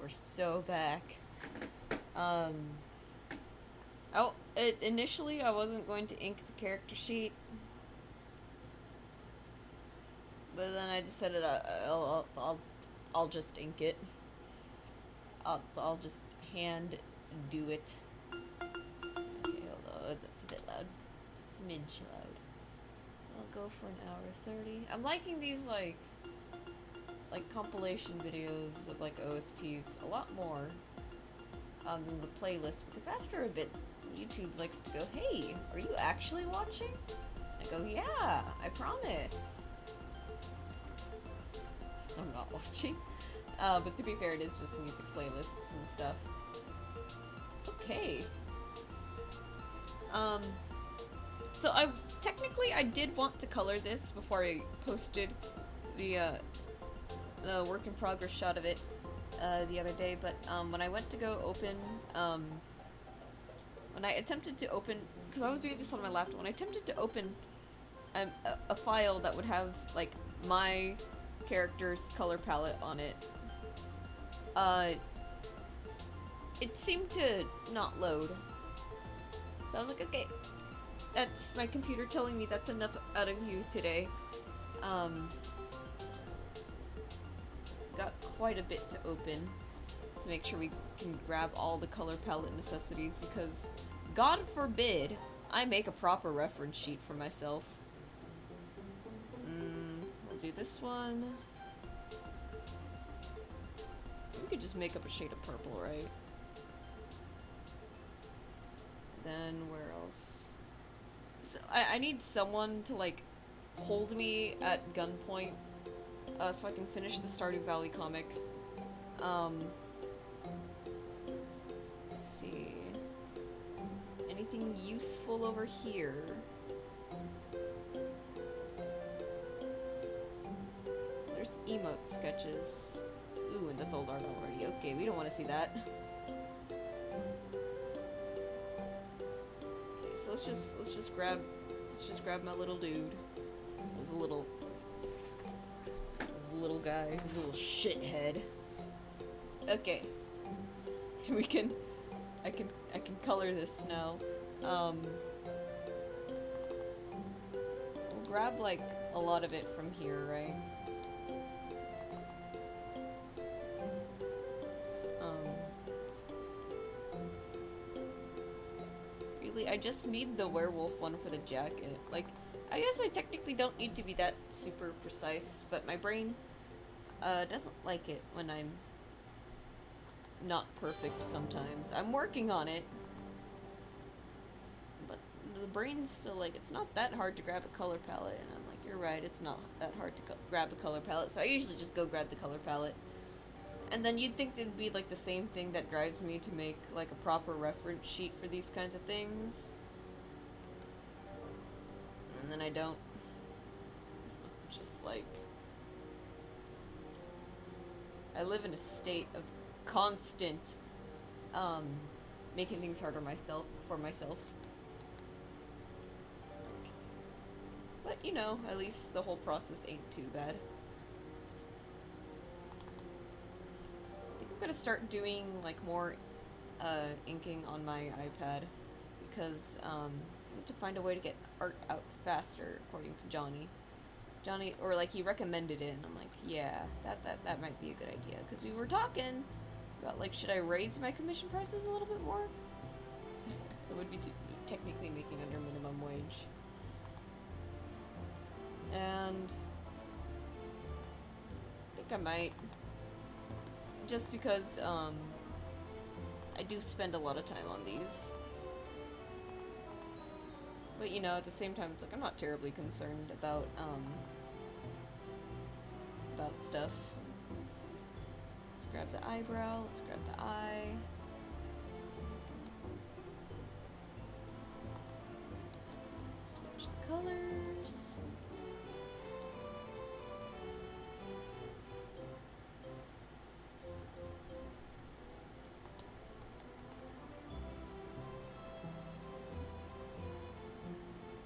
we're so back. Um, initially I wasn't going to ink the character sheet, but then I decided I'll just ink it. I'll just hand do it. Okay, hold on, that's a bit loud. Smidge loud. I'll go for an hour 30. I'm liking these like compilation videos of like OSTs a lot more than the playlist, because after a bit YouTube likes to go, hey, are you actually watching? I go, yeah, I promise. I'm not watching. But to be fair, it is just music playlists and stuff. Okay. So I did want to color this before I posted the work in progress shot of it the other day, but when I went to go open, when I attempted to open, because I was doing this on my laptop, when I attempted to open a file that would have like my character's color palette on it, it seemed to not load. So I was like, okay, that's my computer telling me that's enough out of you today. Got quite a bit to open to make sure we can grab all the color palette necessities, because God forbid I make a proper reference sheet for myself. We'll do this one. We could just make up a shade of purple, right? Then where else? So I need someone to like hold me at gunpoint so I can finish the Stardew Valley comic. Let's see. Anything useful over here? There's emote sketches. Ooh, and that's old art already. Okay, we don't want to see that. Okay, so let's just grab my little dude. He's a little guy. He's a little shithead. Okay. I can color this now. We'll grab like a lot of it from here, right? Really, I just need the werewolf one for the jacket. Like, I guess I technically don't need to be that super precise, but my brain doesn't like it when I'm not perfect sometimes. I'm working on it, but the brain's still like, it's not that hard to grab a color palette, and I'm like, you're right, it's not that hard to grab a color palette, so I usually just go grab the color palette. And then you'd think it'd be like the same thing that drives me to make like a proper reference sheet for these kinds of things. And then I don't. Just like, I live in a state of constant making things harder for myself. But you know, at least the whole process ain't too bad. I think I'm gonna start doing like more inking on my iPad, because I need to find a way to get art out faster, according to Johnny. Or like he recommended it, and I'm like, yeah, that might be a good idea, because we were talking about like, should I raise my commission prices a little bit more? It would be technically making under minimum wage. And I think I might, just because I do spend a lot of time on these. But you know, at the same time, it's like I'm not terribly concerned about stuff. Let's grab the eyebrow, let's grab the eye. Switch the colors.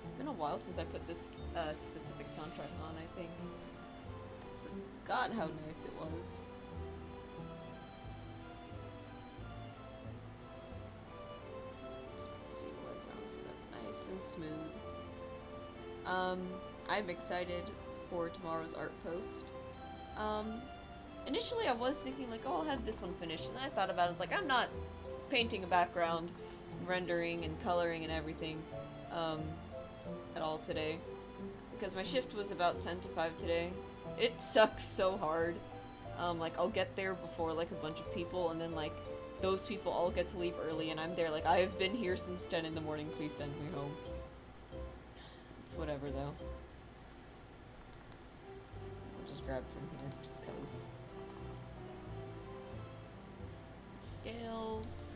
It's been a while since I put this specific soundtrack on, I think. God, how nice it was. Um, I'm excited for tomorrow's art post. Um, Initially I was thinking like, oh, I'll have this one finished, and I thought about it, it's like, I'm not painting a background, rendering and coloring and everything, at all today. Because my shift was about 10 to 5 today. It sucks so hard. Like, I'll get there before, like, a bunch of people, and then, like, those people all get to leave early, and I'm there, like, I have been here since 10 in the morning, please send me home. It's whatever, though. I'll just grab from here, just because. Scales.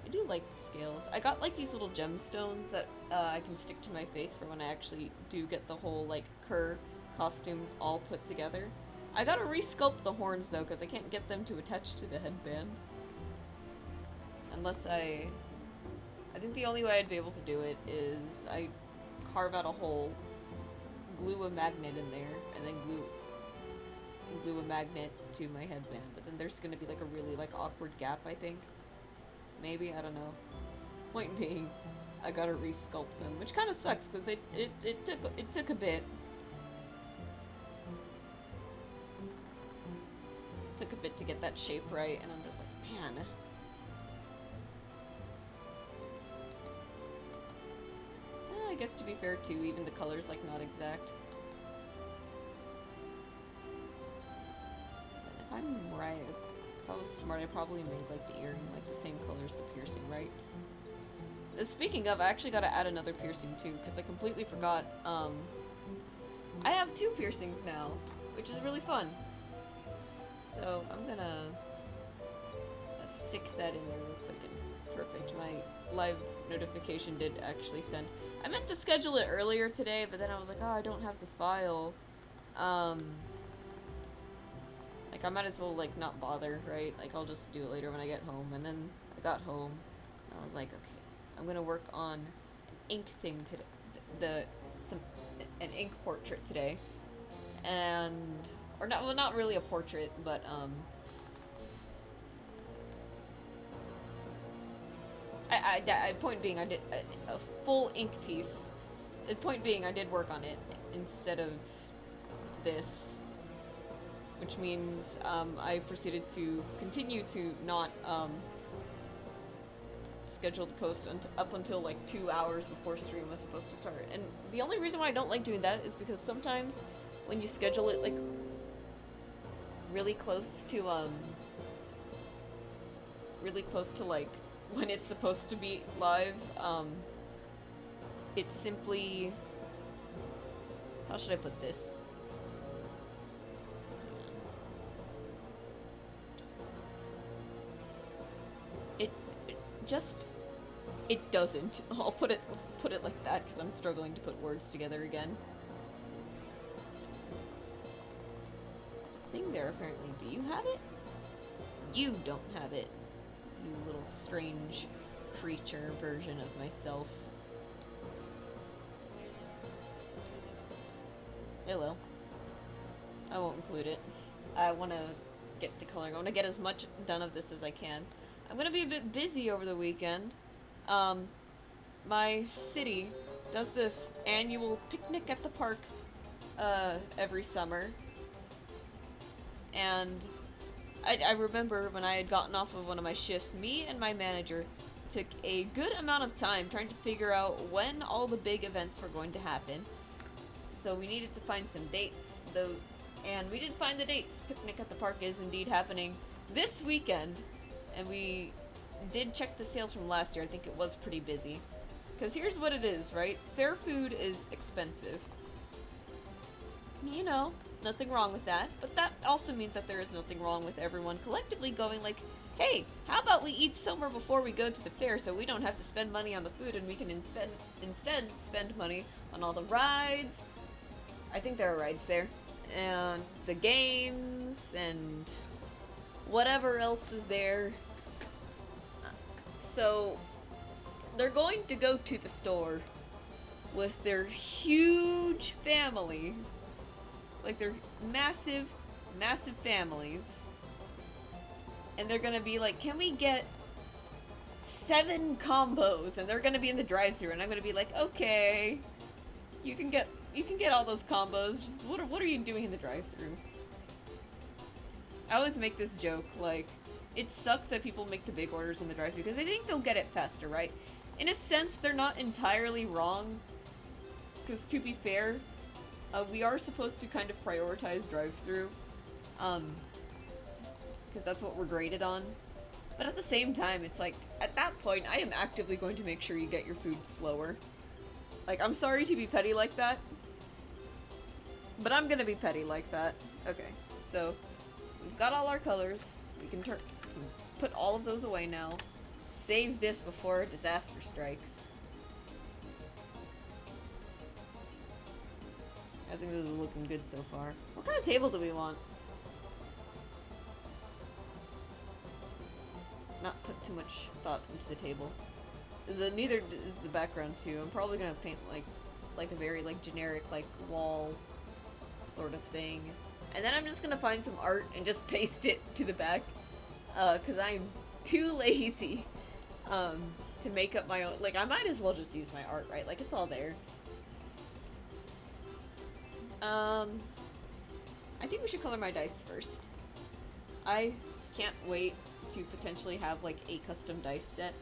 I do like scales. I got like these little gemstones that I can stick to my face for when I actually do get the whole like Kerr costume all put together. I gotta resculpt the horns though, because I can't get them to attach to the headband. Unless I think the only way I'd be able to do it is I carve out a hole, glue a magnet in there, and then glue a magnet to my headband. But then there's gonna be like a really like awkward gap, I think. Maybe, I don't know. Point being, I gotta resculpt them, which kind of sucks because it took a bit. It took a bit to get that shape right, and I'm just like, man. I guess to be fair too, even the color's like not exact. But if I'm right, if I was smart, I probably made like the earring like the same color as the piercing, right? Speaking of, I actually gotta add another piercing too, because I completely forgot. I have 2 piercings now, which is really fun. So I'm gonna stick that in there real quick and perfect. My live notification did actually send. I meant to schedule it earlier today, but then I was like, oh, I don't have the file. Like, I might as well, like, not bother, right? Like, I'll just do it later when I get home. And then I got home, and I was like, okay, I'm gonna work on an ink thing today. An ink portrait today. And, or not, well, not really a portrait, but, point being, I did a full ink piece. Point being, I did work on it instead of this, which means I proceeded to continue to not schedule the post up until like 2 hours before stream was supposed to start. And the only reason why I don't like doing that is because sometimes when you schedule it like really close to like when it's supposed to be live, it's simply, how should I put this? It doesn't. I'll put it like that because I'm struggling to put words together again. Thing there apparently. Do you have it? You don't have it. You little strange creature version of myself. It will. I won't include it. I want to get to coloring. I want to get as much done of this as I can. I'm going to be a bit busy over the weekend. My city does this annual picnic at the park every summer. And I remember when I had gotten off of one of my shifts, me and my manager took a good amount of time trying to figure out when all the big events were going to happen. So we needed to find some dates, though, and we did find the dates. Picnic at the Park is indeed happening this weekend, and we did check the sales from last year. I think it was pretty busy. Because here's what it is, right? Fair food is expensive. You know, nothing wrong with that, but that also means that there is nothing wrong with everyone collectively going like, hey, how about we eat somewhere before we go to the fair so we don't have to spend money on the food and we can instead spend money on all the rides. I think there are rides there. And the games and whatever else is there. So they're going to go to the store with their huge family. Like their massive, massive families. and they're gonna be like, can we get 7 combos? And they're gonna be in the drive-thru, and I'm gonna be like, okay, you can get all those combos. Just what are you doing in the drive-thru? I always make this joke, like, it sucks that people make the big orders in the drive-thru because they think they'll get it faster, right? In a sense, they're not entirely wrong, because to be fair, we are supposed to kind of prioritize drive-thru, because that's what we're graded on. But at the same time, it's like, at that point, I am actively going to make sure you get your food slower. Like, I'm sorry to be petty like that, but I'm gonna be petty like that. Okay, so we've got all our colors. We can put all of those away now. Save this before a disaster strikes. I think this is looking good so far. What kind of table do we want? Not put too much thought into the table. Neither is the background too. I'm probably gonna paint like a very like generic like wall sort of thing. And then I'm just gonna find some art and just paste it to the back. Cause I'm too lazy to make up my own. Like, I might as well just use my art, right? Like, it's all there. I think we should color my dice first. I can't wait to potentially have like a custom dice set.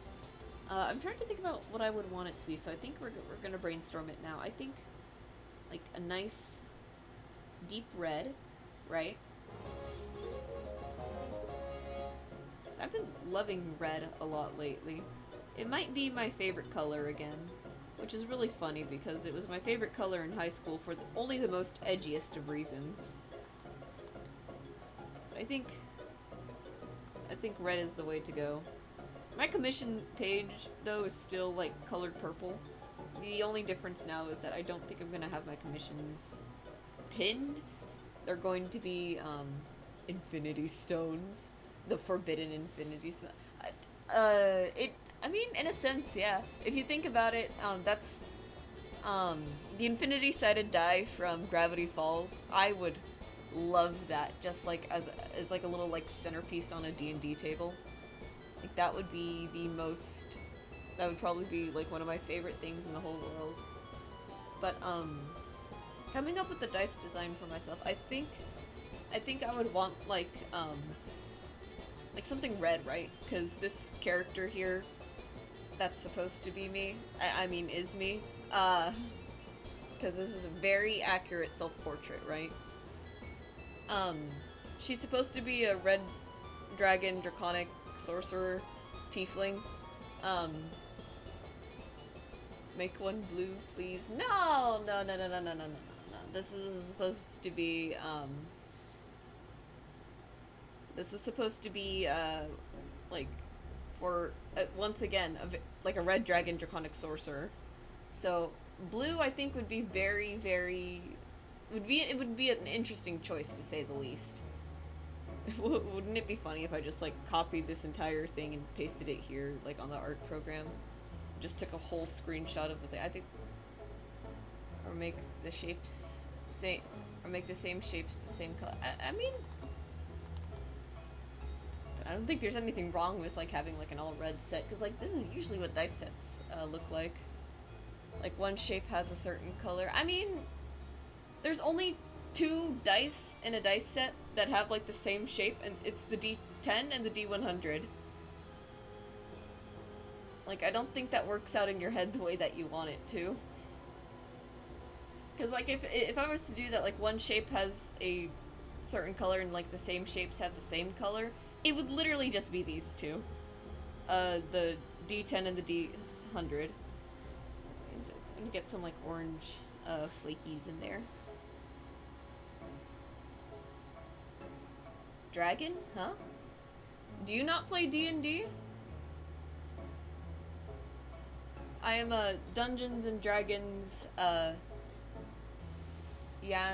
I'm trying to think about what I would want it to be, so I think we're gonna brainstorm it now. I think like a nice deep red, right? So I've been loving red a lot lately. It might be my favorite color again, which is really funny because it was my favorite color in high school for only the most edgiest of reasons. But I think red is the way to go. My commission page, though, is still, like, colored purple. The only difference now is that I don't think I'm gonna have my commissions pinned. They're going to be, Infinity Stones. The Forbidden Infinity Stone. I mean, in a sense, yeah. If you think about it, that's, the Infinity-sided die from Gravity Falls. I would love that, just, like, as like, a little, like, centerpiece on a D&D table. Like, that would be that would probably be, like, one of my favorite things in the whole world. But, coming up with the dice design for myself, I think I would want, like something red, right? Because this character here, that's supposed to be me, I mean, is me, because this is a very accurate self-portrait, right? She's supposed to be a red dragon, draconic, sorcerer, tiefling. Make one blue, please. No. This is supposed to be, like, for, once again, like a red dragon, draconic sorcerer. So, blue, I think, would be it would be an interesting choice, to say the least. Wouldn't it be funny if I just, like, copied this entire thing and pasted it here, like, on the art program? Just took a whole screenshot of the thing. I think... Or make the shapes... Or make the same shapes the same color. I mean... I don't think there's anything wrong with, like, having, like, an all-red set, because, like, this is usually what dice sets look like. Like, one shape has a certain color. I mean... There's only 2 dice in a dice set that have, like, the same shape, and it's the D10 and the D100. Like, I don't think that works out in your head the way that you want it to. Because, like, if I was to do that, like, one shape has a certain color and, like, the same shapes have the same color, it would literally just be these 2. The D10 and the D100. I'm gonna get some, like, orange, flakies in there. Dragon? Huh? Do you not play D&D? I am a Dungeons and Dragons, yeah,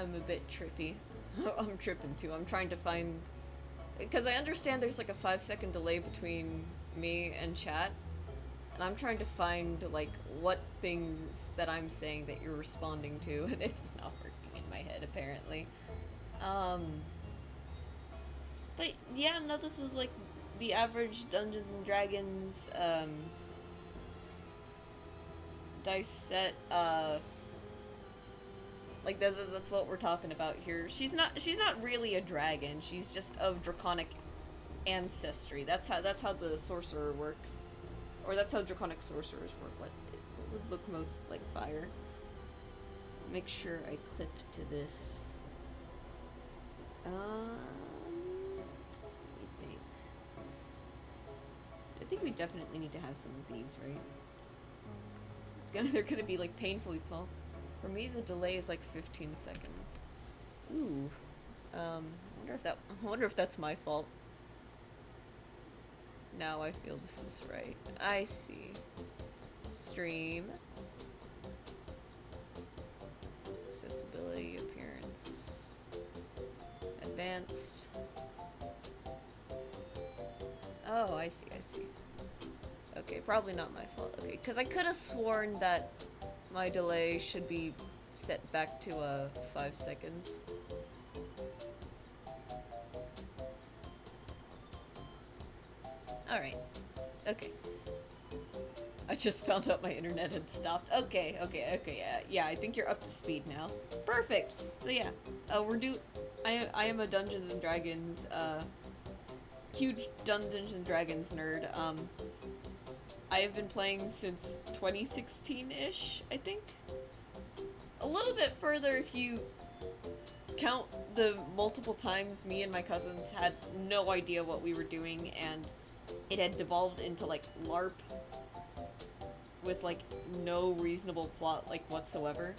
I'm a bit trippy. I'm tripping too. I'm trying to find... Because I understand there's like a 5-second delay between me and chat. And I'm trying to find, like, what things that I'm saying that you're responding to. And it's not working in my head, apparently. But yeah, no, this is like the average Dungeons and Dragons dice set, like that's what we're talking about here. She's not really a dragon. She's just of draconic ancestry. That's how the sorcerer works, or that's how draconic sorcerers work. What it would look most like fire. Make sure I clip to this. Let me think. I think we definitely need to have some of these, right? They're gonna be like painfully small. For me, the delay is like 15 seconds. Ooh. I wonder if that's my fault. Now I feel this is right. I see. Stream. Accessibility, appearance. Advanced. Oh, I see. Okay, probably not my fault. Okay, because I could have sworn that my delay should be set back to 5 seconds. Alright. Okay. I just found out my internet had stopped. Okay, yeah, I think you're up to speed now. Perfect! So yeah, I am a Dungeons and Dragons, huge Dungeons and Dragons nerd. I have been playing since 2016-ish, I think? A little bit further if you count the multiple times me and my cousins had no idea what we were doing, and it had devolved into, like, LARP with, like, no reasonable plot, like, whatsoever.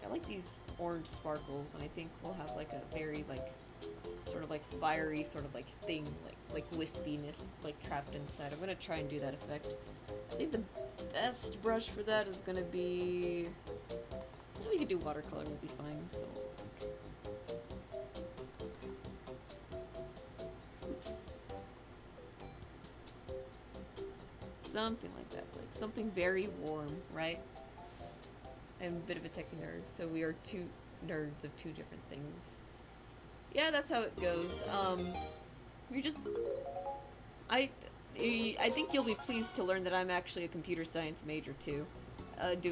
I like these orange sparkles, and I think we'll have, like, a very, like, sort of, like, fiery sort of, like, thing, like wispiness, like, trapped inside. I'm gonna try and do that effect. I think the best brush for that is gonna be... we could do watercolor, will be fine, so... Oops. Something like that, like something very warm, right? I'm a bit of a techie nerd, so we are two nerds of two different things. Yeah, that's how it goes. You're just... I think you'll be pleased to learn that I'm actually a computer science major, too. And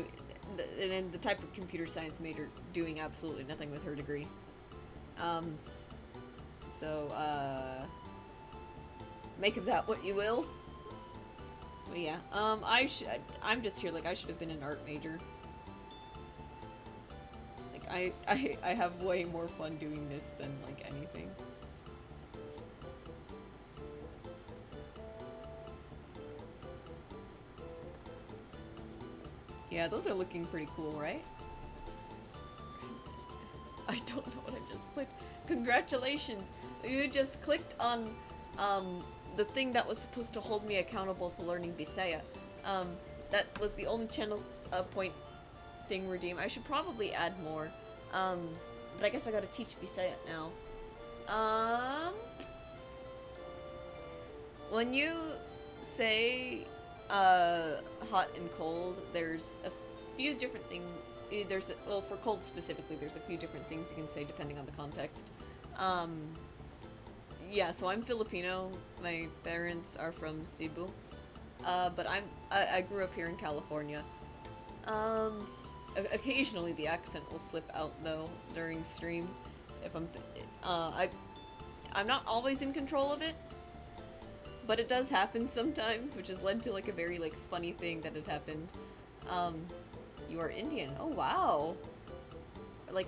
the type of computer science major doing absolutely nothing with her degree. Make of that what you will. But yeah, I'm just here, like, I should have been an art major. Like, I have way more fun doing this than, like, anything. Yeah, those are looking pretty cool, right? I don't know what I just clicked. Congratulations! You just clicked on, the thing that was supposed to hold me accountable to learning Bisaya. That was the only channel point thing redeem. I should probably add more. But I guess I gotta teach Bisaya now. When you say, hot and cold, there's a few different things. Well, for cold specifically, there's a few different things you can say depending on the context. Yeah, so I'm Filipino. My parents are from Cebu. But I grew up here in California. Occasionally the accent will slip out though during stream. If I'm not always in control of it, but it does happen sometimes, which has led to like a very like funny thing that had happened. You are Indian. Oh wow. Like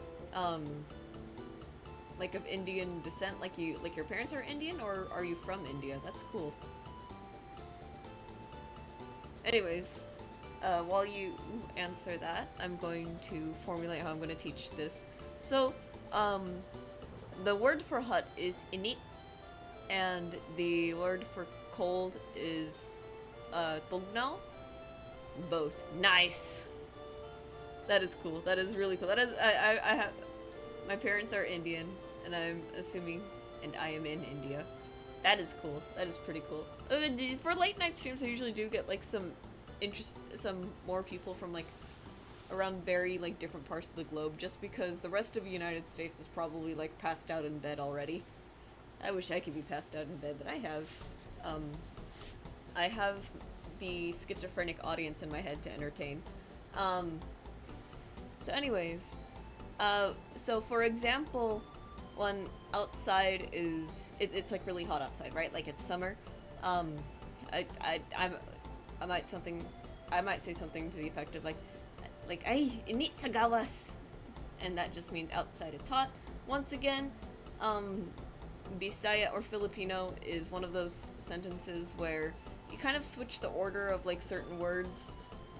of Indian descent, like your parents are Indian, or are you from India? That's cool. Anyways, while you answer that, I'm going to formulate how I'm going to teach this. So, the word for hut is init, and the word for cold is tugnaw. Both. Nice! That is cool. That is really cool. That is, I have, my parents are Indian, and I'm assuming, and I am in India. That is cool. That is pretty cool. For late night streams, I usually do get like some more people from like around very like different parts of the globe, just because the rest of the United States is probably like passed out in bed already. I wish I could be passed out in bed, but um, I have the schizophrenic audience in my head to entertain. Um, so, anyways, so for example, when outside it's like really hot outside, right? Like it's summer. Um, I'm I might something I might say something to the effect of like ay initsagawas, and that just means outside it's hot. Once again, um, Bisaya or Filipino is one of those sentences where you kind of switch the order of like certain words,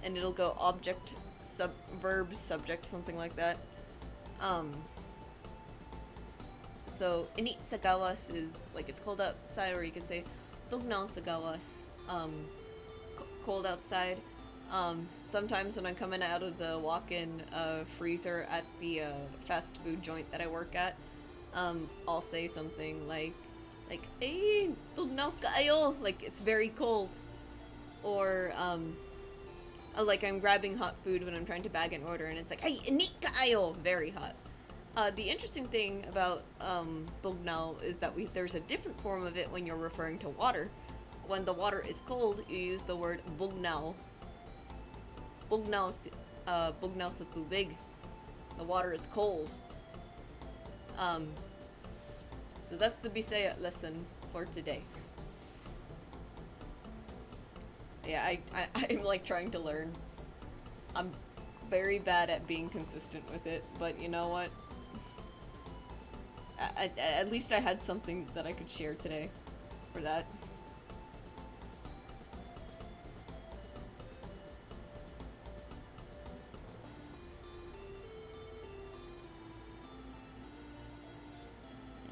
and it'll go object, verb, subject, something like that. Um, so init sa gawas is like it's cold outside, or you could say tugnaw sa gawas, cold outside. Sometimes when I'm coming out of the walk-in freezer at the fast food joint that I work at, I'll say something like "Hey, tugnaw kaayo," like it's very cold, or like I'm grabbing hot food when I'm trying to bag an order, and it's like "Hey, init kaayo," very hot. The interesting thing about tugnaw is that there's a different form of it when you're referring to water. When the water is cold, you use the word bugnaw. Bugnaw sa tubig. The water is cold. Um, so that's the Bisaya lesson for today. Yeah, I'm like trying to learn. I'm very bad at being consistent with it, but you know what? At least I had something that I could share today for that.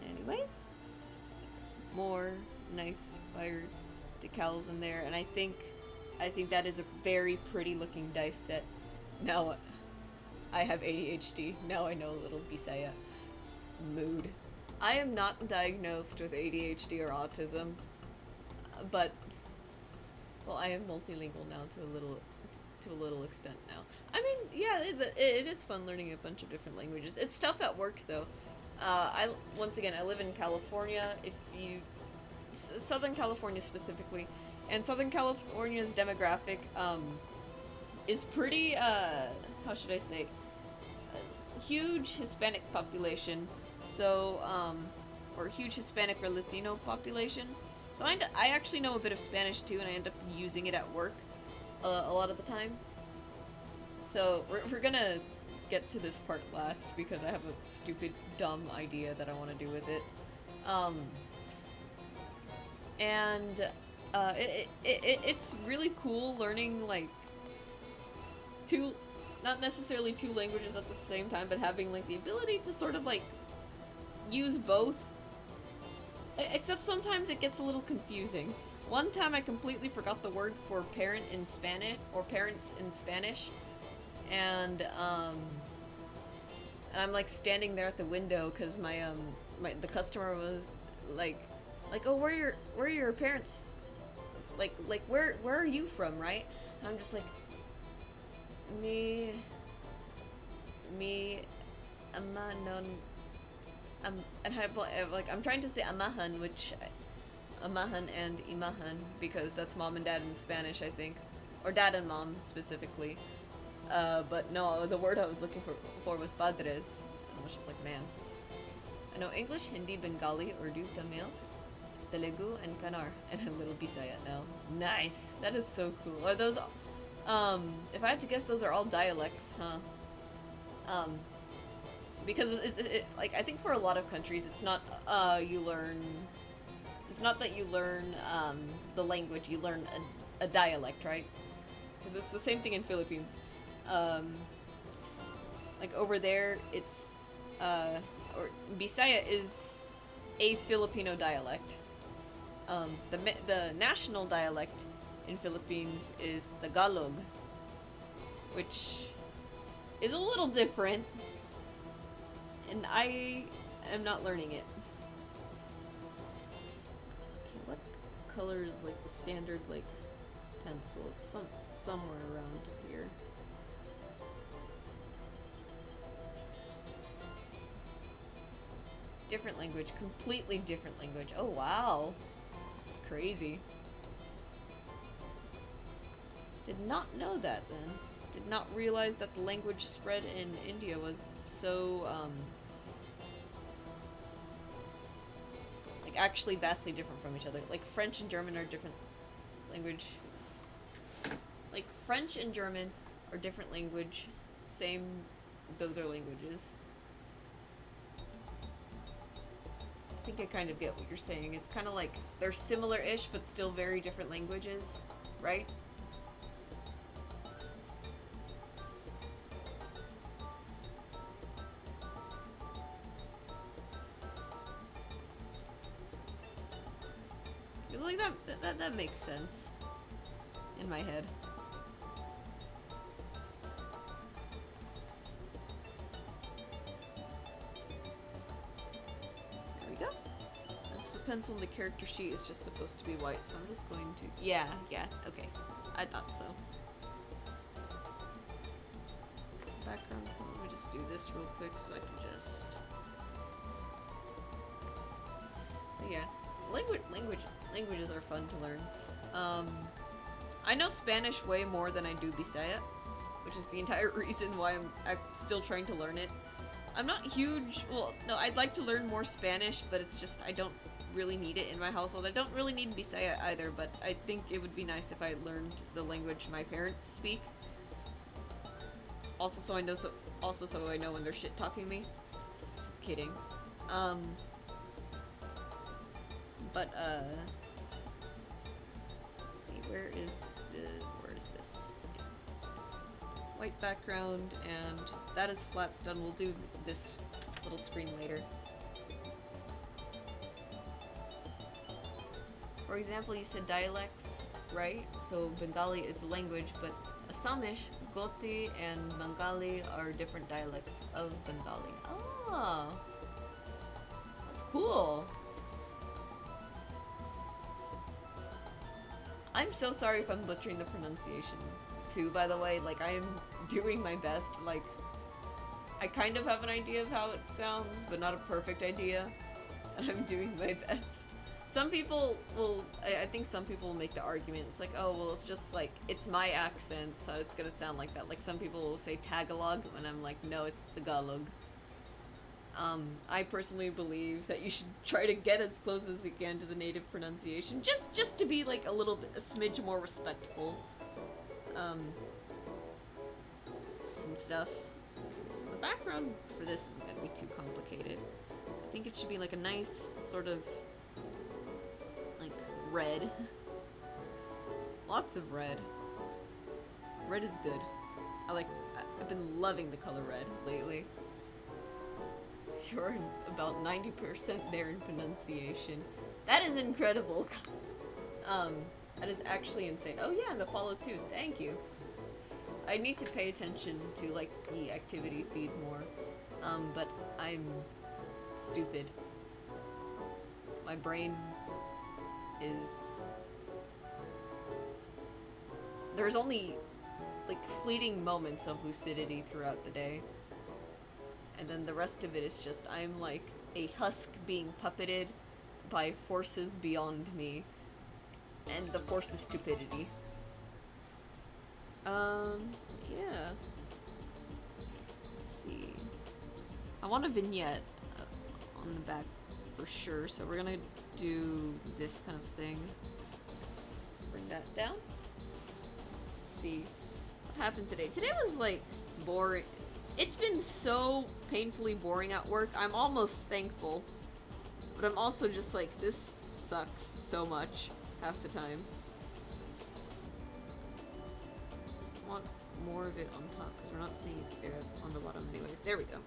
Anyways, more nice fire decals in there, and I think that is a very pretty looking dice set. Now I have ADHD. Now I know a little Bisaya mood. I am not diagnosed with ADHD or autism, but well, I am multilingual now to a little extent now. I mean, yeah, it is fun learning a bunch of different languages. It's tough at work though. Once again, I live in California. If you Southern California specifically, and Southern California's demographic is pretty how should I say, huge Hispanic population. So or huge Hispanic or Latino population. So I actually know a bit of Spanish too, and I end up using it at work a lot of the time. So we're gonna get to this part last because I have a stupid, dumb idea that I want to do with it. And it's really cool learning like two, not necessarily two languages at the same time, but having like the ability to sort of like use both. Except sometimes it gets a little confusing. One time I completely forgot the word for parent in Spanish, or parents in Spanish, and I'm like standing there at the window because the customer was like oh, where are your parents, like where are you from, right? And I'm just like me ama non and I'm trying to say amahan, which amahan and imahan, because that's mom and dad in Spanish, I think, or dad and mom specifically. But no, the word I was looking for was padres. And I was just like, man. I know English, Hindi, Bengali, Urdu, Tamil, Telugu, and Kannada, and a little Bisaya now. Nice. That is so cool. Are those? If I had to guess, those are all dialects, huh? Because like I think for a lot of countries, it's not you learn. It's not that you learn the language. You learn a dialect, right? Because it's the same thing in Philippines. Like over there, it's or Bisaya is a Filipino dialect. The national dialect in Philippines is Tagalog, which is a little different, and I am not learning it. Okay, what color is like the standard like pencil? It's somewhere around here. Different language. Completely different language. Oh, wow. It's crazy. Did not know that then. Did not realize that the language spread in India was so, like, actually vastly different from each other. Like, French and German are different language. Like, French and German are different language. Same, those are languages. I think I kind of get what you're saying. It's kind of like, they're similar-ish, but still very different languages, right? It's like that makes sense in my head. There we go. That's the pencil. The character sheet is just supposed to be white, so I'm just going to... Yeah, okay. I thought so. Background, let me just do this real quick so I can just... But yeah, languages are fun to learn. I know Spanish way more than I do Bisaya, which is the entire reason why I'm still trying to learn it. I'm not huge, well, no, I'd like to learn more Spanish, but it's just, I don't really need it in my household. I don't really need Bisaya either, but I think it would be nice if I learned the language my parents speak. Also so I know when they're shit-talking me. Kidding. Let's see, where is this? White background, and that is flat's done. We'll do this little screen later. For example, you said dialects, right? So Bengali is the language, but Assamish, Goti, and Bengali are different dialects of Bengali. Oh, that's cool. I'm so sorry if I'm butchering the pronunciation too, by the way. Like, I am doing my best. Like, I kind of have an idea of how it sounds, but not a perfect idea. And I'm doing my best. Some people will, I think some people will make the argument, it's like, oh, well, it's just like, it's my accent, so it's gonna sound like that. Like, some people will say Tagalog, and I'm like, no, it's Tagalog. I personally believe that you should try to get as close as you can to the native pronunciation, just to be like a smidge more respectful, and stuff. So the background for this isn't gonna be too complicated. I think it should be like a nice sort of like red. Lots of red. Red is good. I've been loving the color red lately. You're about 90% there in pronunciation. That is incredible. That is actually insane. Oh yeah, and the follow too. Thank you. I need to pay attention to like the activity feed more. But I'm stupid. My brain is... There's only like fleeting moments of lucidity throughout the day. And then the rest of it is just, I'm like a husk being puppeted by forces beyond me. And the force is stupidity. Yeah. Let's see. I want a vignette on the back for sure, so we're gonna do this kind of thing. Bring that down. Let's see. What happened today? Today was like boring. It's been so painfully boring at work. I'm almost thankful. But I'm also just like, this sucks so much half the time. I want more of it on top because we're not seeing it there on the bottom anyways. There we go.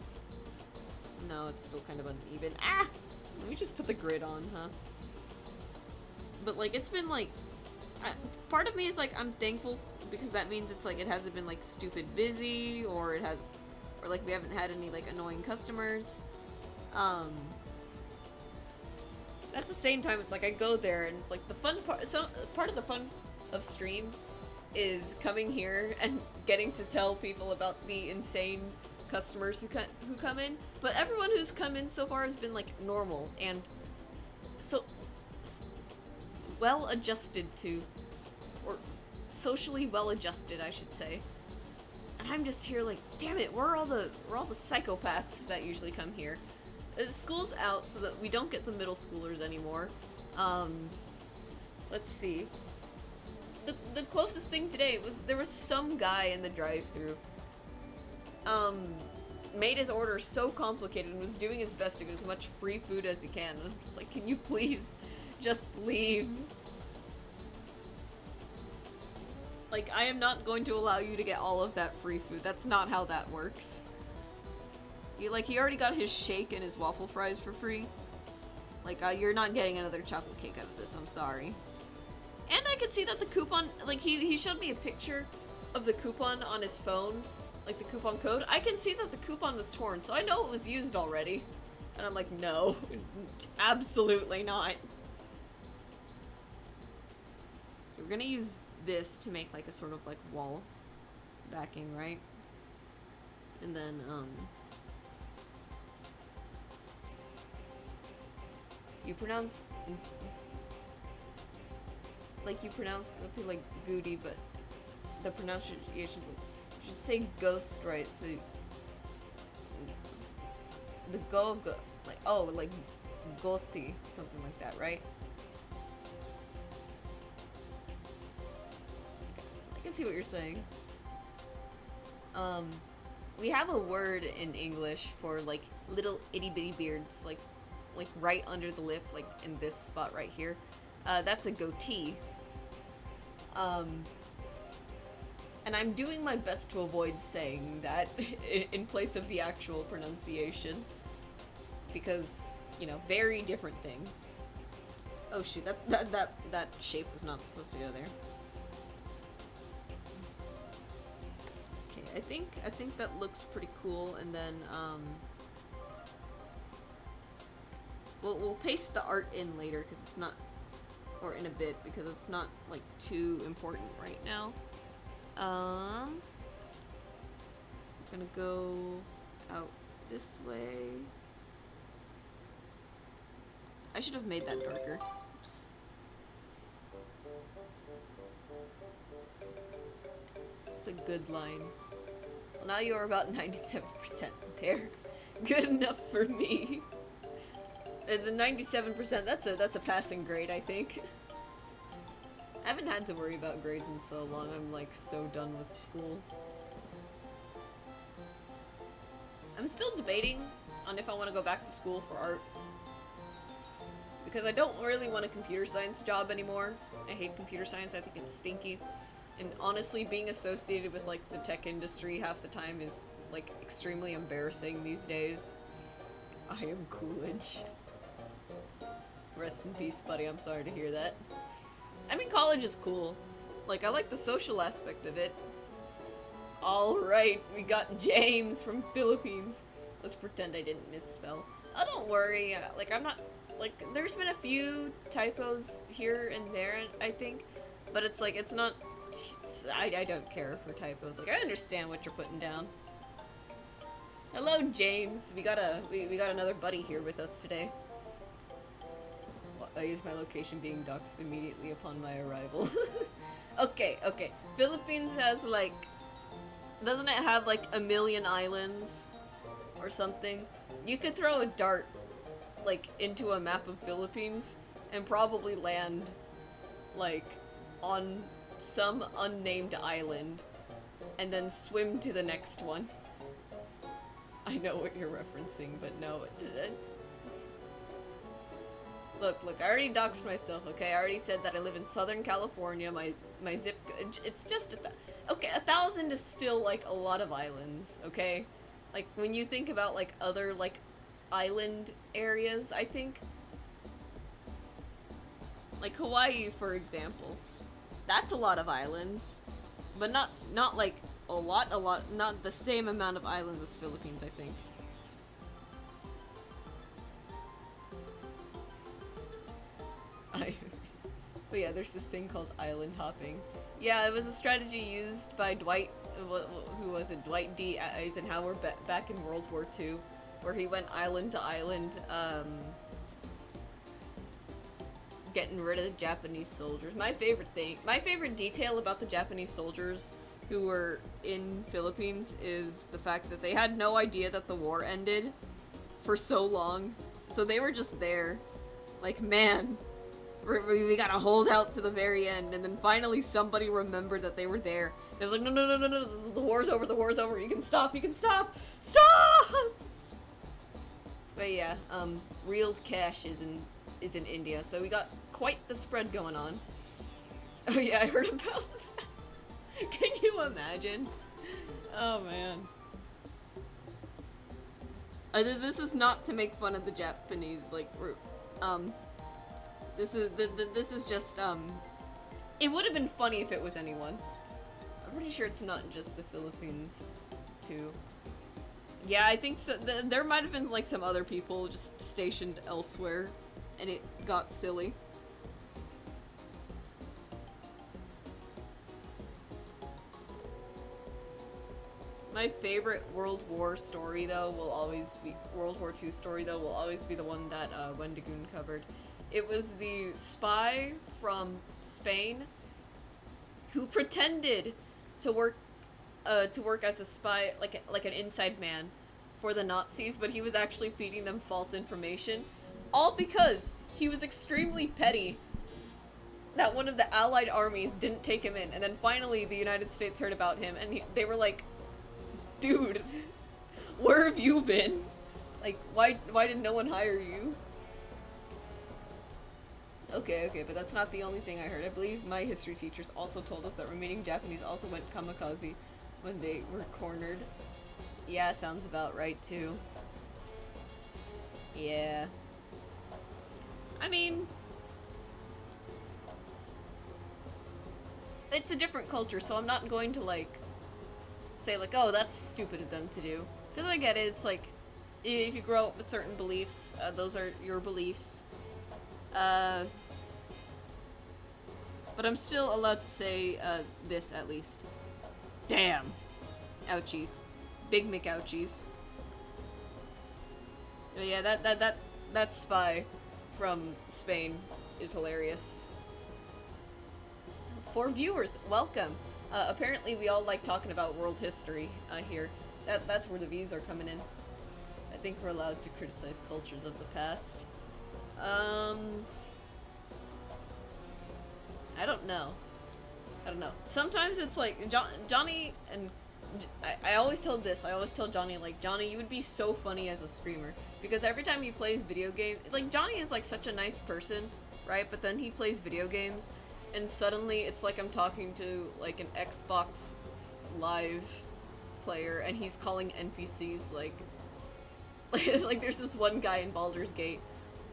No, it's still kind of uneven. Ah! Let me just put the grid on, huh? But like, it's been like... part of me is like, I'm thankful because that means it's like, it hasn't been like stupid busy, or like we haven't had any like annoying customers. At the same time, it's like I go there and it's like the fun part. So part of the fun of stream is coming here and getting to tell people about the insane customers who come in, but everyone who's come in so far has been like normal and so well adjusted to, or socially well adjusted, I should say. And I'm just here like, damn it, we're all the psychopaths that usually come here. School's out so that we don't get the middle schoolers anymore. Let's see. The closest thing today was there was some guy in the drive-thru. Made his order so complicated and was doing his best to get as much free food as he can. And I'm just like, can you please just leave? Like, I am not going to allow you to get all of that free food. That's not how that works. He already got his shake and his waffle fries for free. Like, you're not getting another chocolate cake out of this, I'm sorry. And I could see that the coupon, like, he showed me a picture of the coupon on his phone, like the coupon code. I can see that the coupon was torn, so I know it was used already. And I'm like, no, absolutely not. We're gonna use this to make, like, a sort of, like, wall backing, right? And then, you pronounce like Goody, but the pronunciation should say ghost, right? So the go like, oh, like Goti, something like that, right? I can see what you're saying. We have a word in English for like little itty bitty beards, like right under the lip, like in this spot right here. That's a goatee. And I'm doing my best to avoid saying that in place of the actual pronunciation. Because, you know, very different things. Oh shoot, that shape was not supposed to go there. Okay, I think that looks pretty cool, and then, we'll paste the art in later, because it's not, or in a bit, because it's not, like, too important right now. I'm gonna go out this way. I should have made that darker. Oops. It's a good line. Well, now you're about 97% there. Good enough for me. The 97%, that's a passing grade, I think. I haven't had to worry about grades in so long. I'm like so done with school. I'm still debating on if I want to go back to school for art. Because I don't really want a computer science job anymore. I hate computer science, I think it's stinky. And honestly, being associated with like the tech industry half the time is like extremely embarrassing these days. I am Coolidge. Rest in peace, buddy, I'm sorry to hear that. I mean, college is cool. Like, I like the social aspect of it. Alright, we got James from Philippines. Let's pretend I didn't misspell. Oh, don't worry, like, I'm not, like, there's been a few typos here and there, I think, but it's like, it's not, I don't care for typos. Like, I understand what you're putting down. Hello, James. We got another buddy here with us today. I use my location being doxxed immediately upon my arrival. Okay. Philippines has like, doesn't it have like a million islands or something? You could throw a dart like into a map of Philippines and probably land like on some unnamed island and then swim to the next one. I know what you're referencing, but no. Look, I already doxed myself, okay? I already said that I live in Southern California, my zip, it's just okay, 1,000 is still, like, a lot of islands, okay? Like, when you think about, like, other, like, island areas, I think, like, Hawaii, for example, that's a lot of islands, but not, like, a lot, not the same amount of islands as Philippines, I think. But yeah, there's this thing called island hopping. Yeah, it was a strategy used by Dwight who was it? Dwight D. Eisenhower back in World War II, where he went island to island, getting rid of the Japanese soldiers. My favorite detail about the Japanese soldiers who were in Philippines is the fact that they had no idea that the war ended for so long. So they were just there. Like, man, we gotta hold out to the very end. And then finally somebody remembered that they were there. And it was like, no, no, no, no, no, the war's over, you can stop, stop! But yeah, reeled cash is in India, so we got quite the spread going on. Oh yeah, I heard about that. Can you imagine? Oh man. This is not to make fun of the Japanese, like, this is just, it would have been funny if it was anyone. I'm pretty sure it's not just the Philippines, too. Yeah, I think so. There might have been, like, some other people just stationed elsewhere, and it got silly. My favorite World War story, though, will always be World War II story, though, will always be the one that Wendigoon covered. It was the spy from Spain who pretended to work as a spy, like an inside man, for the Nazis, but he was actually feeding them false information, all because he was extremely petty that one of the Allied armies didn't take him in, and then finally the United States heard about him, and they were like, dude, where have you been? Like, why did no one hire you? Okay, but that's not the only thing I heard. I believe my history teachers also told us that remaining Japanese also went kamikaze when they were cornered. Yeah, sounds about right, too. Yeah. I mean, it's a different culture, so I'm not going to, like, say, like, oh, that's stupid of them to do. Because I get it, it's like, if you grow up with certain beliefs, those are your beliefs. But I'm still allowed to say, this, at least. Damn. Ouchies. Big McOuchies. But yeah, that spy from Spain is hilarious. 4 viewers, welcome. Apparently we all like talking about world history, here. That's where the views are coming in. I think we're allowed to criticize cultures of the past. I don't know. Sometimes it's like, Johnny and... I always told Johnny, like, Johnny, you would be so funny as a streamer. Because every time he plays video games... Like, Johnny is, like, such a nice person, right? But then he plays video games, and suddenly it's like I'm talking to, like, an Xbox Live player, and he's calling NPCs, like, there's this one guy in Baldur's Gate,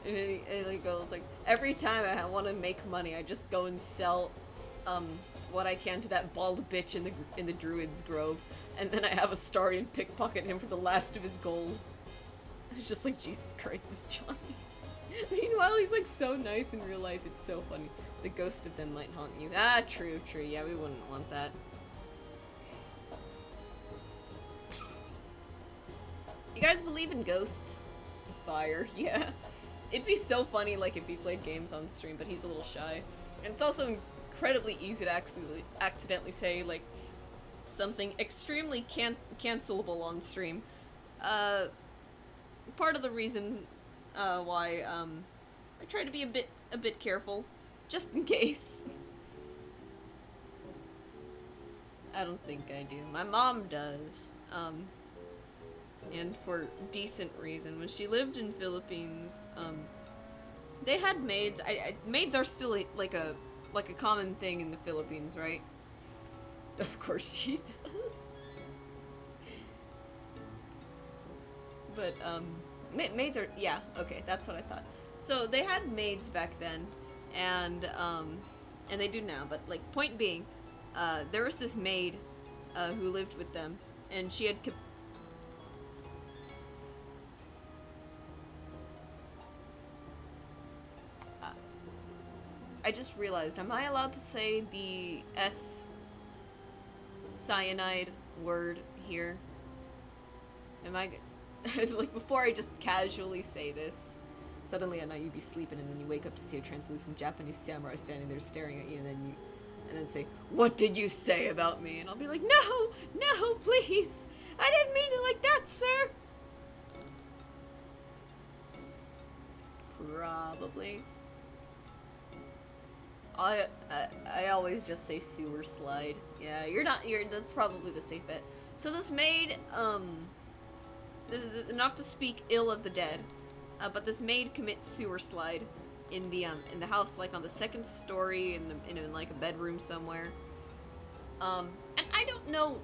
and he goes, like, every time I want to make money, I just go and sell, what I can to that bald bitch in the Druid's Grove, and then I have a story and pickpocket him for the last of his gold. It's just like, Jesus Christ, this Johnny. Meanwhile, he's, like, so nice in real life, it's so funny. The ghost of them might haunt you. Ah, true, yeah, we wouldn't want that. You guys believe in ghosts? Fire, yeah. It'd be so funny, like, if he played games on stream, but he's a little shy. And it's also incredibly easy to accidentally say, like, something extremely cancelable on stream. Part of the reason why I try to be a bit careful, just in case. I don't think I do. My mom does, and for decent reason. When she lived in Philippines, they had maids. Maids are still like a common thing in the Philippines, right? Of course she does. But, maids are, yeah, okay, that's what I thought. So, they had maids back then, and they do now, but, like, point being, there was this maid, who lived with them, and she had I just realized, am I allowed to say the S cyanide word here. Am I like, before I just casually say this, suddenly at night you'd be sleeping and then you wake up to see a translucent Japanese samurai standing there staring at you, and then say, "What did you say about me?" And I'll be like, "No, no, please, I didn't mean it like that, sir." Probably. I always just say sewer slide. Yeah, that's probably the safe bet. So this maid, not to speak ill of the dead, but this maid commits sewer slide in the house, like on the second story, in like a bedroom somewhere. And I don't know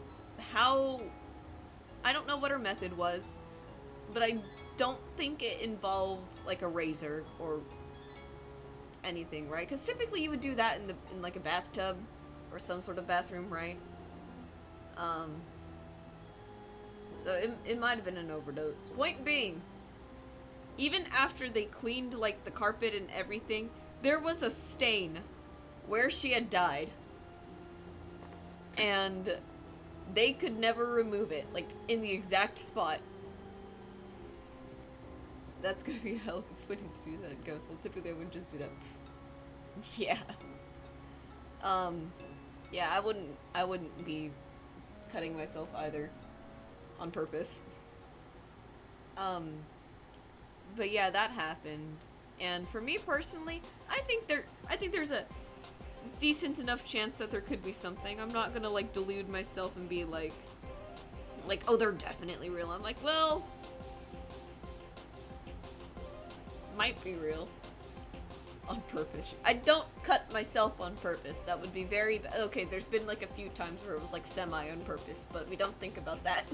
what her method was, but I don't think it involved like a razor or anything, right? Because typically you would do that in like a bathtub or some sort of bathroom, right? So it might have been an overdose. Point being, even after they cleaned like the carpet and everything, there was a stain where she had died, and they could never remove it, like in the exact spot. That's gonna be a hell of explaining to do that, Ghost. Well, typically I wouldn't just do that. Yeah. Yeah, I wouldn't be cutting myself either. On purpose. But yeah, that happened. And for me personally, I think there's a decent enough chance that there could be something. I'm not gonna like delude myself and be like, oh, they're definitely real. I'm like, well, might be real. On purpose. I don't cut myself on purpose. That would be very okay, there's been like a few times where it was like semi on purpose, but we don't think about that.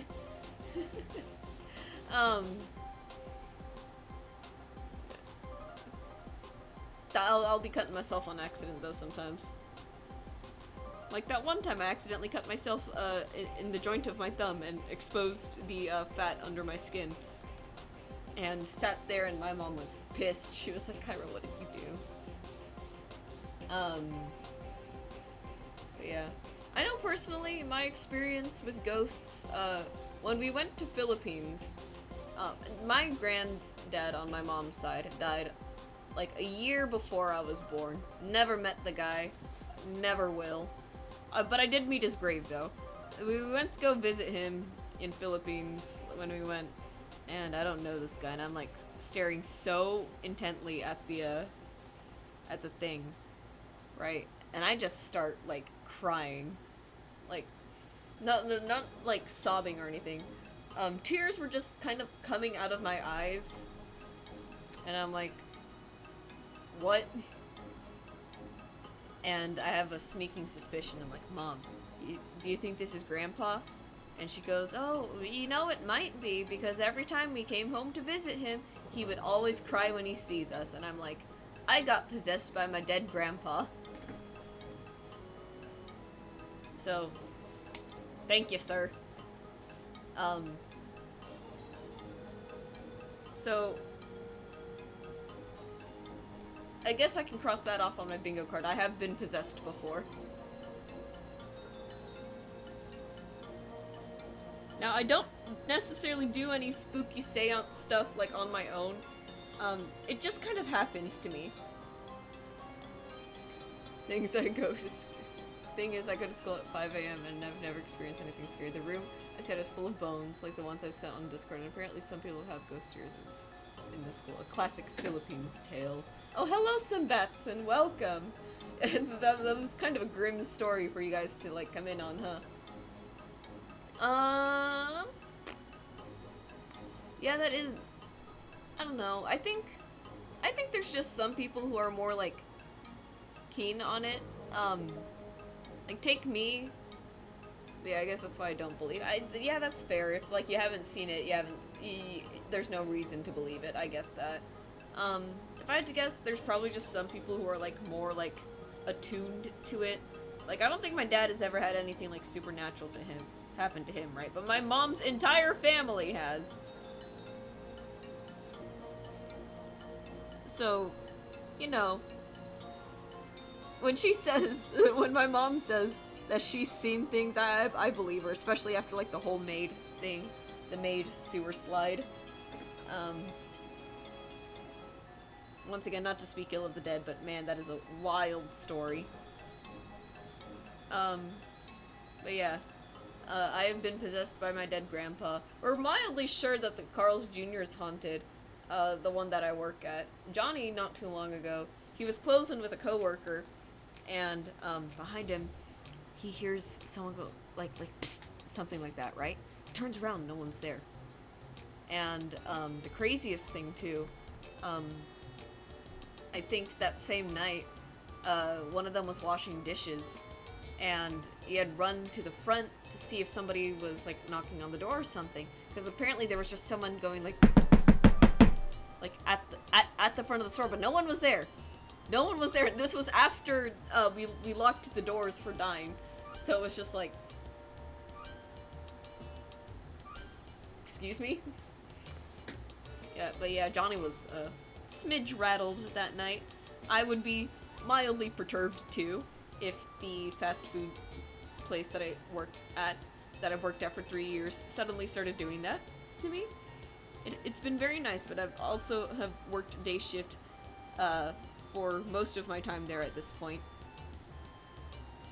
I'll be cutting myself on accident though sometimes. Like that one time I accidentally cut myself in the joint of my thumb and exposed the fat under my skin. And sat there and my mom was pissed. She was like, "Kyra, what did you do?" But yeah. I know personally, my experience with ghosts, when we went to Philippines, my granddad on my mom's side died like a year before I was born. Never met the guy. Never will. But I did meet his grave though. We went to go visit him in Philippines when we went, and I don't know this guy, and I'm like staring so intently at the thing, right? And I just start like crying, like not like sobbing or anything. Tears were just kind of coming out of my eyes, and I'm like, what? And I have a sneaking suspicion. I'm like, Mom, do you think this is Grandpa? And she goes, "Oh, you know, it might be, because every time we came home to visit him, he would always cry when he sees us." And I'm like, I got possessed by my dead grandpa. So, thank you, sir. So, I guess I can cross that off on my bingo card. I have been possessed before. Now, I don't necessarily do any spooky seance stuff, like, on my own. It just kind of happens to me. Thing is, I go to school at 5 a.m. and I've never experienced anything scary. The room I said is full of bones, like the ones I've sent on Discord, and apparently some people have ghost stories in this school. A classic Philippines tale. Oh, hello, Simbats, and welcome! that was kind of a grim story for you guys to, like, come in on, huh? Yeah, that is... I don't know. I think there's just some people who are more, like, keen on it. Like, take me. Yeah, I guess that's why I don't believe it. Yeah, that's fair. If, like, you haven't seen it, there's no reason to believe it. I get that. If I had to guess, there's probably just some people who are, like, more, like, attuned to it. Like, I don't think my dad has ever had anything, like, supernatural to him happen to him, right? But my mom's entire family has. So, you know, when my mom says, that she's seen things. I believe her, especially after like the whole maid thing, the maid sewer slide. Once again, not to speak ill of the dead, but man, that is a wild story. But yeah, I have been possessed by my dead grandpa. We're mildly sure that the Carl's Jr. is haunted, the one that I work at. Johnny, not too long ago, he was closing with a coworker, and behind him, he hears someone go like psst, something like that, right? Turns around, no one's there. And the craziest thing too, I think that same night, one of them was washing dishes, and he had run to the front to see if somebody was like knocking on the door or something, because apparently there was just someone going like at the front of the store, but no one was there. No one was there. This was after we locked the doors for Dine, so it was just like, excuse me. Yeah, but yeah, Johnny was smidge rattled that night. I would be mildly perturbed too if the fast food place that I've worked at for 3 years suddenly started doing that to me. It's been very nice, but I've also have worked day shift for most of my time there at this point.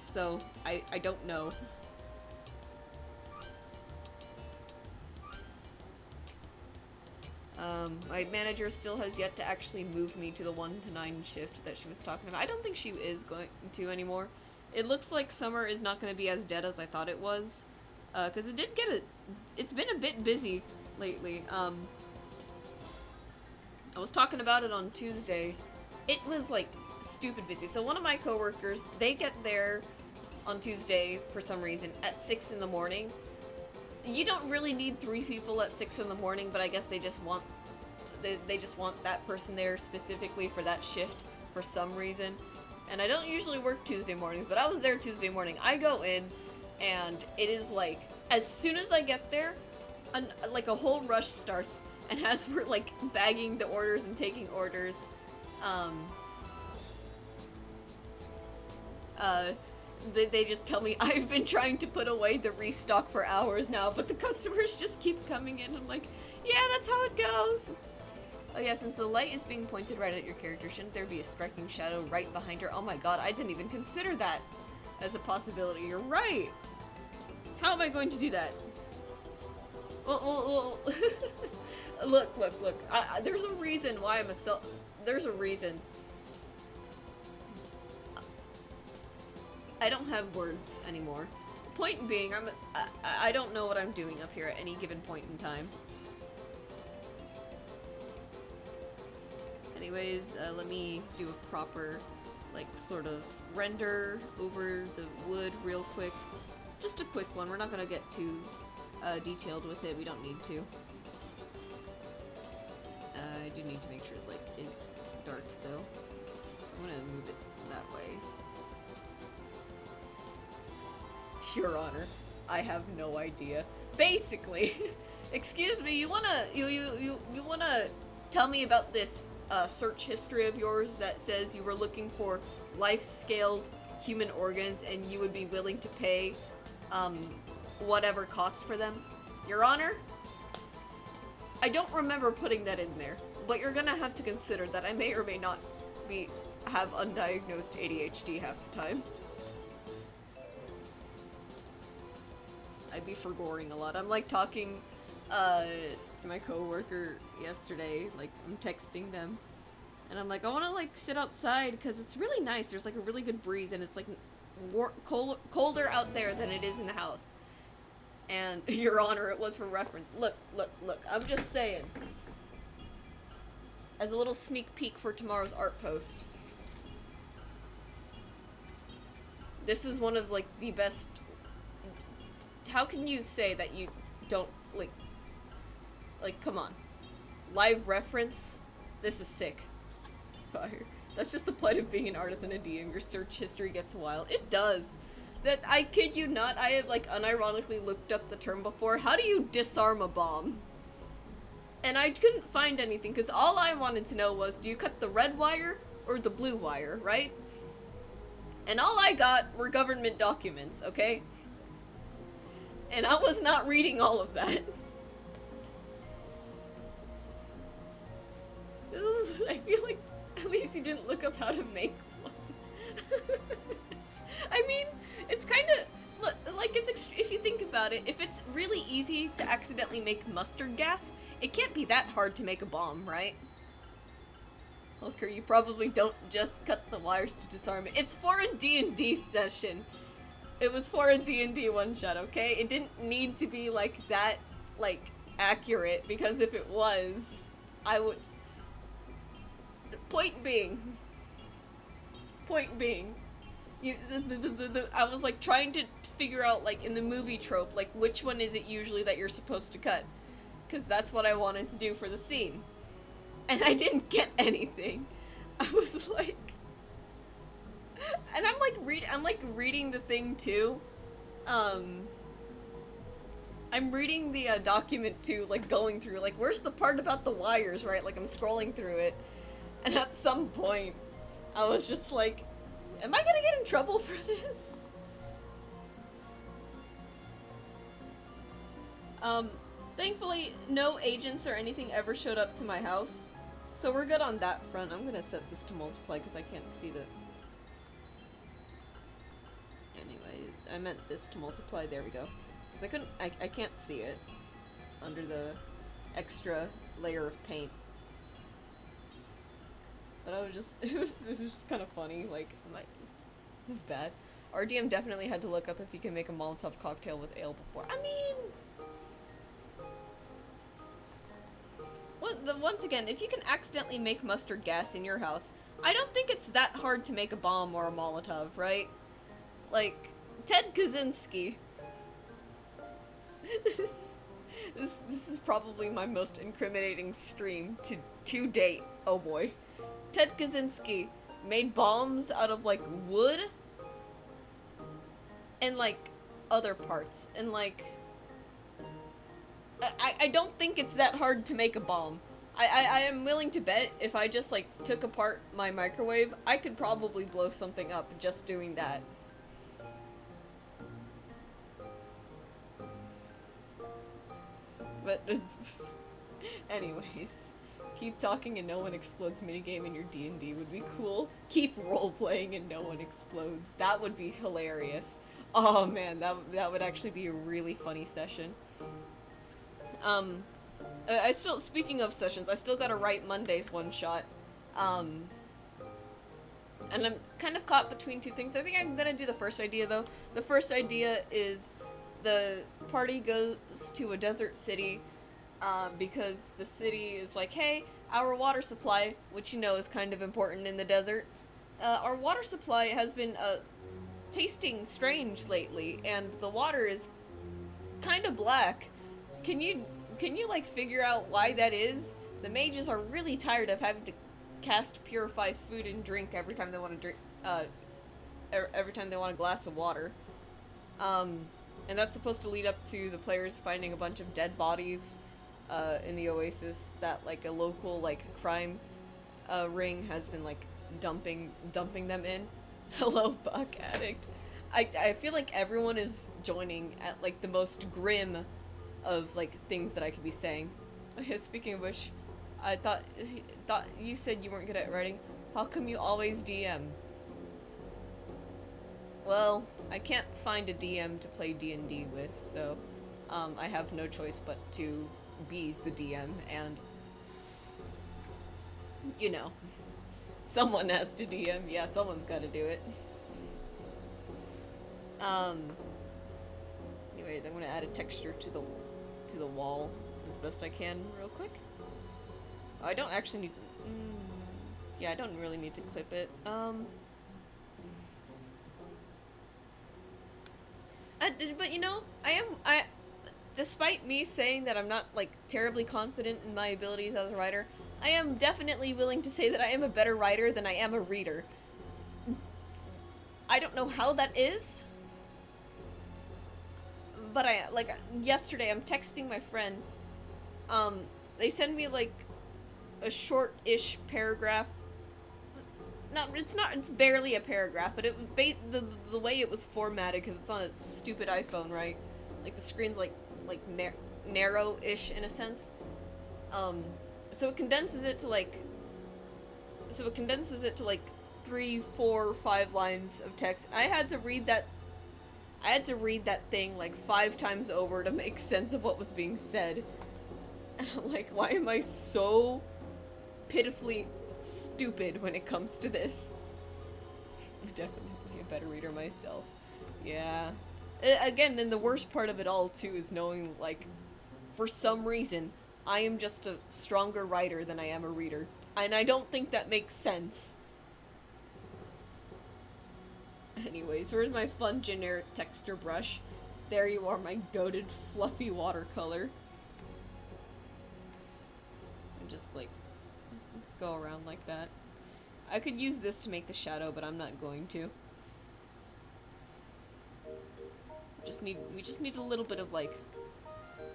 So I don't know. My manager still has yet to actually move me to the 1 to 9 shift that she was talking about. I don't think she is going to anymore. It looks like summer is not going to be as dead as I thought it was. Because it did get it's been a bit busy lately. I was talking about it on Tuesday. It was like stupid busy. So one of my coworkers, they get there on Tuesday for some reason at 6 in the morning. You don't really need 3 people at 6 in the morning, but I guess they just want that person there specifically for that shift for some reason. And I don't usually work Tuesday mornings, but I was there Tuesday morning. I go in, and it is like, as soon as I get there, like a whole rush starts, and as we're like bagging the orders and taking orders, they just tell me I've been trying to put away the restock for hours now, but the customers just keep coming in. I'm like, yeah, that's how it goes. Oh yeah, since the light is being pointed right at your character, shouldn't there be a striking shadow right behind her? Oh my god, I didn't even consider that as a possibility. You're right. How am I going to do that? Well, look. There's a reason why I'm there's a reason. I don't have words anymore. Point being, I don't know what I'm doing up here at any given point in time. Anyways, let me do a proper, like, sort of render over the wood real quick. Just a quick one. We're not gonna get too detailed with it. We don't need to. I do need to make sure it, like, is dark, though. So I'm gonna move it that way. Your Honor, I have no idea. Basically, excuse me, you wanna tell me about this search history of yours that says you were looking for life-scaled human organs and you would be willing to pay whatever cost for them? Your Honor, I don't remember putting that in there, but you're gonna have to consider that I may or may not have undiagnosed ADHD half the time. I'd be forgoing a lot. I'm like talking to my coworker yesterday, like I'm texting them, and I'm like, I want to like sit outside because it's really nice. There's like a really good breeze, and it's like colder out there than it is in the house. And Your Honor, it was for reference. Look. I'm just saying, as a little sneak peek for tomorrow's art post. This is one of like the best. How can you say that you don't, like, come on. Live reference? This is sick. Fire. That's just the plight of being an artist in a DM. Your search history gets wild. It does. That, I kid you not, I have, like, unironically looked up the term before. How do you disarm a bomb? And I couldn't find anything, because all I wanted to know was, do you cut the red wire or the blue wire, right? And all I got were government documents, okay? And I was not reading all of that. I feel like at least he didn't look up how to make one. I mean, it's kind of like if you think about it, if it's really easy to accidentally make mustard gas, it can't be that hard to make a bomb, right? Hulker, you probably don't just cut the wires to disarm it. It's for a D&D session. It was for a D&D one-shot, okay? It didn't need to be, like, that, like, accurate, because if it was, I would... Point being, I was, like, trying to figure out, like, in the movie trope, like, which one is it usually that you're supposed to cut? Because that's what I wanted to do for the scene. And I didn't get anything. I was like... And I'm reading the thing too. I'm reading the document too, like going through, like where's the part about the wires, right? Like I'm scrolling through it. And at some point, I was just like, am I gonna get in trouble for this? Thankfully, no agents or anything ever showed up to my house. So we're good on that front. I'm gonna set this to multiply because I can't see the... Anyway, I meant this to multiply. There we go. Because I can't see it under the extra layer of paint. But I was just, it was just kind of funny. Like, I'm like, this is bad. RDM definitely had to look up if you can make a Molotov cocktail with ale before. I mean... Once again, if you can accidentally make mustard gas in your house, I don't think it's that hard to make a bomb or a Molotov, right? Like, Ted Kaczynski. This is probably my most incriminating stream to date. Oh boy. Ted Kaczynski made bombs out of, like, wood and, like, other parts. And, like... I don't think it's that hard to make a bomb. I am willing to bet if I just, like, took apart my microwave, I could probably blow something up just doing that. But, anyways. Keep talking and no one explodes minigame in your D&D would be cool. Keep role-playing and no one explodes. That would be hilarious. Oh man, that would actually be a really funny session. Speaking of sessions, I still gotta write Monday's one-shot. And I'm kind of caught between two things. I think I'm gonna do the first idea, though. The first idea is the party goes to a desert city, because the city is like, hey, our water supply, which you know is kind of important in the desert, our water supply has been, tasting strange lately, and the water is kind of black. Can you, like, figure out why that is? The mages are really tired of having to cast purify food and drink every time they want to drink, every time they want a glass of water. And that's supposed to lead up to the players finding a bunch of dead bodies, in the oasis that, like, a local, like, crime, ring has been, like, dumping them in. Hello, Buck Addict. I feel like everyone is joining at, like, the most grim of, like, things that I could be saying. Speaking of which, I thought you said you weren't good at writing. How come you always DM? Well, I can't find a DM to play D&D with, so I have no choice but to be the DM, and you know, someone has to DM. Yeah, someone's got to do it. Anyways, I'm gonna add a texture to the wall as best I can real quick. Oh, I don't actually need... yeah, I don't really need to clip it. But you know, despite me saying that I'm not, like, terribly confident in my abilities as a writer, I am definitely willing to say that I am a better writer than I am a reader. I don't know how that is, but yesterday I'm texting my friend, they send me, like, a short-ish paragraph, it's not, it's barely a paragraph, but the way it was formatted, because it's on a stupid iPhone, right? Like, the screen's, like narrow-ish, in a sense. So it condenses it to, like, 3, 4, 5 lines of text. I had to read that thing, like, 5 times over to make sense of what was being said. Like, why am I so pitifully stupid when it comes to this? I'm definitely a better reader myself. Yeah. Again, and the worst part of it all, too, is knowing, like, for some reason, I am just a stronger writer than I am a reader. And I don't think that makes sense. Anyways, where's my fun generic texture brush? There you are, my goated fluffy watercolor. And just, like, go around like that. I could use this to make the shadow, but I'm not going to. We just need a little bit of, like,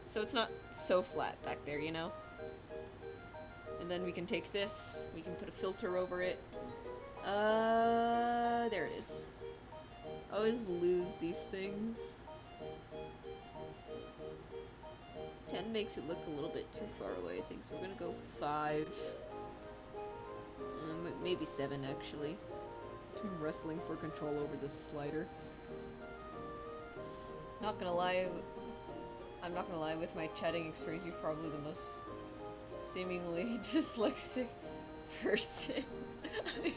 so it's not so flat back there, you know? And then we can take this, we can put a filter over it. There it is. I always lose these things. 10 makes it look a little bit too far away, I think, so we're gonna go 5. Maybe 7, actually. I'm wrestling for control over this slider. Not gonna lie, I'm not gonna lie, with my chatting experience, you're probably the most seemingly dyslexic person I've met.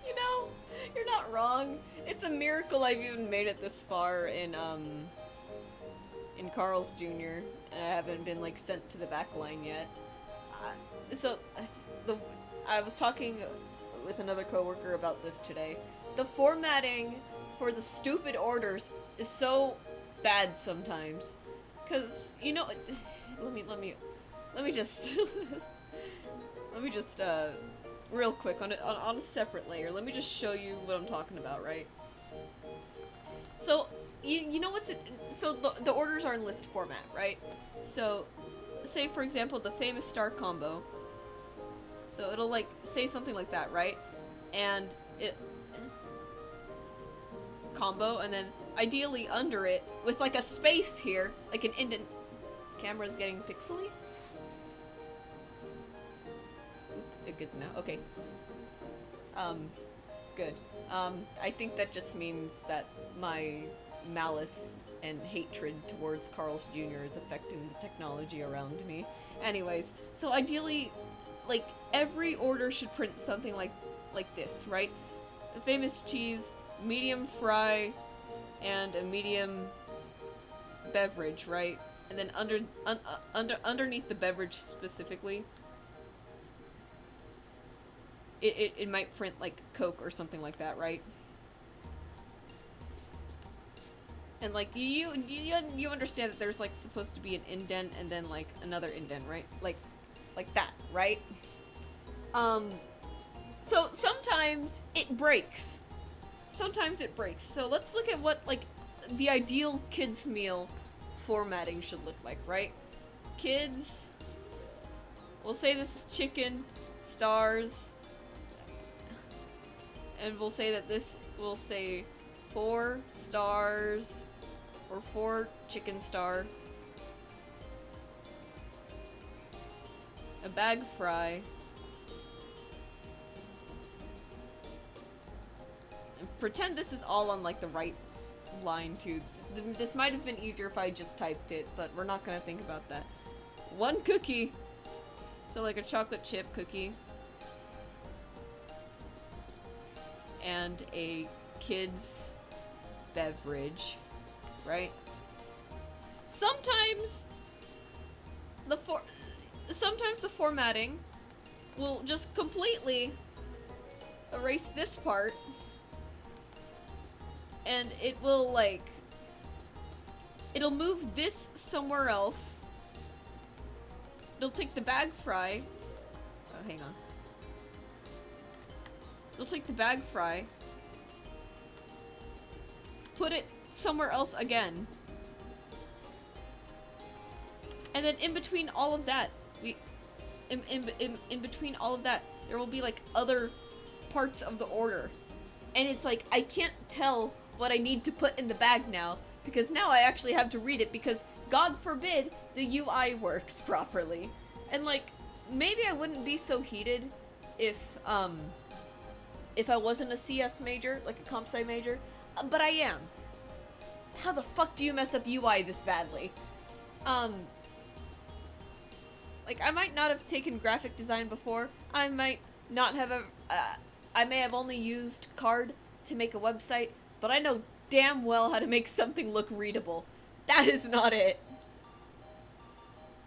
You know, you're not wrong. It's a miracle I've even made it this far in Carl's Jr. and I haven't been, like, sent to the back line yet. I was talking with another coworker about this today. The formatting for the stupid orders is so bad sometimes. 'Cause, you know, let me just real quick on a separate layer, let me just show you what I'm talking about, right? So, you know what's so the orders are in list format, right? So, say for example the famous star combo. So it'll, like, say something like that, right? And it combo, and then ideally under it with, like, a space here, like an indent. Camera's getting pixely. Good now. Okay. Good. I think that just means that my malice and hatred towards Carl's Jr. is affecting the technology around me. Anyways, so ideally, like, every order should print something like this, right? The famous cheese, medium fry, and a medium beverage, right? And then underneath the beverage specifically, it might print, like, Coke or something like that, right? And, like, you understand that there's, like, supposed to be an indent and then, like, another indent, right? Like that, right? So sometimes it breaks. Sometimes it breaks. So let's look at what, like, the ideal kids meal formatting should look like, right? Kids, we'll say this is chicken, stars, and we'll say that this will say 4 stars or 4 chicken star, a bag fry, and pretend this is all on, like, the right line too. This might have been easier if I just typed it, but we're not gonna think about that. 1 cookie, so like a chocolate chip cookie, and a kid's beverage, right? Sometimes the formatting will just completely erase this part, and it will, like, it'll move this somewhere else. It'll take the bag fry. Oh, hang on. It'll take the bag fry, put it somewhere else again, and then in between all of that, in between all of that, there will be like other parts of the order. And it's like, I can't tell what I need to put in the bag now, because now I actually have to read it, because God forbid the UI works properly. And like, maybe I wouldn't be so heated if I wasn't a CS major, like a comp sci major, but I am. How the fuck do you mess up UI this badly? Like, I might not have taken graphic design before. I might not have I may have only used Card to make a website, but I know damn well how to make something look readable. That is not it.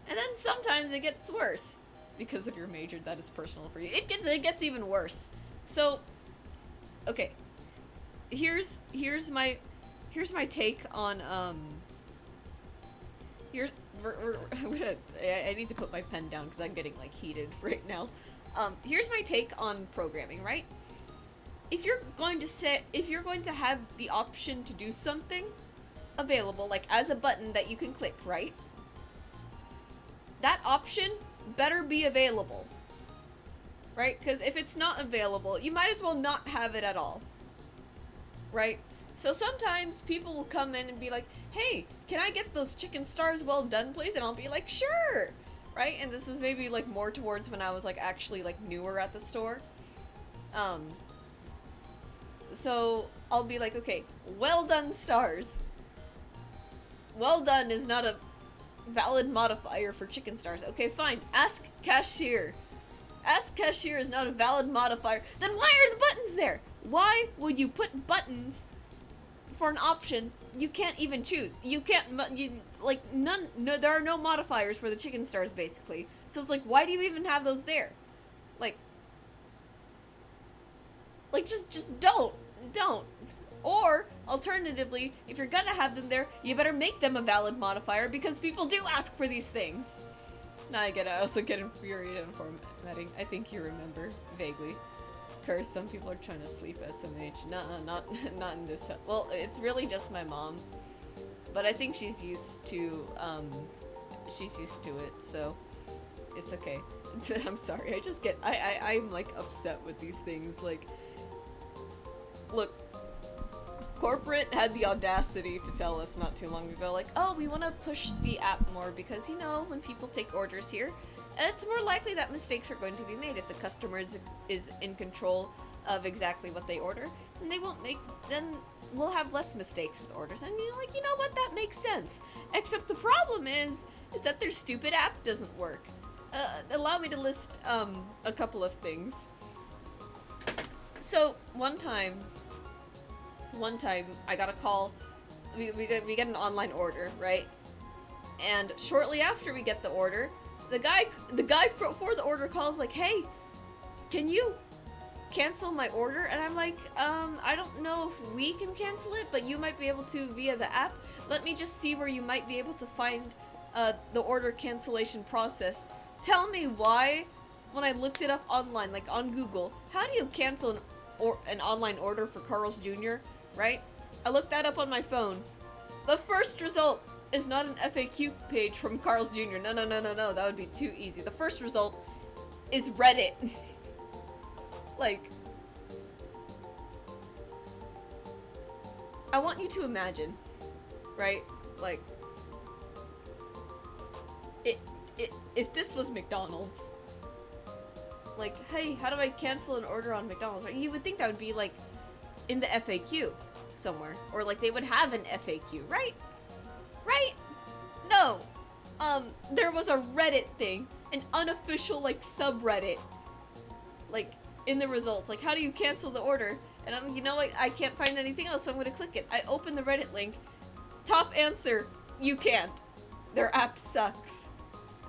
And then sometimes it gets worse. Because if you're majored, that is personal for you. It gets even worse. So, okay. Here's my take on I need to put my pen down because I'm getting like heated right now. Here's my take on programming, right? If you're going to have the option to do something available, like as a button that you can click, right? That option better be available, right? Because if it's not available, you might as well not have it at all, right? So sometimes people will come in and be like, hey, can I get those chicken stars well done, please? And I'll be like, sure, right? And this was maybe like more towards when I was like actually like newer at the store. So I'll be like, okay, well done stars. Well done is not a valid modifier for chicken stars. Okay, fine. Ask cashier. Ask cashier is not a valid modifier. Then why are the buttons there? Why would you put buttons for an option you can't even choose? You can't, there are no modifiers for the chicken stars, basically. So it's like, why do you even have those there? Just don't. Or, alternatively, if you're gonna have them there, you better make them a valid modifier, because people do ask for these things. Now I also get infuriated in formatting. I think you remember, vaguely. Curse, some people are trying to sleep SMH. Not in this. Well, it's really just my mom. But I think she's used to it, so it's okay. I'm sorry, I'm like upset with these things, like, look, corporate had the audacity to tell us not too long ago, like, oh, we want to push the app more because, you know, when people take orders here, it's more likely that mistakes are going to be made if the customer is in control of exactly what they order, then we'll have less mistakes with orders. And you're like, you know what, that makes sense. Except the problem is that their stupid app doesn't work. Allow me to list a couple of things. So, one time I got a call. We get an online order, right? And shortly after we get the order, the guy for the order calls like, hey, can you cancel my order? And I'm like, I don't know if we can cancel it, but you might be able to via the app. Let me just see where you might be able to find the order cancellation process. Tell me why, when I looked it up online, like on Google, how do you cancel an online order for Carl's Jr., right? I looked that up on my phone. The first result is not an FAQ page from Carl's Jr. No, that would be too easy. The first result is Reddit. Like, I want you to imagine, right? Like, if this was McDonald's, like, hey, how do I cancel an order on McDonald's? Right? You would think that would be, like, in the FAQ somewhere. Or, like, they would have an FAQ, right? Right? No. There was a Reddit thing. An unofficial, like, subreddit. Like, in the results. Like, how do you cancel the order? And I'm, you know what? I can't find anything else, so I'm gonna click it. I open the Reddit link. Top answer, you can't. Their app sucks.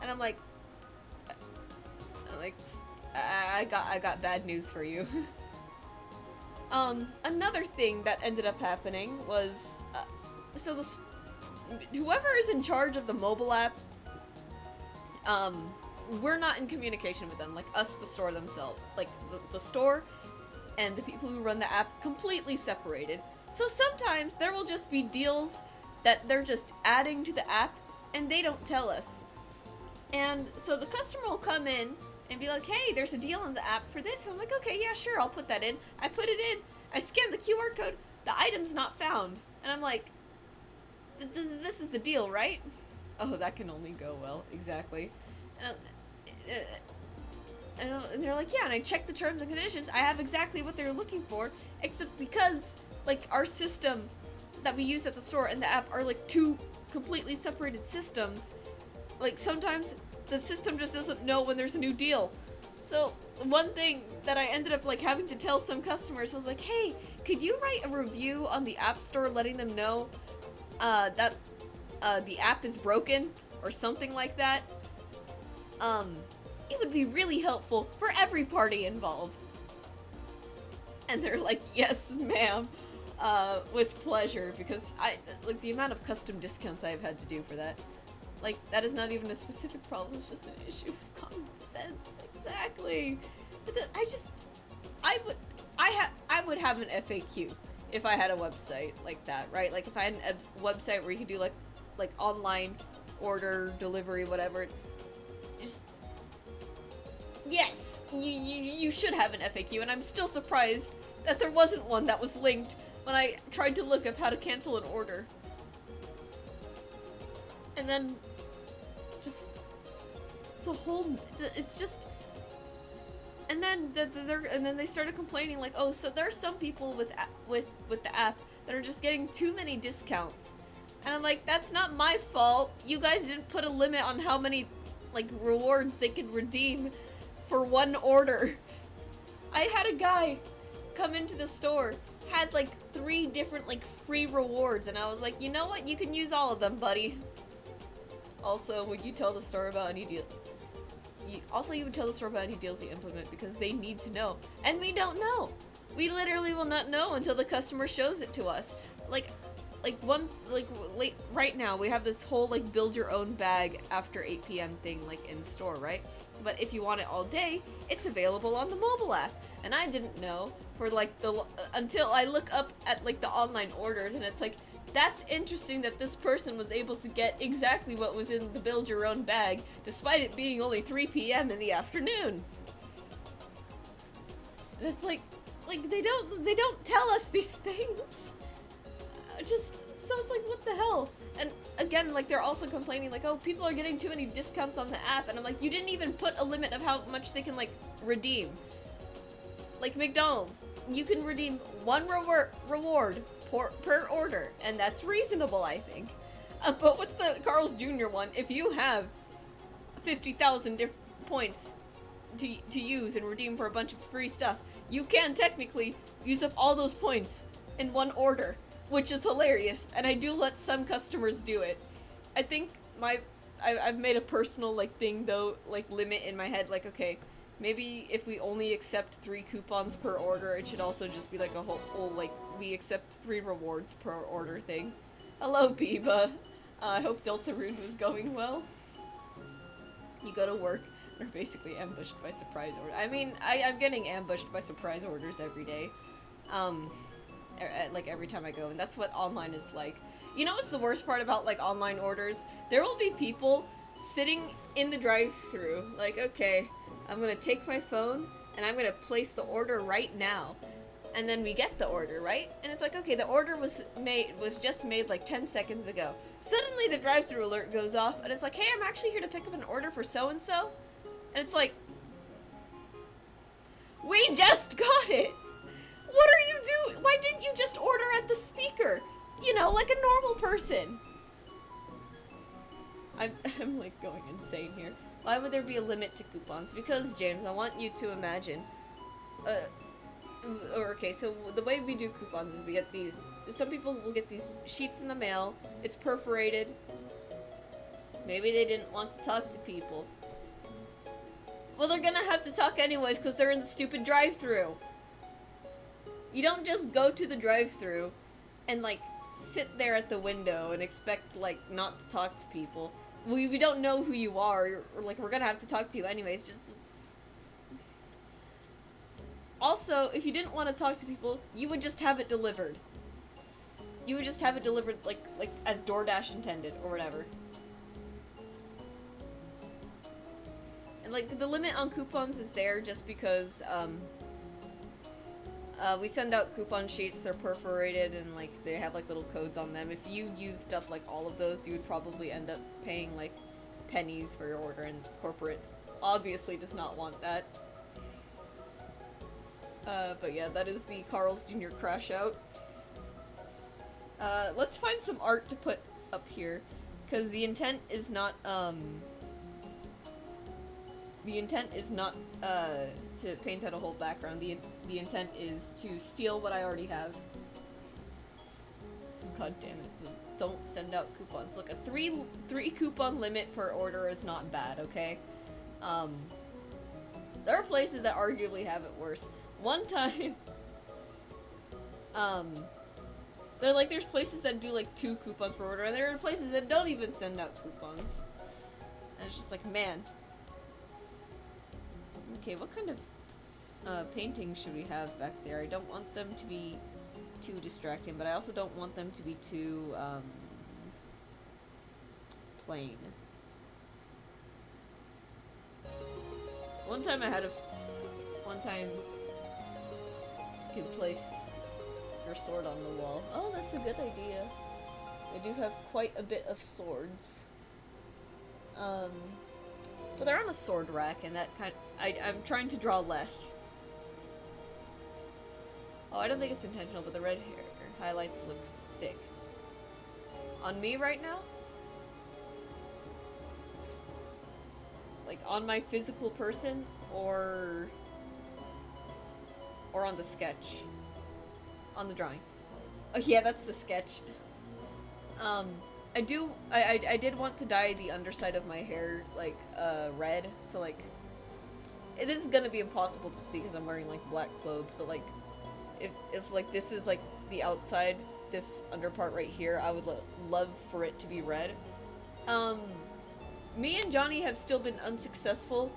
And I'm like, I got bad news for you. Another thing that ended up happening was, whoever is in charge of the mobile app, we're not in communication with them, like us, the store themselves. Like, the store and the people who run the app completely separated. So sometimes there will just be deals that they're just adding to the app and they don't tell us. And so the customer will come in and be like, hey, there's a deal on the app for this. And I'm like, okay, yeah, sure, I'll put that in. I put it in. I scan the QR code. The item's not found. And I'm like, this is the deal, right? Oh, that can only go well. Exactly. And they're like, yeah, and I checked the terms and conditions. I have exactly what they're looking for, except because, like, our system that we use at the store and the app are, like, two completely separated systems. Like, sometimes the system just doesn't know when there's a new deal. So, one thing that I ended up, like, having to tell some customers was like, hey, could you write a review on the App Store letting them know that the app is broken or something like that? It would be really helpful for every party involved. And they're like, yes, ma'am, with pleasure, because like, the amount of custom discounts I've had to do for that. Like, that is not even a specific problem, it's just an issue of common sense. Exactly. But I would have an FAQ if I had a website like that, right? Like, if I had a website where you could do, like online order, delivery, whatever. Just, yes, you should have an FAQ, and I'm still surprised that there wasn't one that was linked when I tried to look up how to cancel an order. And then, just, it's just, and then they started complaining, like, oh, so there are some people with the app that are just getting too many discounts. And I'm like, that's not my fault. You guys didn't put a limit on how many, like, rewards they could redeem for one order. I had a guy come into the store, had, like, 3 different, like, free rewards, and I was like, you know what? You can use all of them, buddy. Also, would you tell the store about any deal? You would tell the store about any deals you implement, because they need to know. And we don't know. We literally will not know until the customer shows it to us. Right now, we have this whole, like, build your own bag after 8 p.m. thing, like, in store, right? But if you want it all day, it's available on the mobile app. And I didn't know for, like, until I look up at, like, the online orders, and it's like, that's interesting that this person was able to get exactly what was in the build your own bag, despite it being only 3 p.m. in the afternoon. And it's like they don't tell us these things. Just, so it's like, what the hell? And again, like, they're also complaining, like, oh, people are getting too many discounts on the app, and I'm like, you didn't even put a limit of how much they can, like, redeem. Like McDonald's, you can redeem 1 reward per order, and that's reasonable, I think. But with the Carl's Jr. one, if you have 50,000 different points to use and redeem for a bunch of free stuff, you can technically use up all those points in one order, which is hilarious, and I do let some customers do it. I think I've made a personal, like, thing, though, like, limit in my head, like, okay, maybe if we only accept 3 coupons per order, it should also just be like a whole like, we accept 3 rewards per order thing. Hello, Biba. I hope Deltarune was going well. You go to work, and are basically ambushed by surprise orders. I mean, I'm getting ambushed by surprise orders every day. Like, every time I go, and that's what online is like. You know what's the worst part about, like, online orders? There will be people sitting in the drive-thru, like, okay, I'm gonna take my phone, and I'm gonna place the order right now. And then we get the order, right? And it's like, okay, the order was just made like 10 seconds ago. Suddenly the drive-thru alert goes off, and it's like, hey, I'm actually here to pick up an order for so-and-so. And it's like, we just got it! What are you doing? Why didn't you just order at the speaker? You know, like a normal person. I'm like going insane here. Why would there be a limit to coupons? Because, James, I want you to imagine, okay, so the way we do coupons is we get these, some people will get these sheets in the mail, it's perforated, maybe they didn't want to talk to people. Well, they're gonna have to talk anyways because they're in the stupid drive-thru. You don't just go to the drive-thru and, like, sit there at the window and expect, like, not to talk to people. We don't know who you are, or, like, we're gonna have to talk to you anyways, just... Also, if you didn't want to talk to people, you would just have it delivered. You would just have it delivered, like as DoorDash intended, or whatever. like, the limit on coupons is there just because, we send out coupon sheets, they're perforated, and, like, they have, like, little codes on them. If you used up, like, all of those, you would probably end up paying, like, pennies for your order, and corporate obviously does not want that. But yeah, that is the Carl's Jr. Crash Out. Let's find some art to put up here, because the intent is not, to paint out a whole background. The intent is to steal what I already have. God damn it. Don't send out coupons. Look, a three coupon limit per order is not bad, okay? There are places that arguably have it worse. One time, there's places that do, like, 2 coupons per order, and there are places that don't even send out coupons. And it's just like, man. Okay, what kind of paintings should we have back there? I don't want them to be too distracting, but I also don't want them to be too plain. One time you could place your sword on the wall. Oh, that's a good idea. I do have quite a bit of swords. But they're on a sword rack, and that I'm trying to draw less. Oh, I don't think it's intentional, but the red hair highlights look sick. On me right now? Like, on my physical person, or on the sketch? On the drawing. Oh yeah, that's the sketch. I did want to dye the underside of my hair, like, red, so, like, this is gonna be impossible to see because I'm wearing, like, black clothes, but, like, if like, this is, like, the outside, this underpart right here, I would love for it to be red. Me and Johnny have still been unsuccessful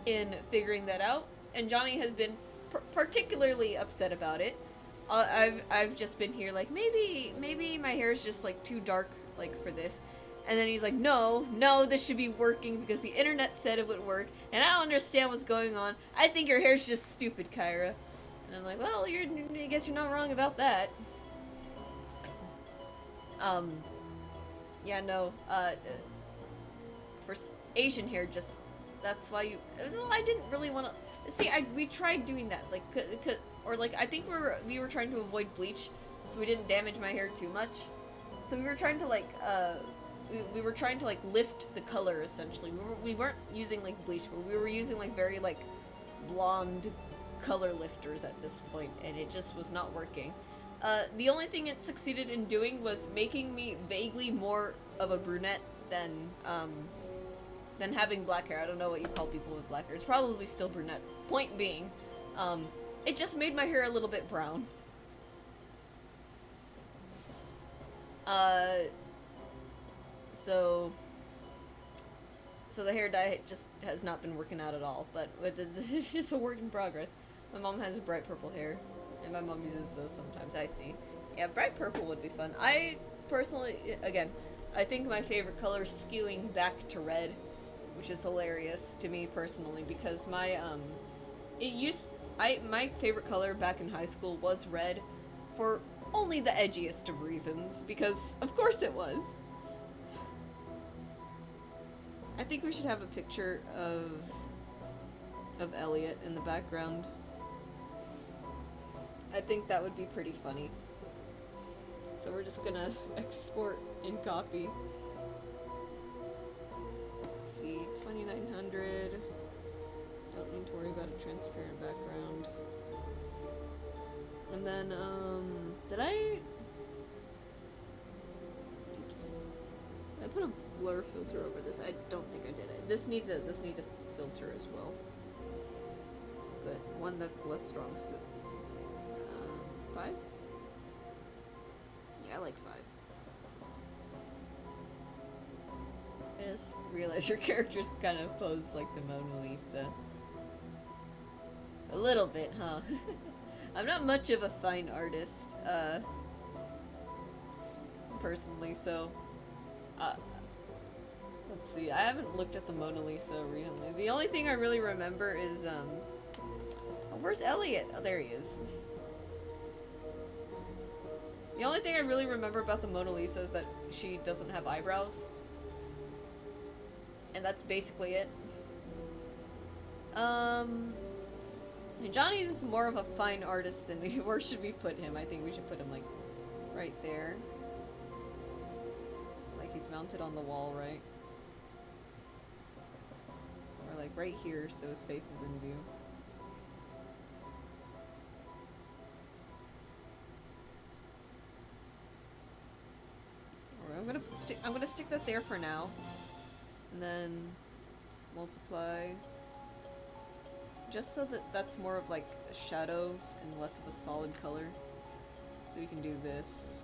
in figuring that out, and Johnny has been particularly upset about it. I've just been here like, maybe my hair is just, like, too dark, like, for this. And then he's like, no, this should be working because the internet said it would work, and I don't understand what's going on. I think your hair's just stupid, Kyra. And I'm like, well, I guess you're not wrong about that. Yeah, no, for Asian hair, just, that's why you, well, I didn't really want to, see, we tried doing that, like, or, like, I think we were trying to avoid bleach, so we didn't damage my hair too much. So we were trying to, like, we were trying to, like, lift the color, essentially. We weren't using, like, bleach, but we were using, like, very, like, blonde color lifters at this point, and it just was not working. The only thing it succeeded in doing was making me vaguely more of a brunette than having black hair. I don't know what you call people with black hair. It's probably still brunettes. Point being, it just made my hair a little bit brown. So the hair dye just has not been working out at all, but it's just a work in progress. My mom has bright purple hair, and my mom uses those sometimes, I see. Yeah, bright purple would be fun. I personally, again, I think my favorite color is skewing back to red, which is hilarious to me personally, because my favorite color back in high school was red, for only the edgiest of reasons, because of course it was. I think we should have a picture of Elliot in the background. I think that would be pretty funny. So we're just gonna export and copy. Let's see, 2900. Don't need to worry about a transparent background. And then, did I... Oops. I put a blur filter over this. I don't think I did it. This needs a filter as well. But one that's less strong, so... 5? Yeah, I like 5. I just realized your characters kind of pose like the Mona Lisa. A little bit, huh? I'm not much of a fine artist, personally, so... Let's see. I haven't looked at the Mona Lisa recently. The only thing I really remember is oh, where's Elliot? Oh, there he is. The only thing I really remember about the Mona Lisa is that she doesn't have eyebrows. And that's basically it. Johnny is more of a fine artist than me. Where should we put him? I think we should put him, like, right there. Like, he's mounted on the wall, right? Or, like, right here, so his face is in view. Alright, I'm gonna stick that there for now. And then multiply. Just so that that's more of like a shadow and less of a solid color. So we can do this.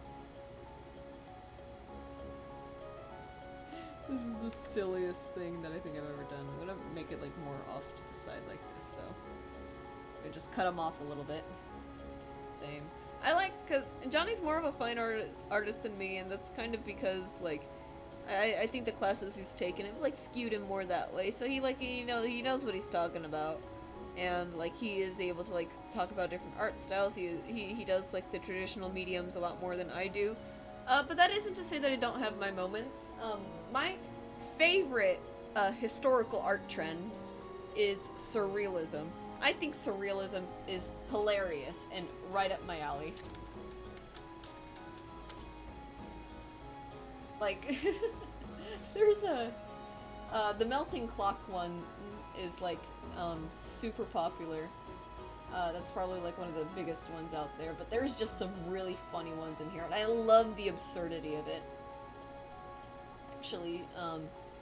This is the silliest thing that I think I've ever done. I'm gonna make it like more off to the side like this though. I just cut them off a little bit. Same. I like, cause Johnny's more of a fine artist than me, and that's kind of because like I think the classes he's taken have like skewed him more that way. So he like he knows what he's talking about. And like he is able to like talk about different art styles. He does like the traditional mediums a lot more than I do. But that isn't to say that I don't have my moments. My favorite historical art trend is surrealism. I think surrealism is hilarious and right up my alley. Like, there's the melting clock one is like super popular. That's probably like one of the biggest ones out there, but there's just some really funny ones in here, and I love the absurdity of it. Actually,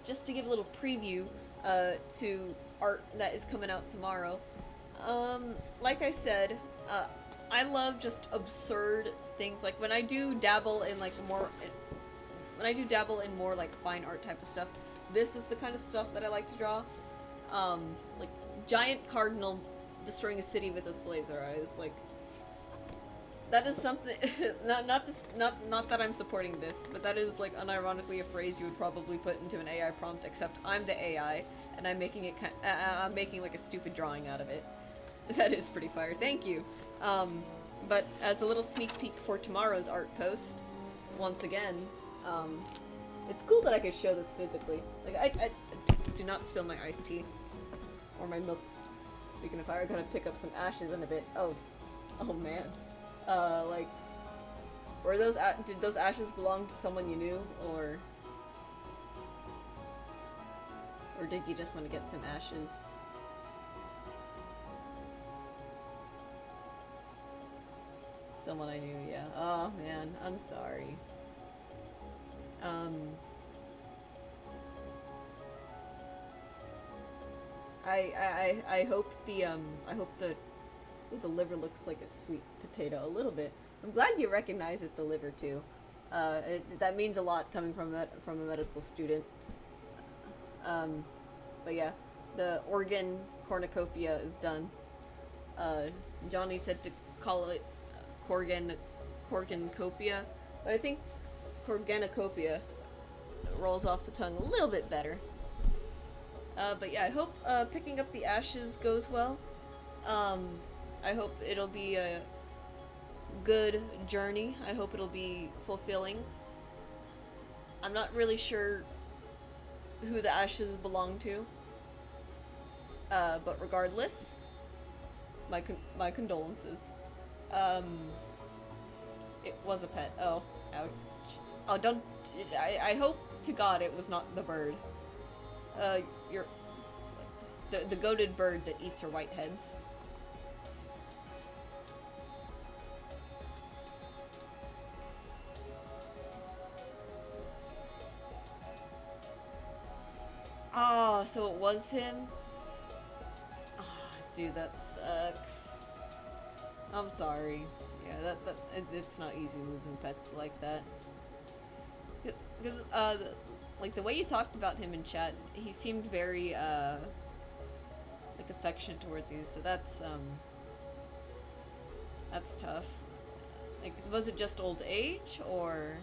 just to give a little preview to art that is coming out tomorrow, like I said, I love just absurd things. Like when I do dabble in like more like fine art type of stuff, this is the kind of stuff that I like to draw. Like giant cardinal destroying a city with its laser eyes. Like that is something. not that I'm supporting this, but that is like unironically a phrase you would probably put into an AI prompt. Except I'm the AI, and I'm making it. I'm making like a stupid drawing out of it. That is pretty fire. Thank you. But as a little sneak peek for tomorrow's art post, once again, it's cool that I could show this physically. Like I do not spill my iced tea or my milk. Speaking of fire, I gotta pick up some ashes in a bit. Oh man. Like, did those ashes belong to someone you knew, or did you just want to get some ashes? Someone I knew, yeah. Oh man, I'm sorry. I hope the liver looks like a sweet potato a little bit. I'm glad you recognize it's a liver too. That means a lot coming from a medical student. But yeah, the organ cornucopia is done. Johnny said to call it corgancopia, but I think corganocopia rolls off the tongue a little bit better. But yeah, I hope picking up the ashes goes well. I hope it'll be a good journey. I hope it'll be fulfilling. I'm not really sure who the ashes belong to. But regardless, my condolences. It was a pet. Oh, ouch. Oh, don't. I hope to God it was not the bird. The goated bird that eats her whiteheads. Oh, so it was him? Oh, dude, that sucks. I'm sorry. Yeah, it's not easy losing pets like that. Because, like, the way you talked about him in chat, he seemed very, like, affectionate towards you, so that's tough. Like, was it just old age, or...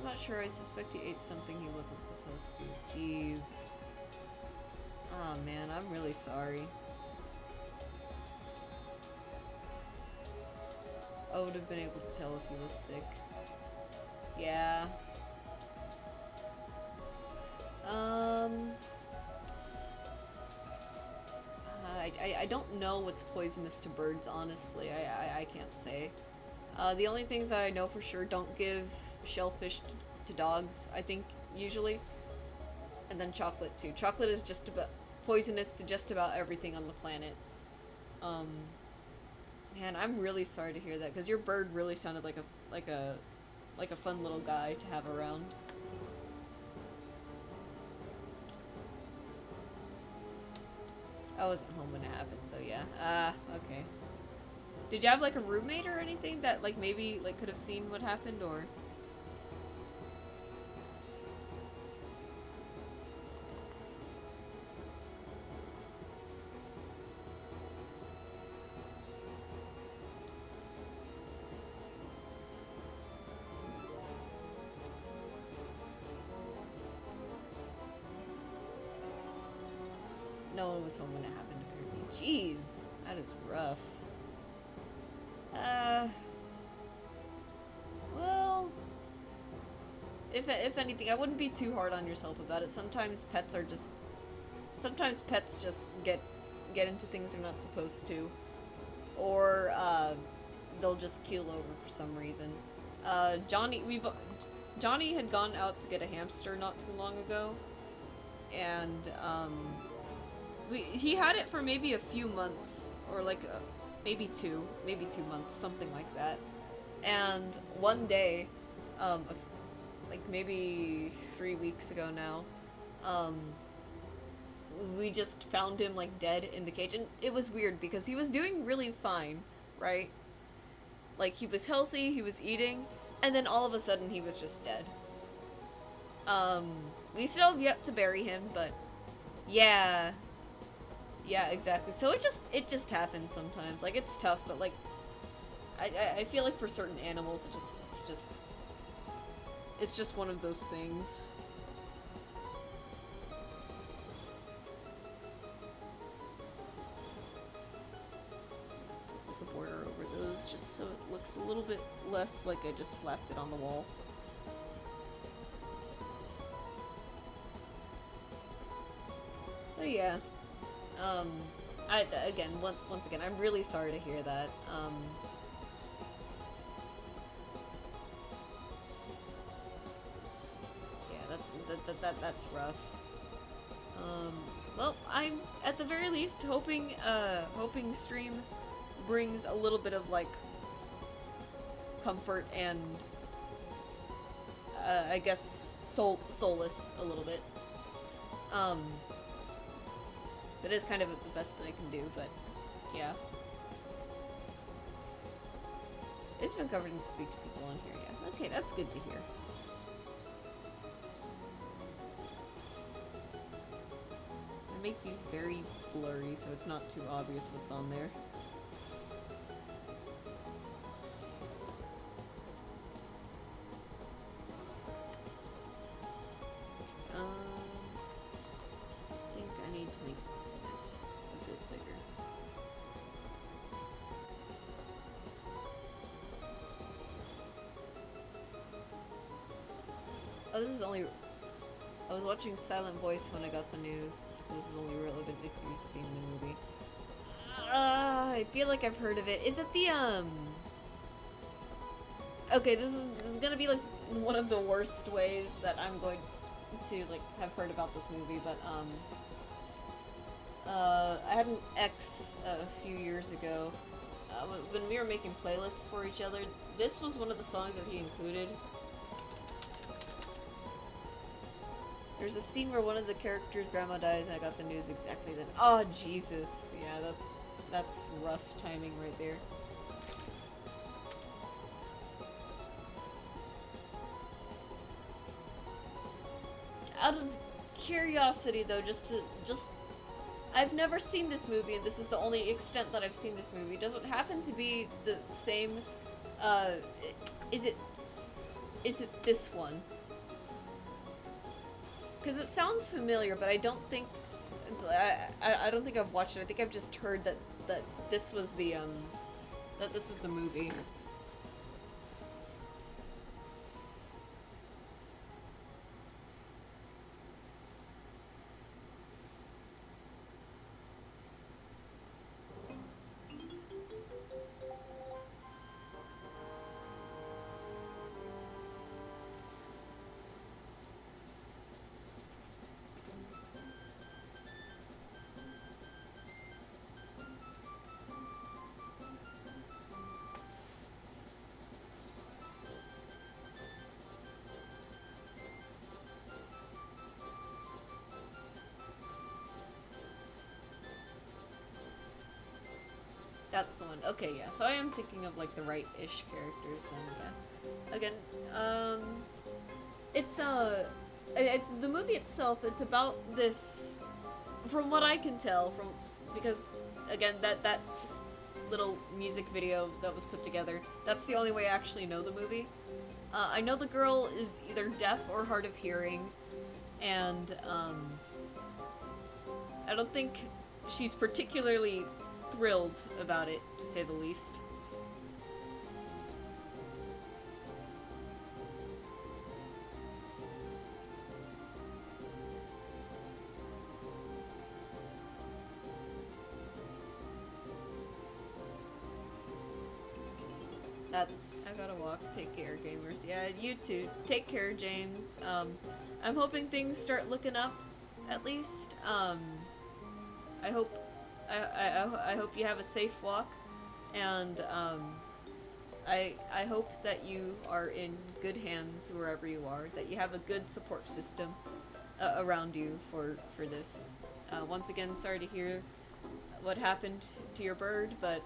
not sure. I suspect he ate something he wasn't supposed to. Jeez. Oh man, I'm really sorry. I would have been able to tell if he was sick. Yeah. I don't know what's poisonous to birds, honestly. I can't say. The only things that I know for sure, don't give shellfish to dogs, I think, usually. And then chocolate, too. Chocolate is just about poisonous to just about everything on the planet. Man, I'm really sorry to hear that, because your bird really sounded like a fun little guy to have around. I wasn't home when it happened, so yeah. Okay. Did you have like a roommate or anything that like maybe like could have seen what happened, or? No one was home when it happened, apparently. Jeez, that is rough. Well, if anything, I wouldn't be too hard on yourself about it. Sometimes pets just get into things they're not supposed to, or they'll just keel over for some reason. Johnny had gone out to get a hamster not too long ago, and he had it for maybe a few months, or like maybe two months, something like that. And one day, like maybe 3 weeks ago now, we just found him like dead in the cage, and it was weird because he was doing really fine, right? Like he was healthy, he was eating, and then all of a sudden he was just dead. We still have yet to bury him, but yeah. Yeah, exactly. So it just happens sometimes. Like, it's tough, but like I feel like for certain animals it's just one of those things. The border over those just so it looks a little bit less like I just slapped it on the wall. But yeah. Once again, I'm really sorry to hear that. Yeah, that's rough. Well, I'm at the very least hoping stream brings a little bit of like comfort and I guess solace a little bit. That is kind of the best that I can do, but yeah. It's been covered and speak to people on here, yeah. Okay, that's good to hear. I make these very blurry so it's not too obvious what's on there. I think I need to make this a bit bigger. Oh, this is only... I was watching Silent Voice when I got the news. This is only relevant if you've seen the movie. I feel like I've heard of it. Is it the, Okay, this is gonna be, like, one of the worst ways that I'm going to, like, have heard about this movie, but, I had an ex a few years ago. When we were making playlists for each other, this was one of the songs that he included. There's a scene where one of the characters' grandma dies, and I got the news exactly then. Oh, Jesus. Yeah, that's rough timing right there. Out of curiosity, though, I've never seen this movie, and this is the only extent that I've seen this movie. Does it happen to be the same, is it this one? Because it sounds familiar, but I don't think I don't think I've watched it. I think I've just heard that this was the that this was the movie. That's the one. Okay, yeah. So I am thinking of like the right-ish characters then. Yeah. Again, it's the movie itself. It's about this, from what I can tell, from because again that little music video that was put together. That's the only way I actually know the movie. I know the girl is either deaf or hard of hearing, and I don't think she's particularly thrilled about it, to say the least. I gotta walk. Take care, gamers. Yeah, you too. Take care, James. I'm hoping things start looking up, at least. I hope I hope you have a safe walk, and I hope that you are in good hands wherever you are, that you have a good support system around you for this. Once again, sorry to hear what happened to your bird, but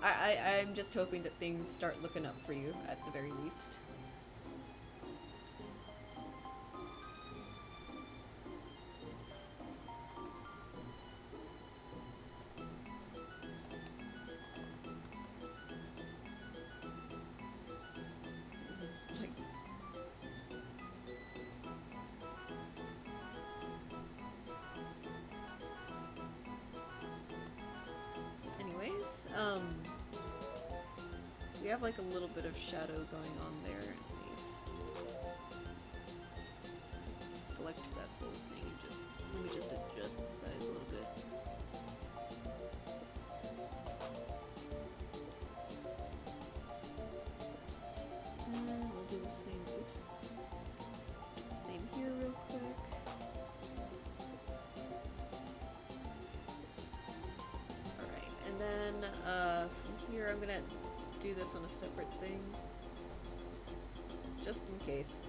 I'm just hoping that things start looking up for you at the very least. We have like a little bit of shadow going on there at least. Select that whole thing and just let me just adjust the size a little bit. And we'll do the same. Oops. The same here real quick. Alright, and then from here I'm gonna do this on a separate thing, just in case.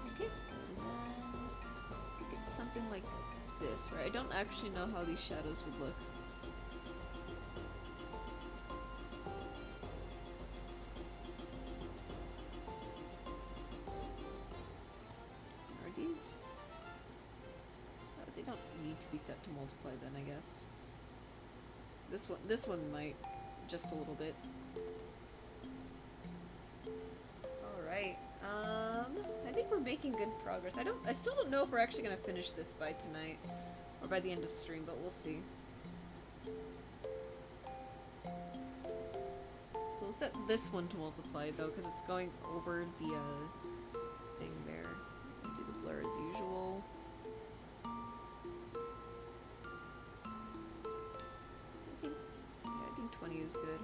Okay, and then I think it's something like this, right? I don't actually know how these shadows would look. Be set to multiply then, I guess. This one might, just a little bit. Alright, I think we're making good progress. I still don't know if we're actually gonna finish this by tonight, or by the end of stream, but we'll see. So we'll set this one to multiply though, because it's going over the, thing there. We'll do the blur as usual. I think 20 is good.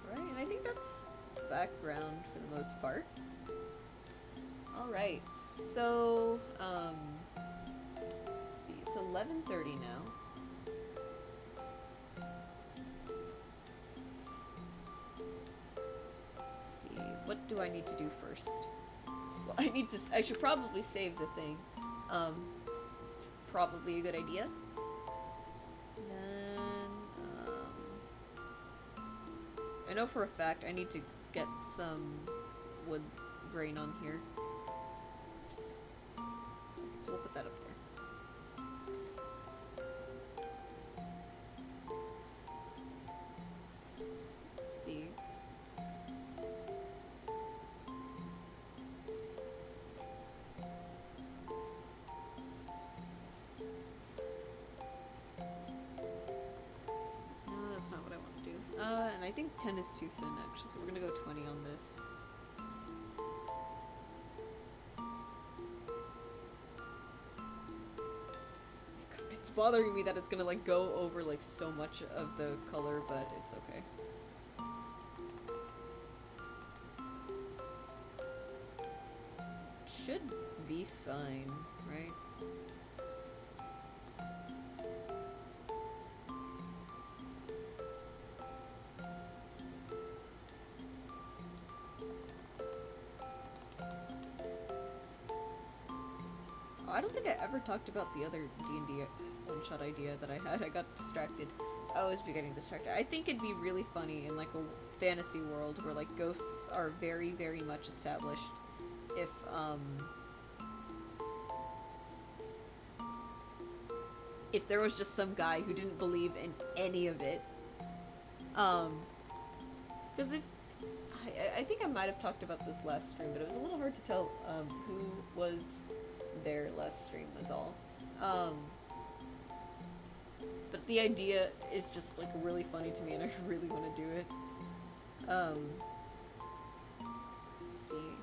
Right, and I think that's background for the most part. Alright, so, let's see, it's 11:30 now. Let's see, what do I need to do first? Well, I should probably save the thing. It's probably a good idea. Then I know for a fact I need to get some wood grain on here. Oops. Okay, so we'll put that up there. Let's see. No, that's not what I want to do. And I think 10 is too thin actually, so we're gonna go 20 on this. It's bothering me that it's gonna like go over like so much of the color, but it's okay. Should be fine, right? Oh, I don't think I ever talked about the other D&D one-shot idea that I had. I got distracted. I was getting distracted. I think it'd be really funny in like a fantasy world where like ghosts are very, very much established. If there was just some guy who didn't believe in any of it. Because I think I might have talked about this last stream, but it was a little hard to tell who was there last stream was all. But the idea is just like really funny to me and I really want to do it. Let's see.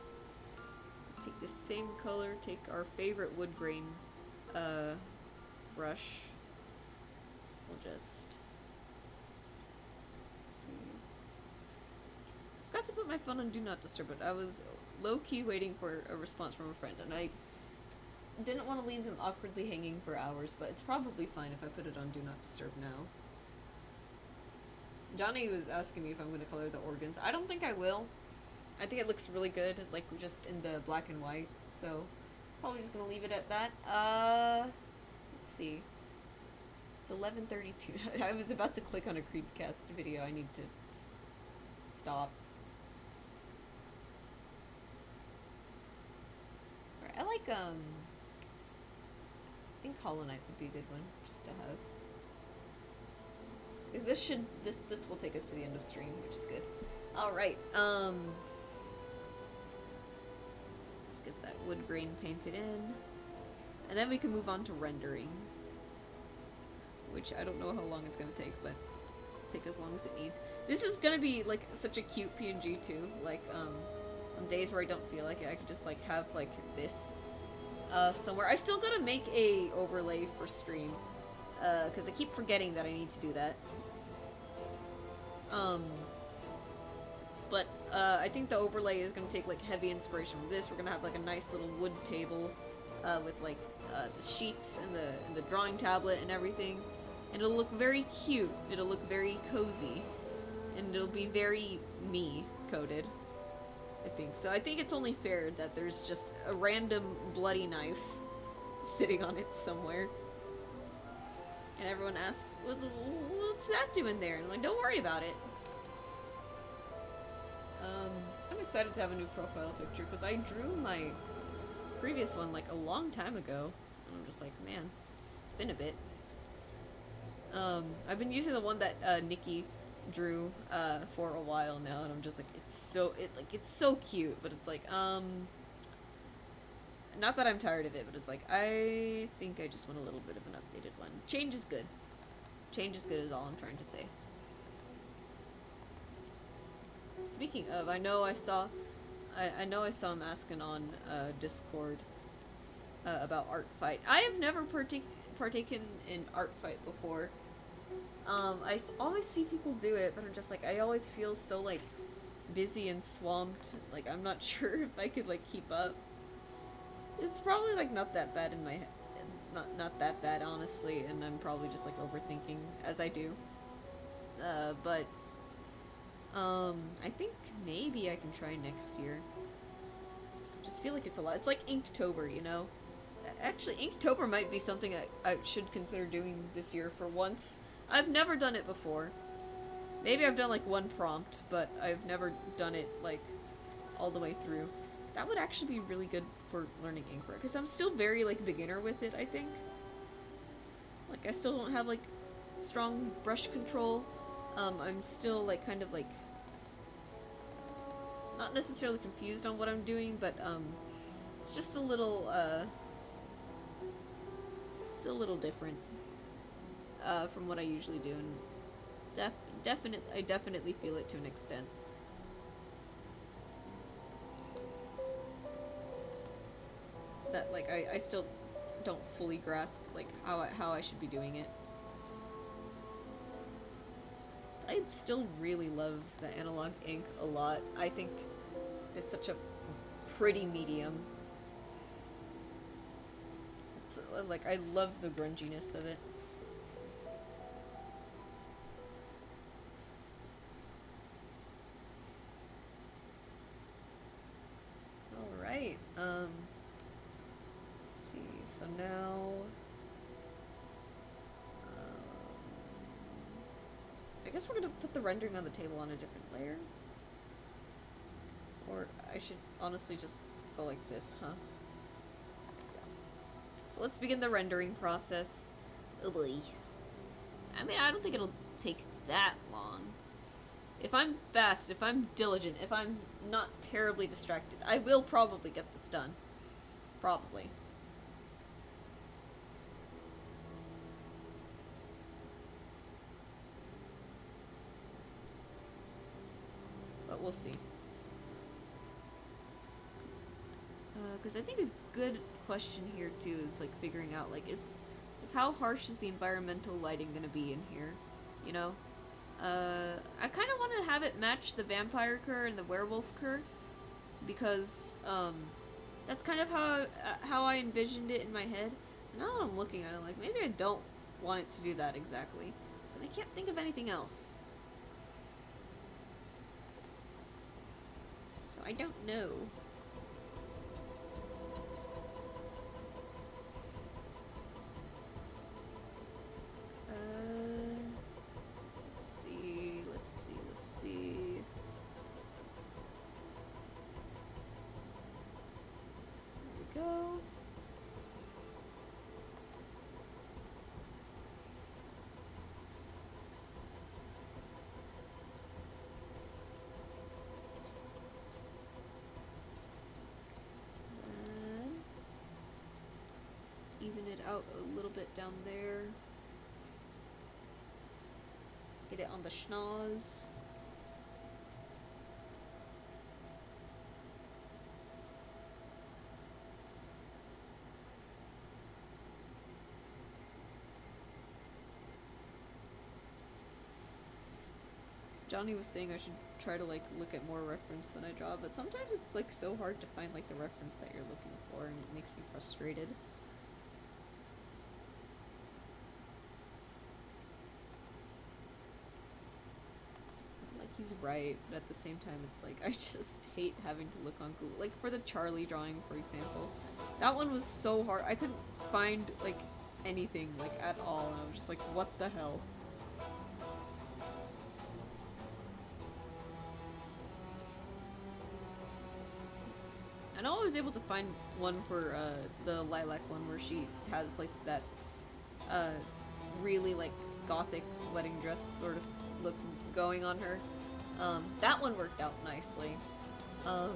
Take the same color, take our favorite wood grain brush. We'll just forgot to put my phone on Do Not Disturb, but I was low-key waiting for a response from a friend, and I didn't want to leave him awkwardly hanging for hours, but it's probably fine if I put it on Do Not Disturb now. Johnny was asking me if I'm going to color the organs. I don't think I will. I think it looks really good, like just in the black and white, so probably just going to leave it at that. Let's see. It's 11:32. I was about to click on a Creedcast video. I need to stop. I like, I think Hollow Knight would be a good one, just to have. Because this will take us to the end of stream, which is good. Alright, let's get that wood grain painted in. And then we can move on to rendering. Which I don't know how long it's gonna take, but take as long as it needs. This is gonna be, like, such a cute PNG, too. Like, on days where I don't feel like it, I could just like have like this somewhere. I still gotta make a overlay for stream because I keep forgetting that I need to do that. But I think the overlay is gonna take like heavy inspiration from this. We're gonna have like a nice little wood table with like the sheets and the drawing tablet and everything, and it'll look very cute. It'll look very cozy, and it'll be very me coded. I think so. I think it's only fair that there's just a random bloody knife sitting on it somewhere. And everyone asks, what's that doing there? And I'm like, don't worry about it. I'm excited to have a new profile picture because I drew my previous one like a long time ago. And I'm just like, man, it's been a bit. I've been using the one that Nikki drew for a while now, and I'm just like, it's so cute, but it's like not that I'm tired of it, but it's like I think I just want a little bit of an updated one. Change is good. Change is good is all I'm trying to say. Speaking of, I know I saw him asking on Discord about Art Fight. I have never partaken in Art Fight before. I always see people do it, but I'm just like, I always feel so like busy and swamped. Like I'm not sure if I could like keep up. It's probably like not that bad in my head. Not that bad, honestly, and I'm probably just like overthinking as I do. But I think maybe I can try next year. I just feel like it's a lot. It's like Inktober, you know? Actually, Inktober might be something I should consider doing this year for once. I've never done it before. Maybe I've done like one prompt, but I've never done it like all the way through. That would actually be really good for learning Inkware, because I'm still very like beginner with it, I think. Like I still don't have like strong brush control. I'm still like kind of like not necessarily confused on what I'm doing, but it's just a little it's a little different from what I usually do, and it's I definitely feel it to an extent. That like I still don't fully grasp like how I should be doing it. But I still really love the analog ink a lot. I think it's such a pretty medium. It's like I love the grunginess of it. All right. Let's see. So now I guess we're gonna put the rendering on the table on a different layer. Or I should honestly just go like this, huh? Yeah. So let's begin the rendering process. Oh boy. I mean, I don't think it'll take that long. If I'm fast, if I'm diligent, if I'm not terribly distracted, I will probably get this done. Probably. But we'll see. Because I think a good question here too is like figuring out like how harsh is the environmental lighting gonna be in here, you know? I kind of want to have it match the vampire cur and the werewolf cur, because that's kind of how I envisioned it in my head. And now that I'm looking at it, like maybe I don't want it to do that exactly, but I can't think of anything else. So I don't know. Let's see. There we go. Just even it out a little bit down there. Get it on the schnoz. Johnny was saying I should try to like look at more reference when I draw, but sometimes it's like so hard to find like the reference that you're looking for, and it makes me frustrated. Like he's right, but at the same time it's like I just hate having to look on Google. Like for the Charlie drawing, for example, that one was so hard. I couldn't find like anything like at all, and I was just like, what the hell? I know I was able to find one for the Lilac one where she has like that really like gothic wedding dress sort of look going on her. That one worked out nicely. I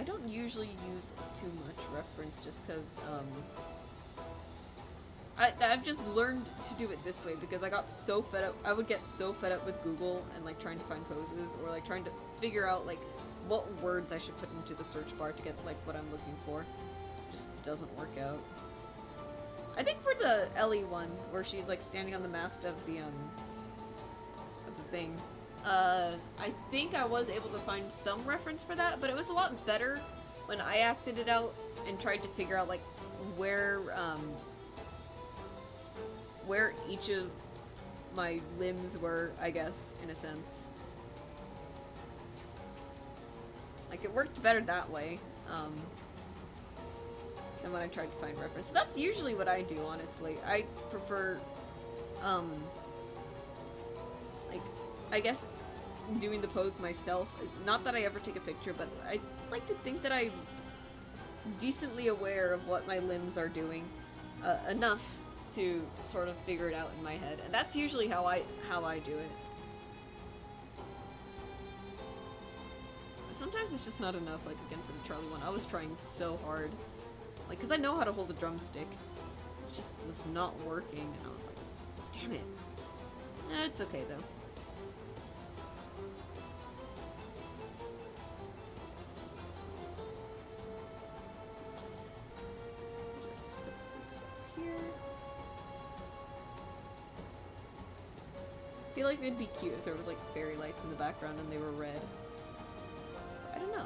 don't usually use too much reference just because I've just learned to do it this way because I got so fed up. I would get so fed up with Google and like trying to find poses or like trying to figure out like what words I should put into the search bar to get like what I'm looking for. It just doesn't work out. I think for the Ellie one where she's like standing on the mast of the thing, I think I was able to find some reference for that, but it was a lot better when I acted it out and tried to figure out like where each of my limbs were, I guess, in a sense. Like, it worked better that way, than when I tried to find reference. So that's usually what I do, honestly. I prefer, I guess, doing the pose myself. Not that I ever take a picture, but I like to think that I'm decently aware of what my limbs are doing, enough to sort of figure it out in my head, and that's usually how I do it. Sometimes it's just not enough. Like again for the Charlie one, I was trying so hard, like because I know how to hold a drumstick, it just was not working, and I was like, damn it. It's okay though. I feel like it'd be cute if there was like fairy lights in the background and they were red. I don't know.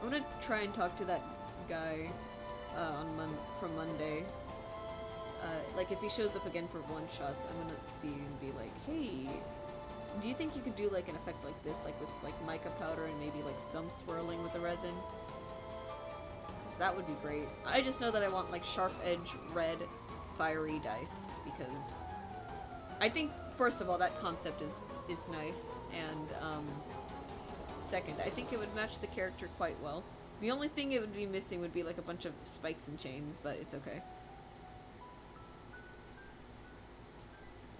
I'm gonna try and talk to that guy from Monday. Like if he shows up again for one shots, I'm gonna see and be like, hey, do you think you could do like an effect like this, like with like mica powder and maybe like some swirling with the resin? That would be great. I just know that I want like sharp edge red fiery dice because I think first of all that concept is nice, and second, I think it would match the character quite well. The only thing it would be missing would be like a bunch of spikes and chains, but it's okay.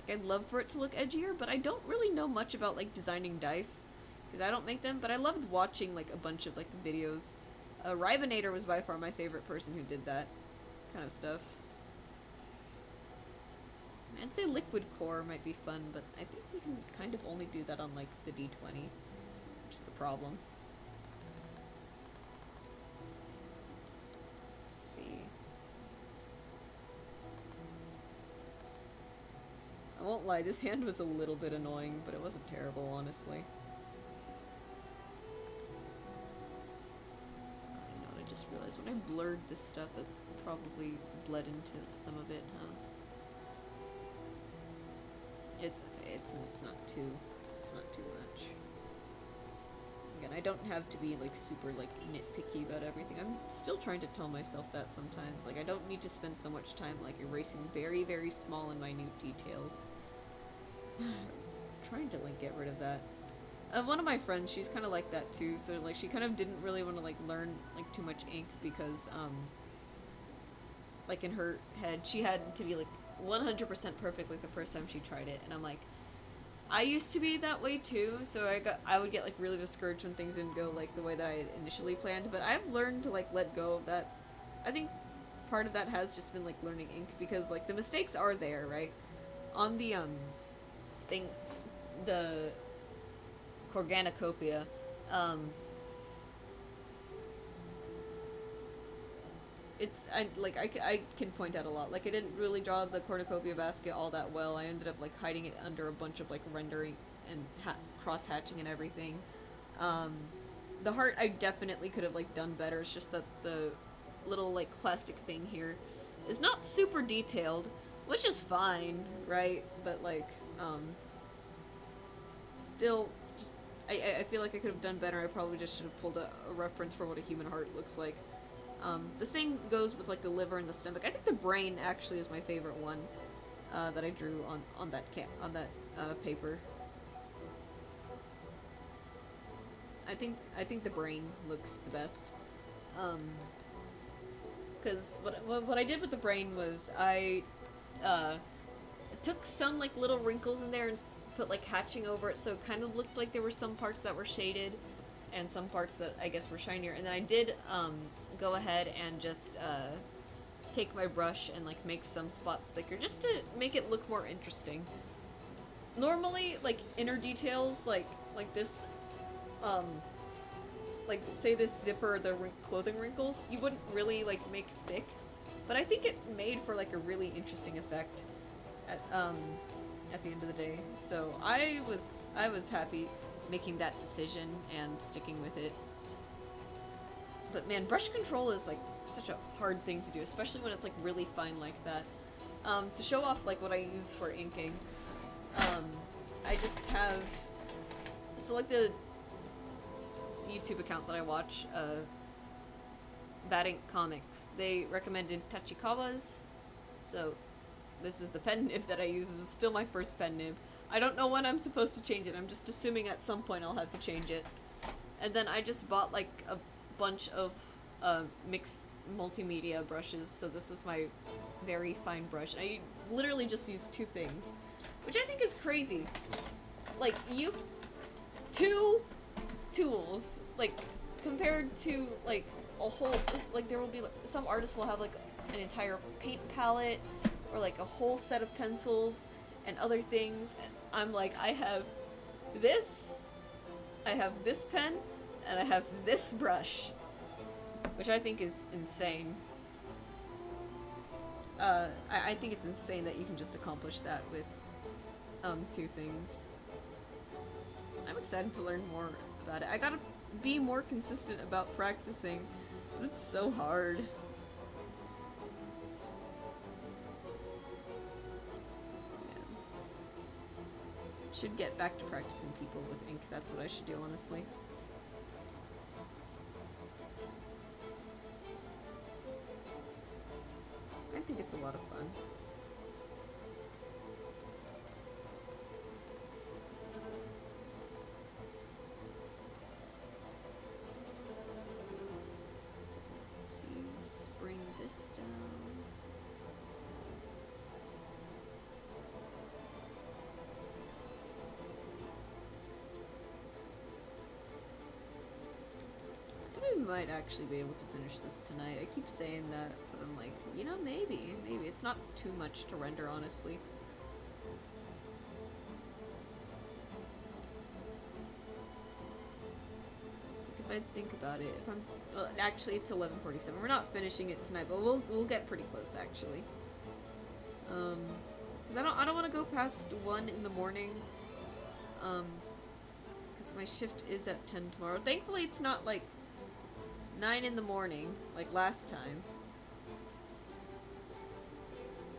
Like, I'd love for it to look edgier, but I don't really know much about like designing dice because I don't make them, but I loved watching like a bunch of like videos. Ribonator was by far my favorite person who did that kind of stuff. I'd say Liquid Core might be fun, but I think we can kind of only do that on like the D20, which is the problem. Let's see. I won't lie, this hand was a little bit annoying, but it wasn't terrible, honestly. I just realized when I blurred this stuff, it probably bled into some of it, huh? It's okay. It's not too much. Again, I don't have to be like super like nitpicky about everything. I'm still trying to tell myself that sometimes. Like I don't need to spend so much time like erasing very, very small and minute details. Trying to like get rid of that. One of my friends, she's kind of like that too, so like she kind of didn't really want to like learn like too much ink because like in her head she had to be like 100% perfect like the first time she tried it, and I'm like, I used to be that way too, so I would get like really discouraged when things didn't go like the way that I had initially planned, but I've learned to like let go of that. I think part of that has just been like learning ink, because like the mistakes are there, right? On the thing, the Corganocopia, it's I can point out a lot. Like I didn't really draw the cornucopia basket all that well. I ended up like hiding it under a bunch of like rendering and cross hatching and everything. The heart I definitely could have like done better. It's just that the little like plastic thing here is not super detailed, which is fine, right? But like still just I feel like I could have done better. I probably just should have pulled a reference for what a human heart looks like. The same goes with like the liver and the stomach. I think the brain actually is my favorite one that I drew on that paper. I think the brain looks the best. Because what I did with the brain was I took some like little wrinkles in there and put like hatching over it, so it kind of looked like there were some parts that were shaded and some parts that I guess were shinier. And then I did go ahead and just take my brush and like make some spots thicker just to make it look more interesting. Normally, like inner details like this, like say this zipper or the clothing wrinkles, you wouldn't really like make thick, but I think it made for like a really interesting effect at the end of the day. So I was happy making that decision and sticking with it. But man, brush control is like such a hard thing to do, especially when it's like really fine like that. To show off like what I use for inking, I just have, so like the YouTube account that I watch, Bad Ink Comics, they recommended Tachikawas. So this is the pen nib that I use. This is still my first pen nib. I don't know when I'm supposed to change it. I'm just assuming at some point I'll have to change it. And then I just bought like a bunch of mixed multimedia brushes, so this is my very fine brush. I literally just use 2 things, which I think is crazy. Like, two tools, like, compared to, like, a whole, like, there will be, like, some artists will have, like, an entire paint palette, or, like, a whole set of pencils, and other things, and I'm like, I have this pen, and I have this brush, which I think is insane. I think it's insane that you can just accomplish that with 2 things. I'm excited to learn more about it. I gotta be more consistent about practicing, but it's so hard. Yeah. Should get back to practicing people with ink. That's what I should do, honestly. I think it's a lot of fun. Let's see, just bring this down. I might actually be able to finish this tonight. I keep saying that, but I'm like, you know, maybe. It's not too much to render, honestly. If I think about it, if I'm, well, actually it's 11:47. We're not finishing it tonight, but we'll get pretty close actually. Cause I don't want to go past 1 in the morning. Cause my shift is at 10 tomorrow. Thankfully, it's not like 9 in the morning, like last time.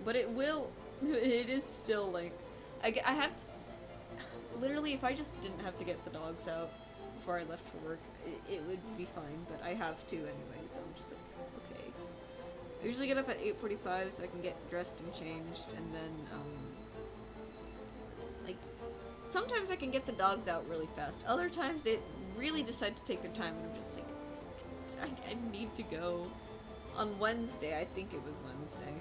But it will, it is still like, I have to, literally if I just didn't have to get the dogs out before I left for work, it would be fine, but I have to anyway, so I'm just like, okay. I usually get up at 8:45 so I can get dressed and changed, and then, like, sometimes I can get the dogs out really fast. Other times they really decide to take their time, and I'm just like, I need to go. On Wednesday, I think it was Wednesday,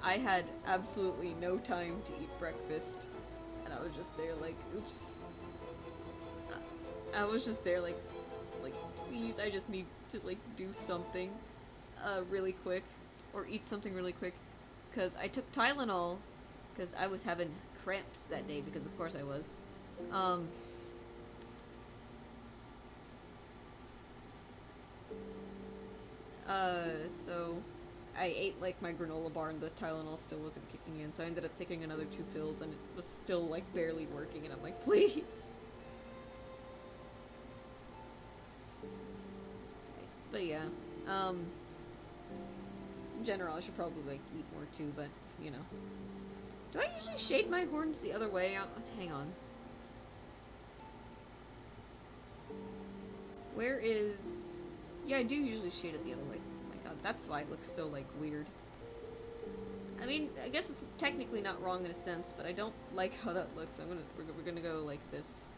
I had absolutely no time to eat breakfast, and I was just there like, oops. I was just there like, please, I just need to, like, do something, really quick, or eat something really quick, because I took Tylenol, because I was having cramps that day, because of course I was, so I ate, like, my granola bar and the Tylenol still wasn't kicking in, so I ended up taking another 2 pills and it was still, like, barely working, and I'm like, please. But yeah, in general, I should probably, like, eat more too, but, you know. Do I usually shade my horns the other way? Hang on. Where is... Yeah, I do usually shade it the other way. Oh my god, that's why it looks so, like, weird. I mean, I guess it's technically not wrong in a sense, but I don't like how that looks. We're gonna go like this.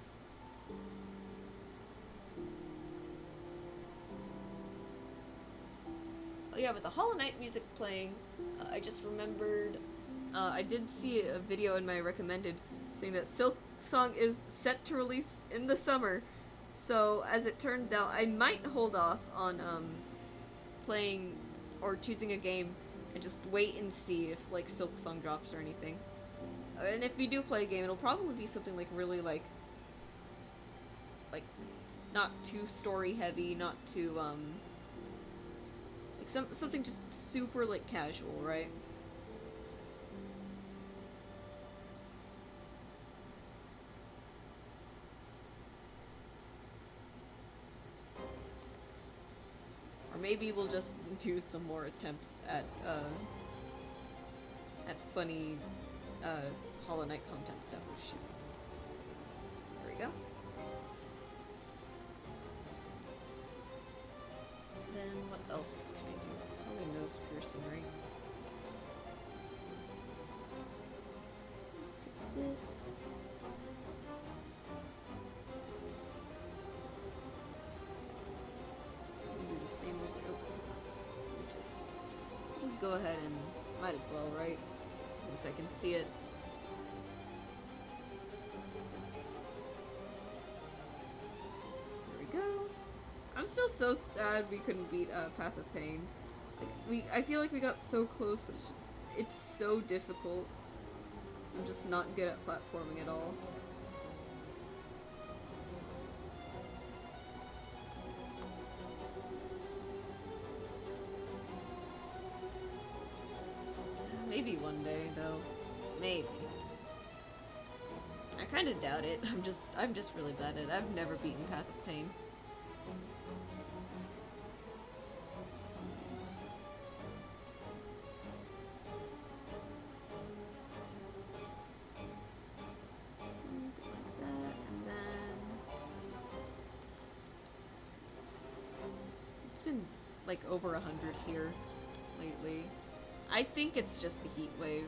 Oh yeah, with the Hollow Knight music playing, I just remembered, I did see a video in my recommended saying that Silk Song is set to release in the summer. So, as it turns out, I might hold off on, playing or choosing a game and just wait and see if, like, Silk Song drops or anything. And if you do play a game, it'll probably be something, like, really, like, not too story heavy, not too, like, something just super, like, casual, right? Maybe we'll just do some more attempts at funny, Hollow Knight content stuff. Oh, shoot. There we go. Then what else can I do? Probably nose piercing, right? this. Do the same over. Just go ahead and might as well, right? Since I can see it. There we go. I'm still so sad we couldn't beat Path of Pain. Like, I feel like we got so close, but it's so difficult. I'm just not good at platforming at all. Maybe one day, though. Maybe. I kind of doubt it. I'm just really bad at it. I've never beaten Path of Pain. Like over 100 here lately. I think it's just a heat wave.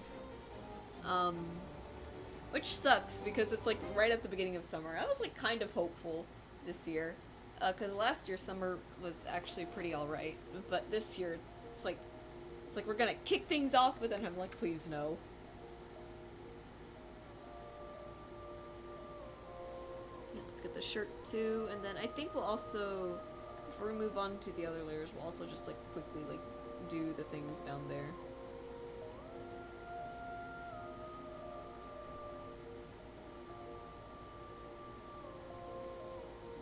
Which sucks because it's like right at the beginning of summer. I was like kind of hopeful this year. Cause last year summer was actually pretty alright. But this year it's like we're gonna kick things off with it and I'm like, please no. Yeah, let's get the shirt too, and then I think we'll also, before we move on to the other layers, we'll also just like quickly like do the things down there.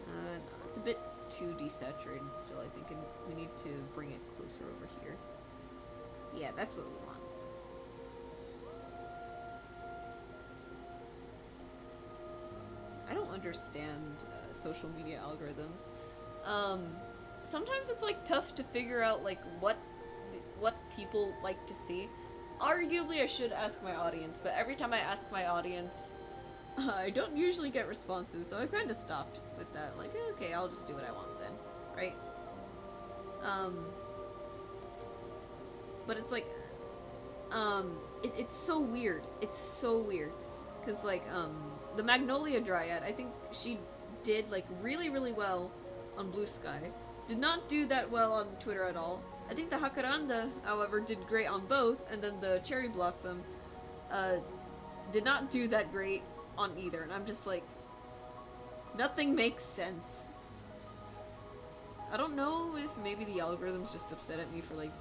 No, it's a bit too desaturated still, I think, and we need to bring it closer over here. Yeah, that's what we want. I don't understand social media algorithms. Sometimes it's like tough to figure out like what people like to see. Arguably I should ask my audience, but every time I ask my audience, I don't usually get responses, so I kind of stopped with that. Like, okay, I'll just do what I want then, right? But it's like, it's so weird. It's so weird, cause like the Magnolia Dryad, I think she did like really, really well on Blue Sky. Did not do that well on Twitter at all. I think the Hakaranda, however, did great on both, and then the Cherry Blossom did not do that great on either, and I'm just like, nothing makes sense. I don't know if maybe the algorithm's just upset at me for like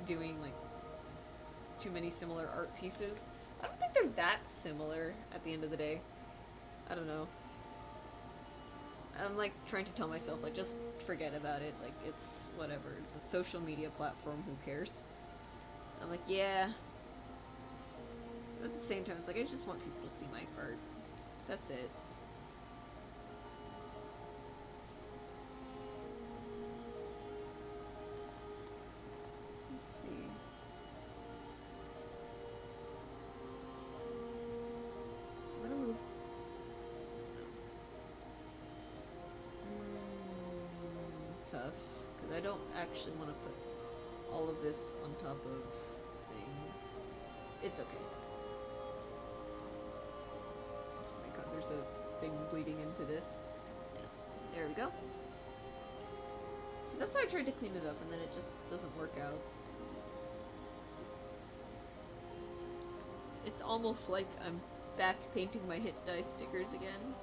doing like too many similar art pieces. I don't think they're that similar at the end of the day. I don't know. I'm like trying to tell myself like just forget about it, like it's whatever, it's a social media platform, who cares. I'm like, yeah, but at the same time it's like I just want people to see my art, that's it. Let's see. I'm gonna move. Tough, because I don't actually want to put all of this on top of thing. It's okay. Oh my god, there's a thing bleeding into this. Yeah, there we go. So that's why I tried to clean it up, and then it just doesn't work out. It's almost like I'm back painting my hit die stickers again.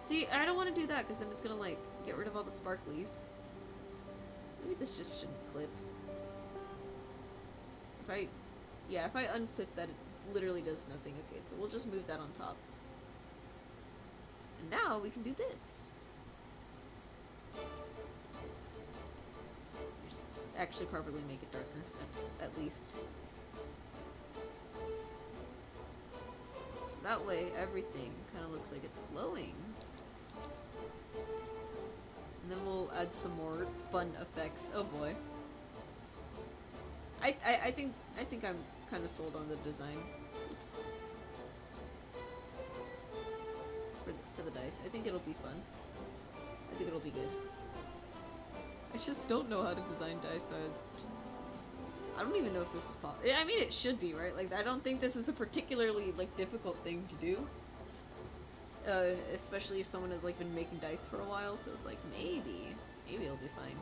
See, I don't want to do that, because then it's gonna like get rid of all the sparklies. Maybe this just shouldn't clip. If I unclip that, it literally does nothing. Okay, so we'll just move that on top. And now we can do this. Just actually probably make it darker, at least. So that way everything kind of looks like it's glowing. And then we'll add some more fun effects. Oh boy. I think I'm kind of sold on the design. Oops. For the dice. I think it'll be fun. I think it'll be good. I just don't know how to design dice, so I don't even know if this is possible. I mean, it should be, right? Like, I don't think this is a particularly, like, difficult thing to do. Especially if someone has, like, been making dice for a while, so it's like, maybe it'll be fine.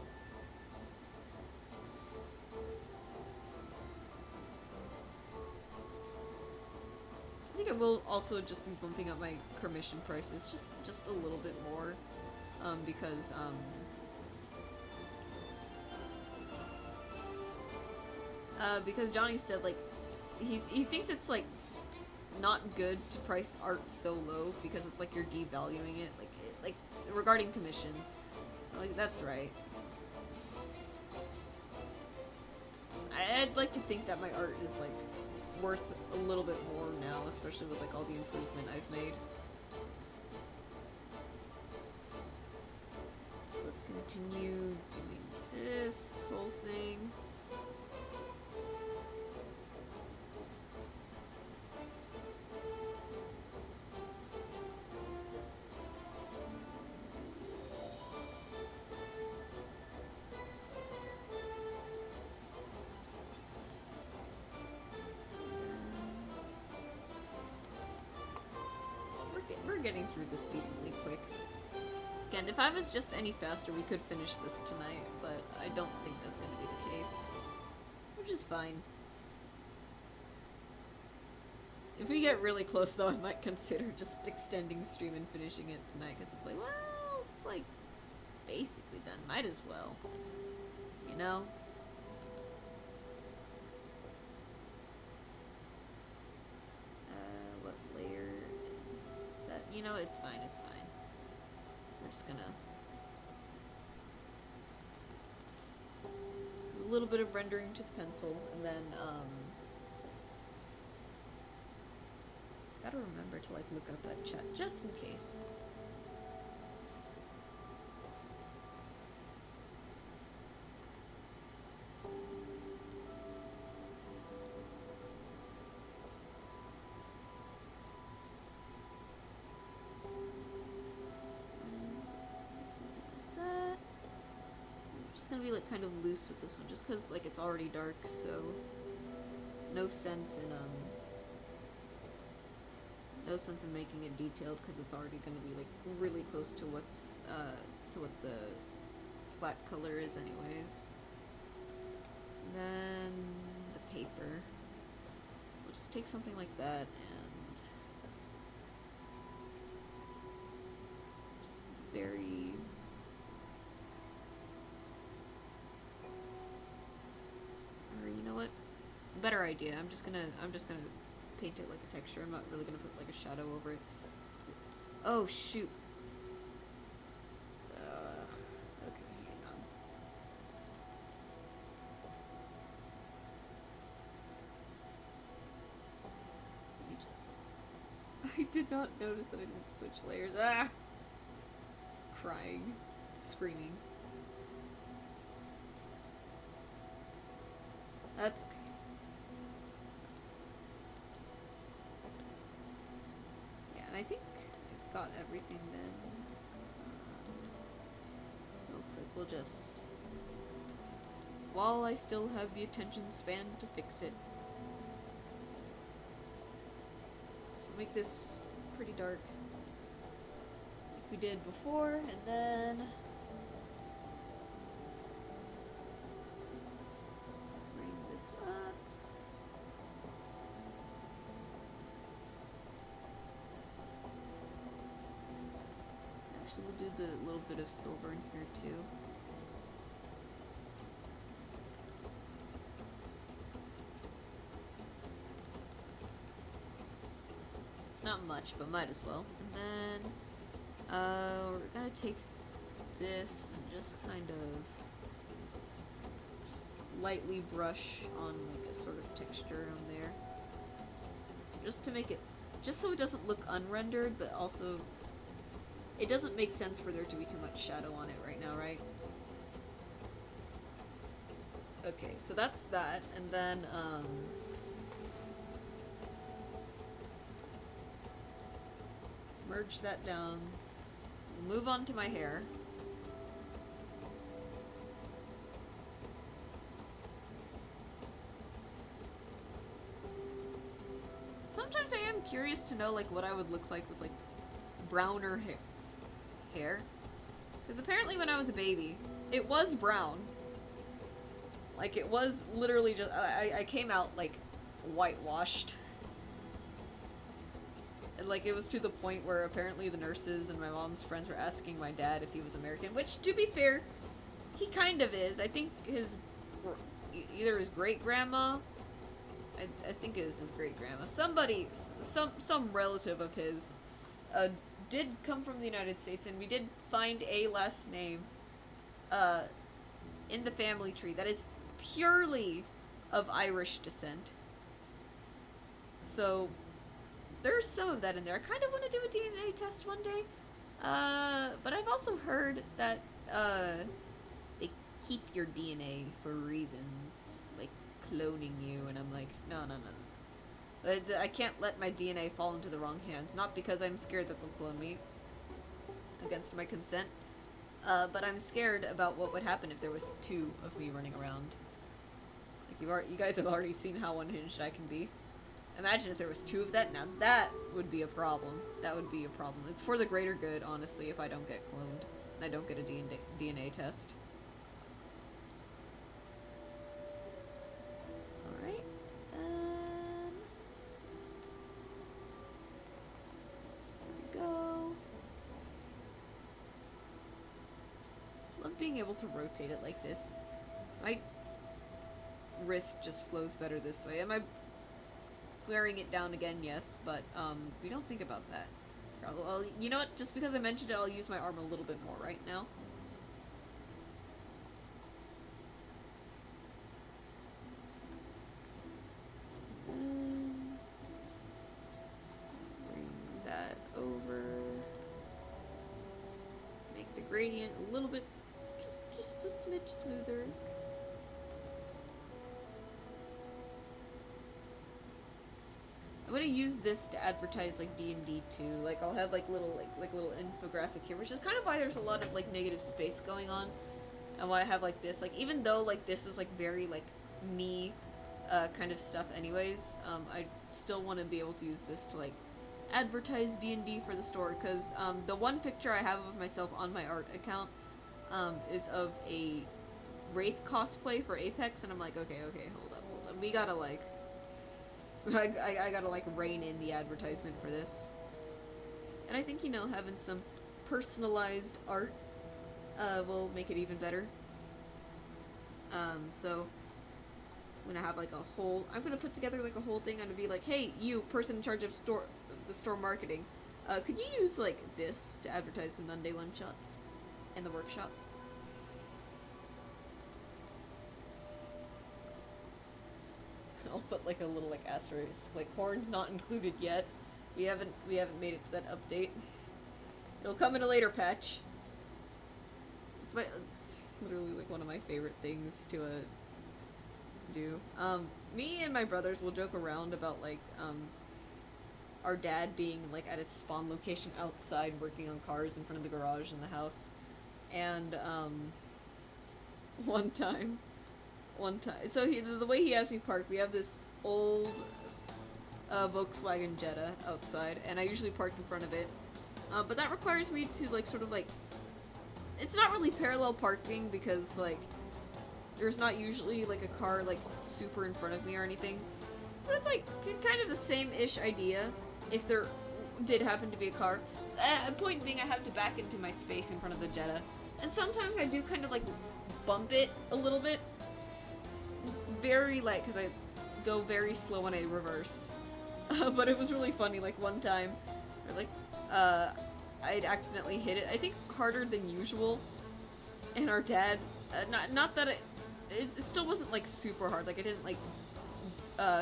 I think I will also just be bumping up my commission prices just a little bit more, because Johnny said, like, he thinks it's, like, not good to price art so low because it's like you're devaluing it, like regarding commissions. Like, that's right. I'd like to think that my art is, like, worth a little bit more now, especially with, like, all the improvement I've made. Let's continue doing this whole thing. We're getting through this decently quick. Again, if I was just any faster, we could finish this tonight, but I don't think that's going to be the case. Which is fine. If we get really close, though, I might consider just extending stream and finishing it tonight, because it's like, well, it's like basically done. Might as well. You know? What layer is that? You know, it's fine, it's fine. We're just gonna... a little bit of rendering to the pencil, and then, gotta remember to, like, look up that chat, just in case. Gonna be like kind of loose with this one just because like it's already dark, so no sense in making it detailed because it's already gonna be like really close to what's to what the flat color is anyways. And then the paper, we'll just take something like that and just very better idea. I'm just gonna paint it like a texture. I'm not really gonna put like a shadow over it. Oh shoot. Okay, hang on. Let me just. I did not notice that I didn't switch layers. Ah! Crying, screaming. That's okay. And I think I've got everything then. Real quick, we'll just... while I still have the attention span to fix it. So make this pretty dark. Like we did before, and then... bring this up. Actually, we'll do the little bit of silver in here too. It's not much, but might as well. And then we're gonna take this and just kind of just lightly brush on like a sort of texture on there. Just to make it, just so it doesn't look unrendered, but also it doesn't make sense for there to be too much shadow on it right now, right? Okay, so that's that, and then, merge that down. Move on to my hair. sometimes I am curious to know like what I would look like with like browner hair. Because apparently when I was a baby, it was brown. Like, it was literally just... I came out, like, whitewashed. And, like, it was to the point where apparently the nurses and my mom's friends were asking my dad if he was American. Which, to be fair, he kind of is. I think his... either his great-grandma... I think it was his great-grandma. Somebody... Some relative of his... did come from the United States, and we did find a last name... in the family tree that is purely of Irish descent. So there's some of that in there. I kind of want to do a DNA test one day, but I've also heard that they keep your DNA for reasons like cloning you, and I'm like, no. I can't let my DNA fall into the wrong hands. Not because I'm scared that they'll clone me against my consent. But I'm scared about what would happen if there was 2 of me running around. Like, you guys have already seen how unhinged I can be. Imagine if there was 2 of that. Now that would be a problem. That would be a problem. It's for the greater good, honestly, if I don't get cloned. And I don't get a DNA test. Alright. There we go. Love being able to rotate it like this. So my wrist just flows better this way. Am I wearing it down again? Yes, but we don't think about that. Well, you know what? Just because I mentioned it, I'll use my arm a little bit more right now. Bring that over. Make the gradient a little bit, just a smidge smoother. I'm gonna use this to advertise like D&D too. Like I'll have like little little infographic here, which is kind of why there's a lot of like negative space going on, and why I have like this. Like even though like this is like very like me kind of stuff anyways, I still want to be able to use this to like advertise D&D for the store, because the one picture I have of myself on my art account is of a Wraith cosplay for Apex, and I'm like, okay, hold up. We gotta like I gotta like rein in the advertisement for this. And I think, you know, having some personalized art will make it even better. So I'm gonna have like I'm gonna put together like a whole thing. I'm gonna be like, hey, you person in charge of the store marketing, could you use like this to advertise the Monday one-shots and the workshop? I'll put like a little like asterisk, like horns not included yet. We haven't made it to that update. It'll come in a later patch. It's literally like one of my favorite things to do. Me and my brothers will joke around about like our dad being like at his spawn location outside working on cars in front of the garage in the house. And one time, so the way he has me parked, we have this old Volkswagen Jetta outside, and I usually park in front of it. But that requires me to like sort of like, it's not really parallel parking because like there's not usually like a car like super in front of me or anything. But it's like kind of the same-ish idea if there did happen to be a car. So, point being, I have to back into my space in front of the Jetta. And sometimes I do kind of like bump it a little bit. It's very light because I go very slow when I reverse. But it was really funny, like one time, or like, I'd accidentally hit it, I think harder than usual. And our dad, not that it still wasn't like super hard, like I didn't like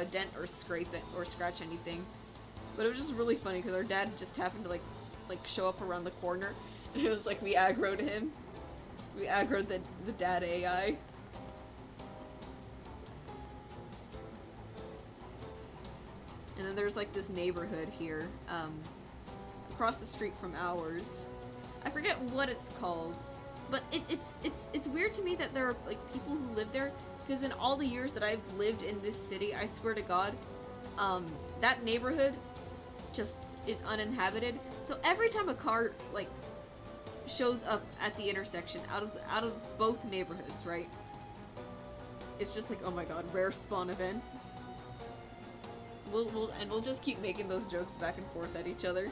dent or scrape it or scratch anything. But it was just really funny because our dad just happened to like show up around the corner, and it was like we aggroed him. We aggroed the dad AI. And then there's like this neighborhood here, across the street from ours. I forget what it's called, but it's weird to me that there are like people who live there, because in all the years that I've lived in this city, I swear to God, that neighborhood just is uninhabited. So every time a car like shows up at the intersection out of both neighborhoods, right? It's just like, oh my god, rare spawn event. We'll just keep making those jokes back and forth at each other.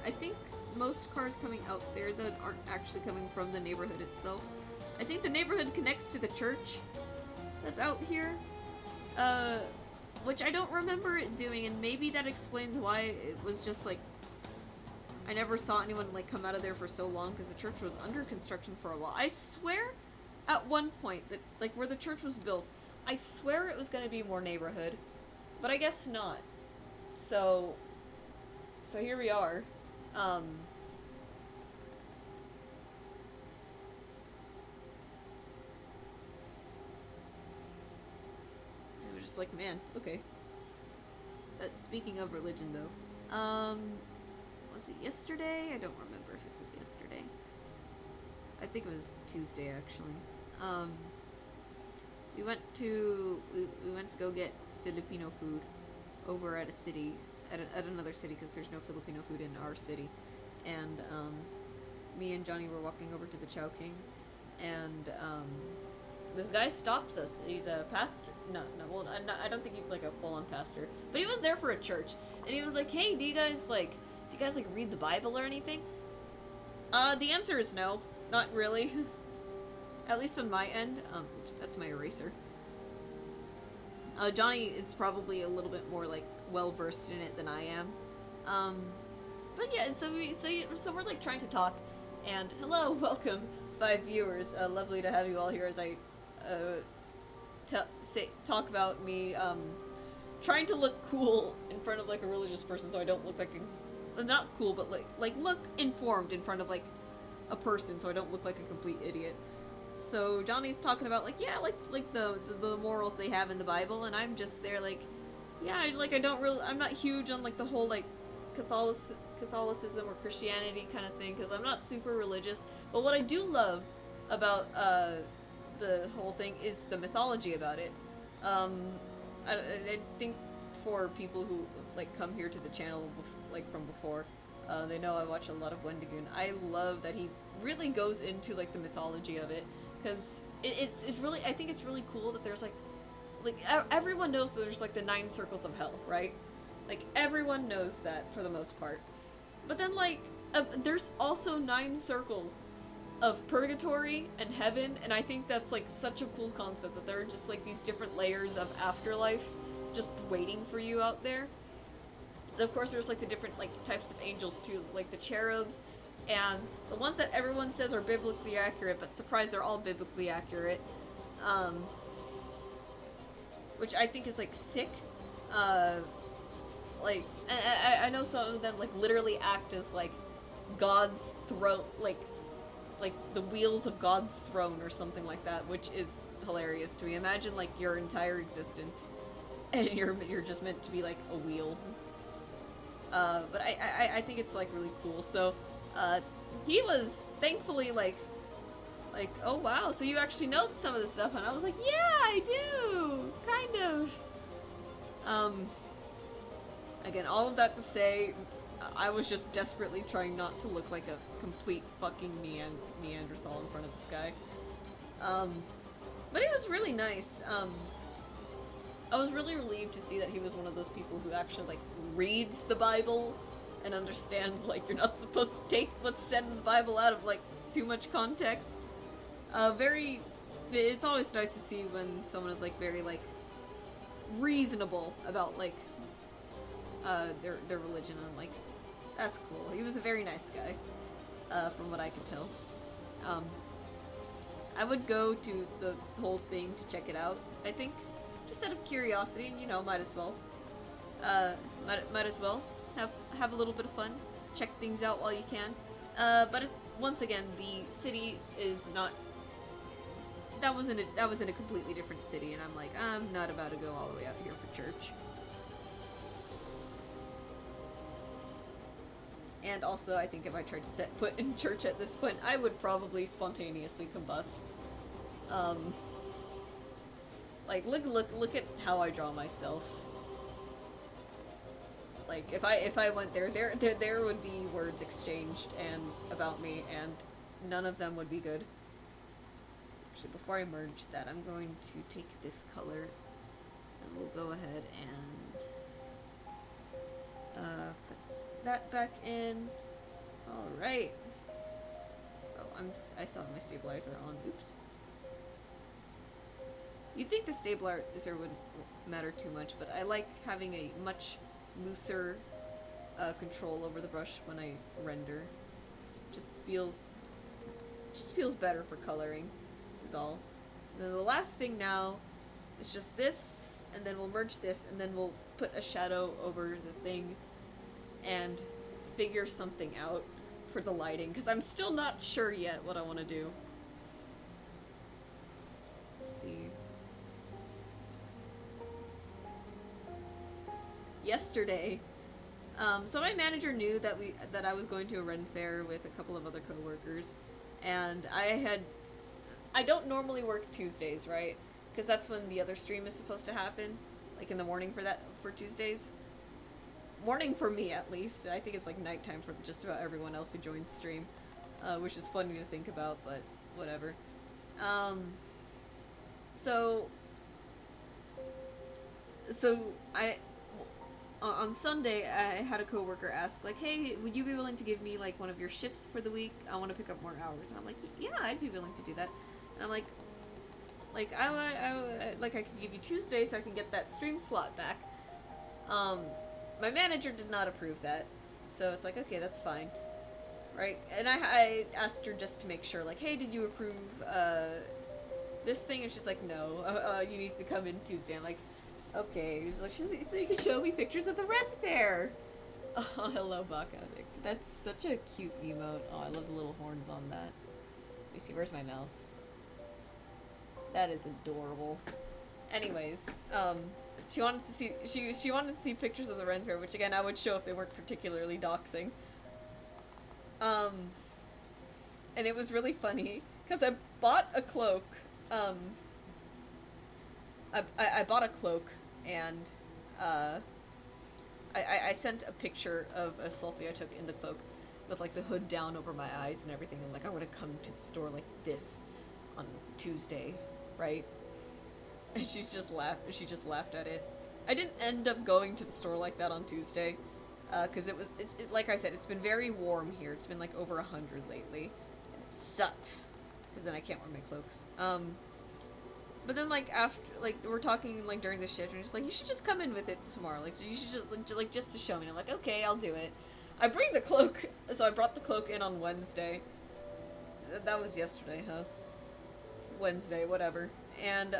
I think most cars coming out there that aren't actually coming from the neighborhood itself. I think the neighborhood connects to the church that's out here, which I don't remember it doing, and maybe that explains why it was just like I never saw anyone like come out of there for so long, because the church was under construction for a while. I swear at one point that like where the church was built, I swear it was going to be more neighborhood, but I guess not. So here we are. I was just like, man, okay. Speaking of religion, though, was it yesterday? I don't remember if it was yesterday. I think it was Tuesday, actually. We went to go get Filipino food over at a city, at another city, because there's no Filipino food in our city. And me and Johnny were walking over to the Chowking, and this guy stops us. He's a pastor. Well, I don't think he's like a full-on pastor, but he was there for a church, and he was like, "Hey, do you guys read the Bible or anything?" The answer is no, not really. At least on my end. Oops, that's my eraser. Johnny is probably a little bit more like well-versed in it than I am. But yeah, so we're like trying to talk, and hello, welcome, 5 viewers. Lovely to have you all here as I talk about me trying to look cool in front of like a religious person, so I don't look like not cool, but like look informed in front of like a person, so I don't look like a complete idiot. So Johnny's talking about like, yeah, like the morals they have in the Bible, and I'm just there like, yeah, like I'm not huge on like the whole like Catholicism or Christianity kind of thing, because I'm not super religious. But what I do love about the whole thing is the mythology about it. I think for people who like come here to the channel like from before, they know I watch a lot of Wendigoon. I love that he really goes into like the mythology of it, because it's really, I think it's really cool that there's like everyone knows that there's like the 9 circles of hell, right? Like everyone knows that for the most part. But then like there's also 9 circles of purgatory and heaven, and I think that's like such a cool concept, that there are just like these different layers of afterlife just waiting for you out there. And of course there's like the different like types of angels too, like the cherubs, and the ones that everyone says are biblically accurate, but surprise, they're all biblically accurate, which I think is like sick. Like I know some of them like literally act as like God's throne, like the wheels of God's throne or something like that, which is hilarious to me. Imagine like your entire existence and you're just meant to be like a wheel. But I think it's like really cool. So he was thankfully like, oh wow, so you actually know some of the stuff, and I was like, yeah, I do, kind of. Again, all of that to say, I was just desperately trying not to look like a complete fucking Neanderthal in front of this guy. But it was really nice. I was really relieved to see that he was one of those people who actually like reads the Bible and understands like you're not supposed to take what's said in the Bible out of like too much context. It's always nice to see when someone is like very like reasonable about like their religion. I'm like, that's cool. He was a very nice guy, from what I could tell. I would go to the whole thing to check it out, I think, just out of curiosity, and you know, might as well have a little bit of fun, check things out while you can. But once again, the city is not. That was in a completely different city, and I'm like, I'm not about to go all the way out here for church. And also, I think if I tried to set foot in church at this point, I would probably spontaneously combust. Um, like, look at how I draw myself. Like, if I went there would be words exchanged and about me, and none of them would be good. Actually, before I merge that, I'm going to take this color, and we'll go ahead and put that back in. All right. Oh, I still have my stabilizer on. Oops. You'd think the stabilizer would matter too much, but I like having a much looser control over the brush when I render. Just feels better for coloring, is all. And then the last thing now is just this, and then we'll merge this, and then we'll put a shadow over the thing and figure something out for the lighting, because I'm still not sure yet what I want to do. Let's see. Yesterday, so my manager knew that I was going to a Ren fair with a couple of other coworkers, and I don't normally work Tuesdays, right? Because that's when the other stream is supposed to happen, like in the morning for Tuesdays. Morning for me, at least. I think it's like nighttime for just about everyone else who joins stream, which is funny to think about, but whatever. So on Sunday, I had a coworker ask, like, hey, would you be willing to give me, like, one of your shifts for the week? I want to pick up more hours. And I'm like, yeah, I'd be willing to do that. And I'm like, I could give you Tuesday so I can get that stream slot back. My manager did not approve that. So it's like, okay, that's fine. Right? And I asked her just to make sure, like, hey, did you approve, this thing? And she's like, no, you need to come in Tuesday. I'm like, okay. He's like, so you can show me pictures of the Ren Fair. Oh, hello, Bach Addict. That's such a cute emote. Oh, I love the little horns on that. Let me see, where's my mouse? That is adorable. Anyways, she wanted to see she wanted to see pictures of the Ren Fair, which again I would show if they weren't particularly doxing. And it was really funny because I bought a cloak. I bought a cloak, and I sent a picture of a selfie I took in the cloak with like the hood down over my eyes and everything. I'm like, I want to come to the store like this on Tuesday, right? And she just laughed at it. I didn't end up going to the store like that on Tuesday, because like I said, it's been very warm here. It's been like over 100 lately. And it sucks, because then I can't wear my cloaks. But then, like, after, like, we're talking, like, during the shift, and she's like, you should just come in with it tomorrow. Like, you should just, like, just to show me. And I'm like, okay, I'll do it. I bring the cloak. So I brought the cloak in on Wednesday. That was yesterday, huh? Wednesday, whatever. And,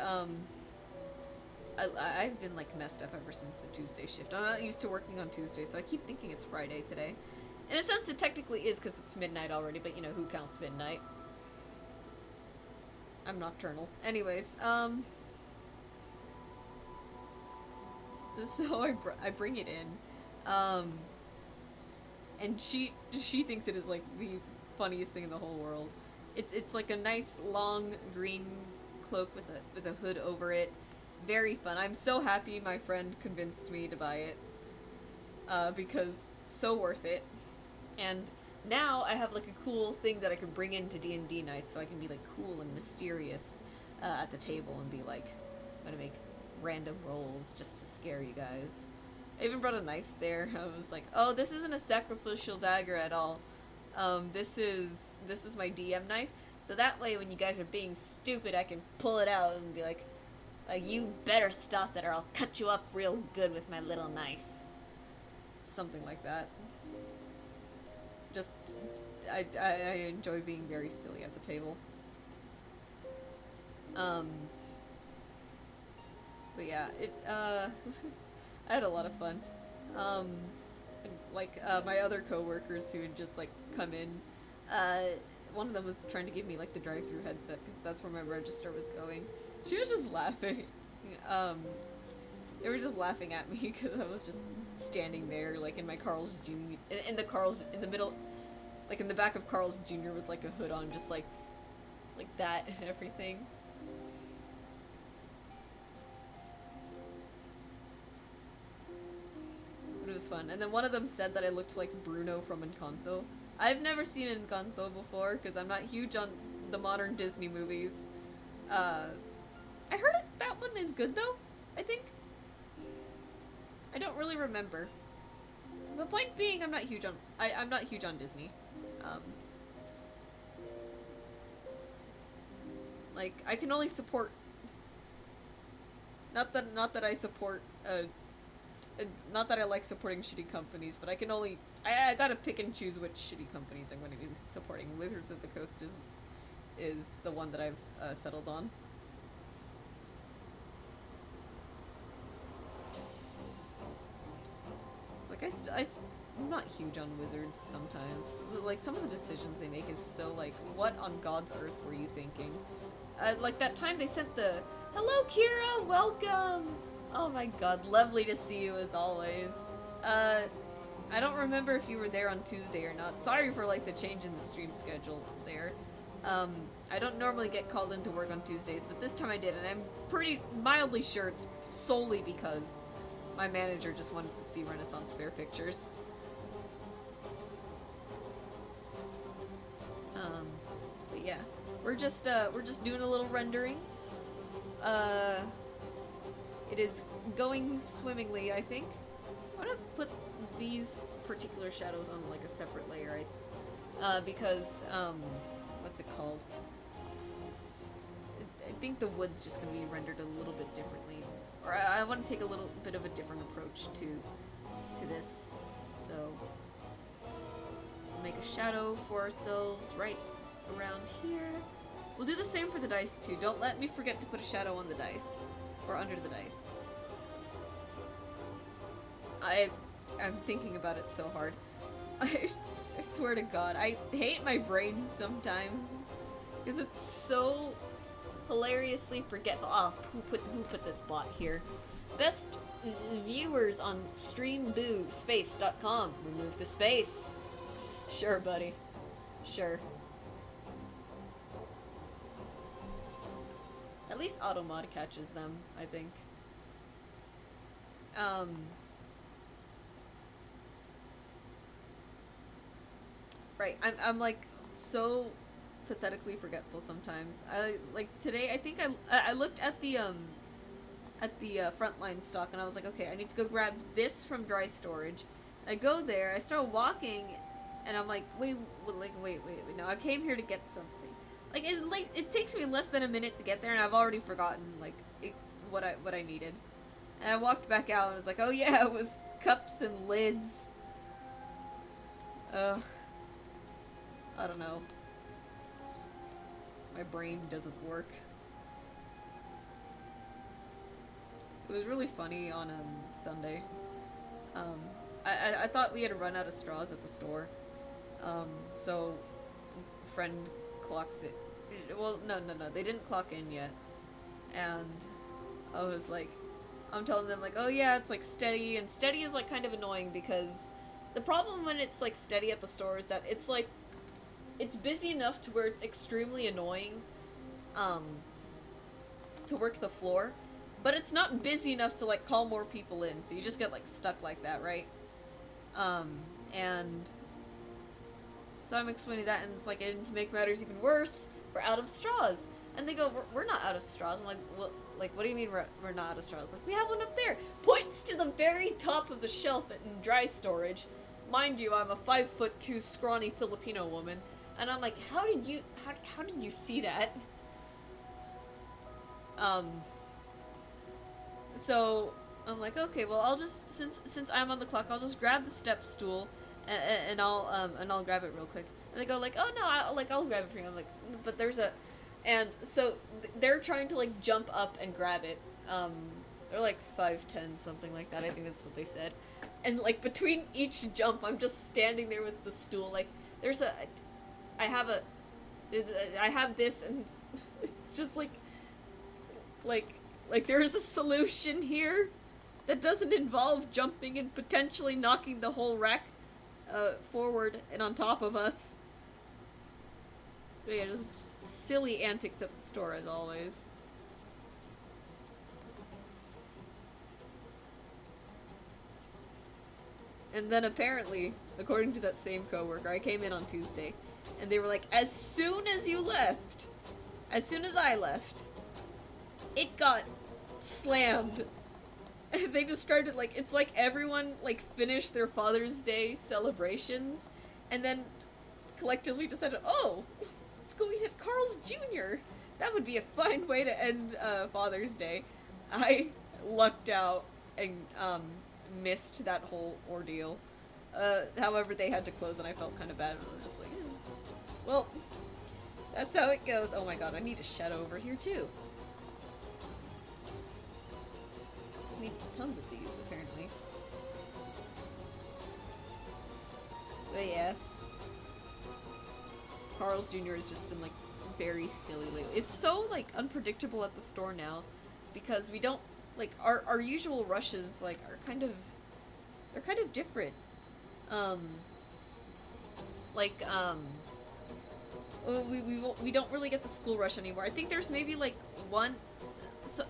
I've been, like, messed up ever since the Tuesday shift. I'm not used to working on Tuesday, so I keep thinking it's Friday today. In a sense, it technically is, because it's midnight already, but, you know, who counts midnight? I'm nocturnal. Anyways, so I bring it in, and she thinks it is like the funniest thing in the whole world. It's like a nice long green cloak with a hood over it. Very fun. I'm so happy my friend convinced me to buy it, because so worth it. And now I have like a cool thing that I can bring into D&D nights, so I can be like cool and mysterious at the table and be like, I'm gonna make random rolls just to scare you guys. I even brought a knife there. I was like, oh, this isn't a sacrificial dagger at all. This is my DM knife. So that way when you guys are being stupid, I can pull it out and be like, you better stop that or I'll cut you up real good with my little knife. Something like that. Just, I enjoy being very silly at the table. But yeah, I had a lot of fun. My other coworkers who had just, like, come in, one of them was trying to give me, like, the drive-thru headset, because that's where my register was going. She was just laughing. They were just laughing at me because I was just standing there, like in my Carl's Jr. In the Carl's in the middle, like in the back of Carl's Jr. with like a hood on, just like that and everything. But it was fun. And then one of them said that I looked like Bruno from Encanto. I've never seen Encanto before because I'm not huge on the modern Disney movies. I heard that one is good though, I think. I don't really remember. The point being, I'm not huge on I'm not huge on Disney. Like I can only support. Not that I support. Not that I like supporting shitty companies, but I can only. I gotta pick and choose which shitty companies I'm going to be supporting. Wizards of the Coast is the one that I've settled on. It's like I'm not huge on Wizards sometimes. Like some of the decisions they make is so like, what on God's earth were you thinking? Like that time they sent the hello Kira, welcome. Oh my God, lovely to see you as always. I don't remember if you were there on Tuesday or not. Sorry for like the change in the stream schedule there. I don't normally get called into work on Tuesdays, but this time I did, and I'm pretty mildly sure it's solely because my manager just wanted to see Renaissance Fair pictures. But yeah, we're just doing a little rendering. It is going swimmingly, I think. I'm gonna put these particular shadows on like a separate layer, because what's it called? I think the wood's just gonna be rendered a little bit differently, or I want to take a little bit of a different approach to this. So we'll make a shadow for ourselves right around here. We'll do the same for the dice too. Don't let me forget to put a shadow on the dice or under the dice. I'm thinking about it so hard. I swear to God, I hate my brain sometimes because it's so hilariously forgetful. Oh, who put this bot here? Best viewers on streamboospace.com. Remove the space. Sure, buddy. Sure. At least Automod catches them, I think. Right, I'm like so pathetically forgetful sometimes. Like today, I think I looked at the frontline stock and I was like, okay, I need to go grab this from dry storage. I go there, I start walking, and I'm like, wait, no, I came here to get something. It takes me less than a minute to get there, and I've already forgotten what I needed. And I walked back out and was like, oh yeah, it was cups and lids. Ugh. I don't know. My brain doesn't work. It was really funny on Sunday. I thought we had run out of straws at the store. So friend clocks it. Well, no, they didn't clock in yet. And I was like, I'm telling them like, oh yeah, it's like steady, and steady is like kind of annoying because the problem when it's like steady at the store is that it's like, it's busy enough to where it's extremely annoying, to work the floor, but it's not busy enough to like call more people in, so you just get like stuck like that, right? And so I'm explaining that, and it's like, and to make matters even worse, we're out of straws. And they go, we're not out of straws. I'm like, what do you mean we're not out of straws? Like, we have one up there. Points to the very top of the shelf in dry storage. Mind you, I'm a 5'2" scrawny Filipino woman. And I'm like, how did you see that? So I'm like, okay, well, I'll just, since I'm on the clock, I'll just grab the step stool and I'll grab it real quick. And they go like, oh no, I'll grab it for you. I'm like, but there's a, and so they're trying to like jump up and grab it. They're like 5'10", something like that. I think that's what they said. And like between each jump, I'm just standing there with the stool. Like there's a, I have this, and it's just like there's a solution here. that doesn't involve jumping and potentially knocking the whole rack forward and on top of us. But yeah, just silly antics at the store as always. And then apparently, according to that same coworker, I came in on Tuesday, and they were like, as soon as you left, as soon as I left, it got slammed. They described it like, it's like everyone, like, finished their Father's Day celebrations, and then collectively decided, oh, let's go eat at Carl's Jr. That would be a fine way to end Father's Day. I lucked out and missed that whole ordeal. However, they had to close, and I felt kind of bad. And I'm just like, well, that's how it goes. Oh my god, I need a shed over here too. Just need tons of these, apparently. But yeah, Carl's Jr. has just been like very silly lately. It's so like unpredictable at the store now, because we don't like our usual rushes like are kind of, they're kind of different. We don't really get the school rush anymore. I think there's maybe like one, so,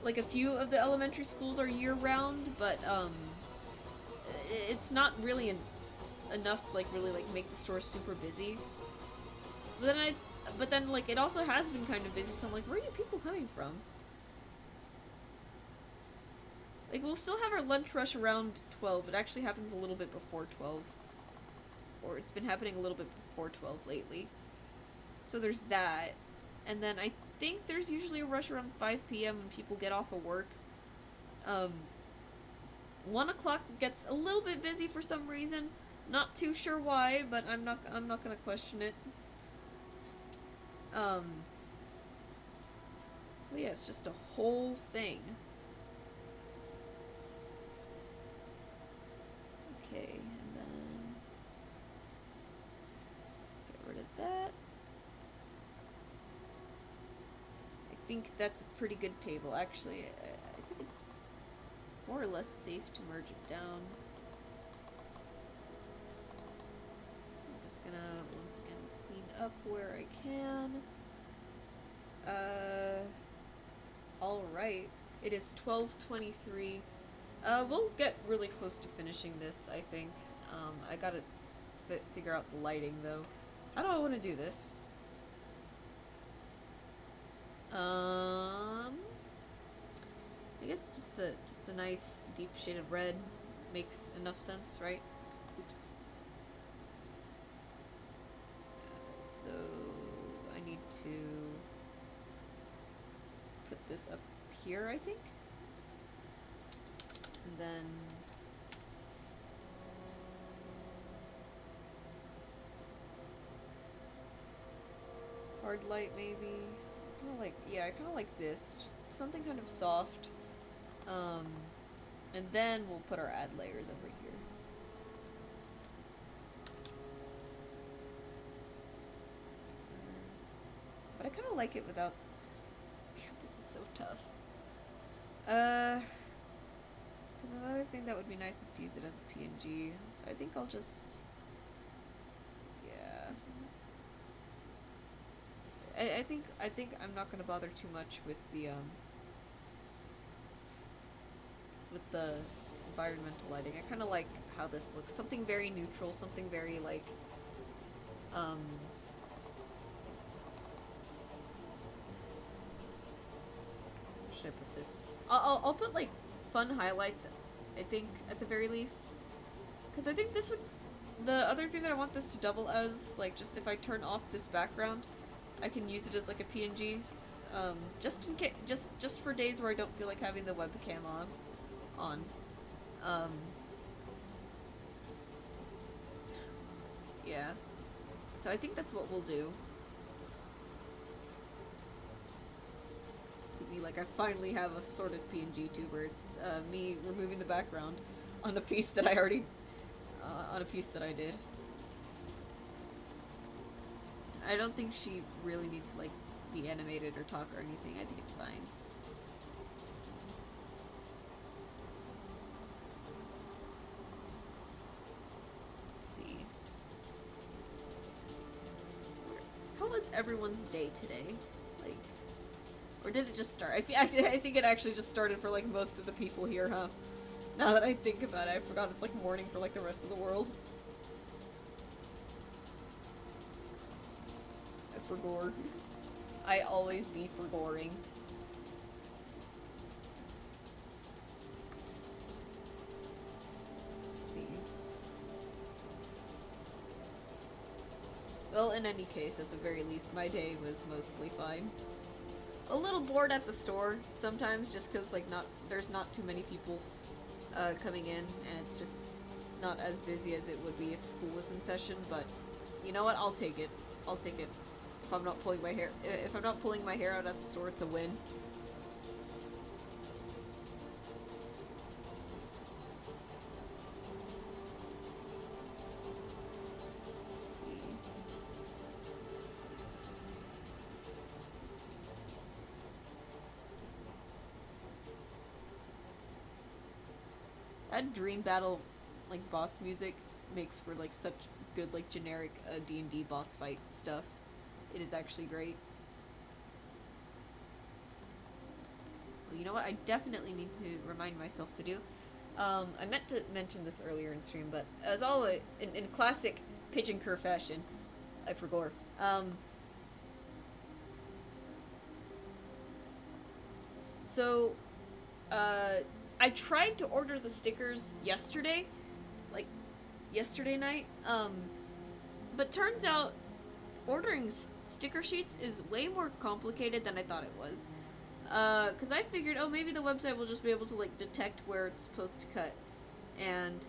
like a few of the elementary schools are year round, but it's not really enough to like really like make the store super busy. But then like it also has been kind of busy, so I'm like, where are you people coming from? Like, we'll still have our lunch rush around 12. It actually happens a little bit before 12. Or it's been happening a little bit before 12 lately. So there's that. And then I think there's usually a rush around 5 p.m. when people get off of work. 1 o'clock gets a little bit busy for some reason. Not too sure why, but I'm not gonna question it. But yeah, it's just a whole thing. Okay, and then get rid of that. I think that's a pretty good table, actually. I think it's more or less safe to merge it down. I'm just gonna, once again, clean up where I can. Alright. It is 12:23. We'll get really close to finishing this, I think. I gotta figure out the lighting, though. How do I want to do this? I guess just a nice deep shade of red makes enough sense, right? Oops. So I need to put this up here, I think. And then hard light maybe. Kind of like, yeah, I kind of like this. Just something kind of soft. And then we'll put our ad layers over here. But I kind of like it without. Man, this is so tough. Because another thing that would be nice is to use it as a PNG. So I think I'll just. Yeah. I think I'm not gonna bother too much with the environmental lighting. I kind of like how this looks. Something very neutral. Something very like. Should I put this? I'll put like fun highlights, I think, at the very least, because I think this would. The other thing that I want this to double as, like, just if I turn off this background, I can use it as like a PNG, just in case, just for days where I don't feel like having the webcam on. Yeah. So I think that's what we'll do. Me, like, I finally have a sort of PNG too, where it's me removing the background on a piece that I already, on a piece that I did. I don't think she really needs to, like, be animated or talk or anything. I think it's fine. everyone's day today? Like, or did it just start? I think it actually just started for, like, most of the people here, huh? Now that I think about it, I forgot it's, like, morning for, like, the rest of the world. I forgore. I always be forgoring. Let's see. Well, in any case, at the very least, my day was mostly fine. A little bored at the store sometimes, just because, like, there's not too many people coming in, and it's just not as busy as it would be if school was in session, but you know what? I'll take it. I'll take it. If I'm not pulling my hair out at the store, it's a win. Let's see. That Dream Battle, like, boss music makes for, like, such good, like, generic D&D boss fight stuff. It is actually great. Well, you know what? I definitely need to remind myself to do. I meant to mention this earlier in stream, but as always, in classic Pigeon Cur fashion, I forgot. So, I tried to order the stickers yesterday, like, yesterday night, but turns out ordering sticker sheets is way more complicated than I thought it was. Because I figured, oh, maybe the website will just be able to, like, detect where it's supposed to cut, and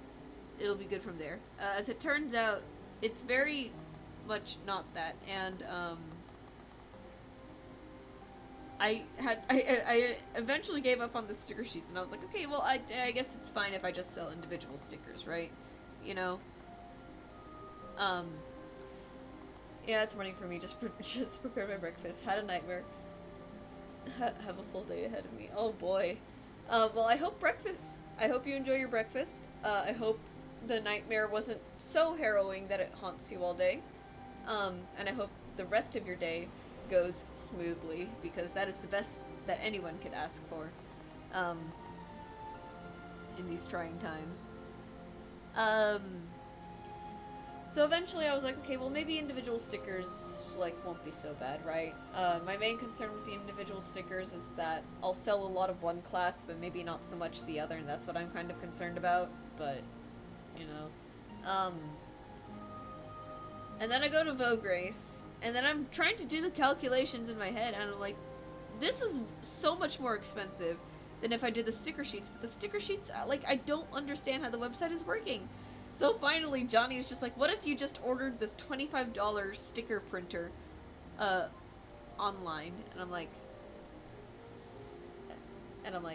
it'll be good from there. As it turns out, it's very much not that, and, I eventually gave up on the sticker sheets, and I was like, okay, well, I guess it's fine if I just sell individual stickers, right? You know? Yeah, it's morning for me. Just prepare my breakfast. Had a nightmare. Have a full day ahead of me. Oh boy. Well, I hope you enjoy your breakfast. I hope the nightmare wasn't so harrowing that it haunts you all day. And I hope the rest of your day goes smoothly, because that is the best that anyone could ask for, in these trying times. So eventually I was like, okay, well, maybe individual stickers, like, won't be so bad, right? My main concern with the individual stickers is that I'll sell a lot of one class, but maybe not so much the other, and that's what I'm kind of concerned about, but, you know. And then I go to Vogue Race, and then I'm trying to do the calculations in my head, and I'm like, this is so much more expensive than if I did the sticker sheets, but the sticker sheets, like, I don't understand how the website is working. So finally, Johnny is just like, what if you just ordered this $25 sticker printer, online? And I'm like, oh,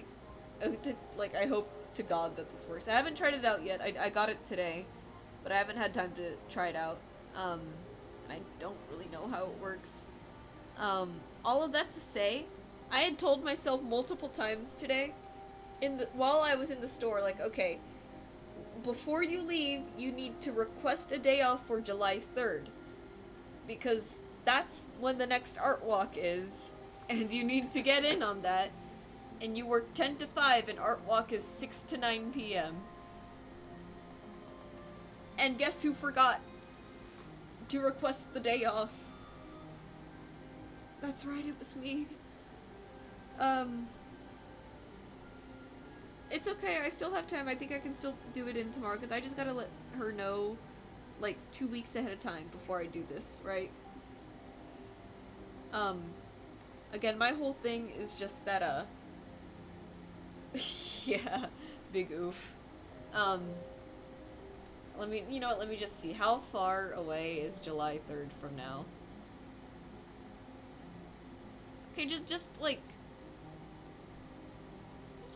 like, I hope to God that this works. I haven't tried it out yet. I got it today, but I haven't had time to try it out. I don't really know how it works. All of that to say, I had told myself multiple times today, while I was in the store, like, okay, before you leave, you need to request a day off for July 3rd. Because that's when the next art walk is, and you need to get in on that. And you work 10 to 5, and art walk is 6 to 9 p.m. And guess who forgot to request the day off? That's right, it was me. It's okay, I still have time. I think I can still do it in tomorrow, because I just gotta let her know, like, 2 weeks ahead of time before I do this, right? Again, my whole thing is just that, yeah, big oof. You know what, let me just see. How far away is July 3rd from now? Okay, just like...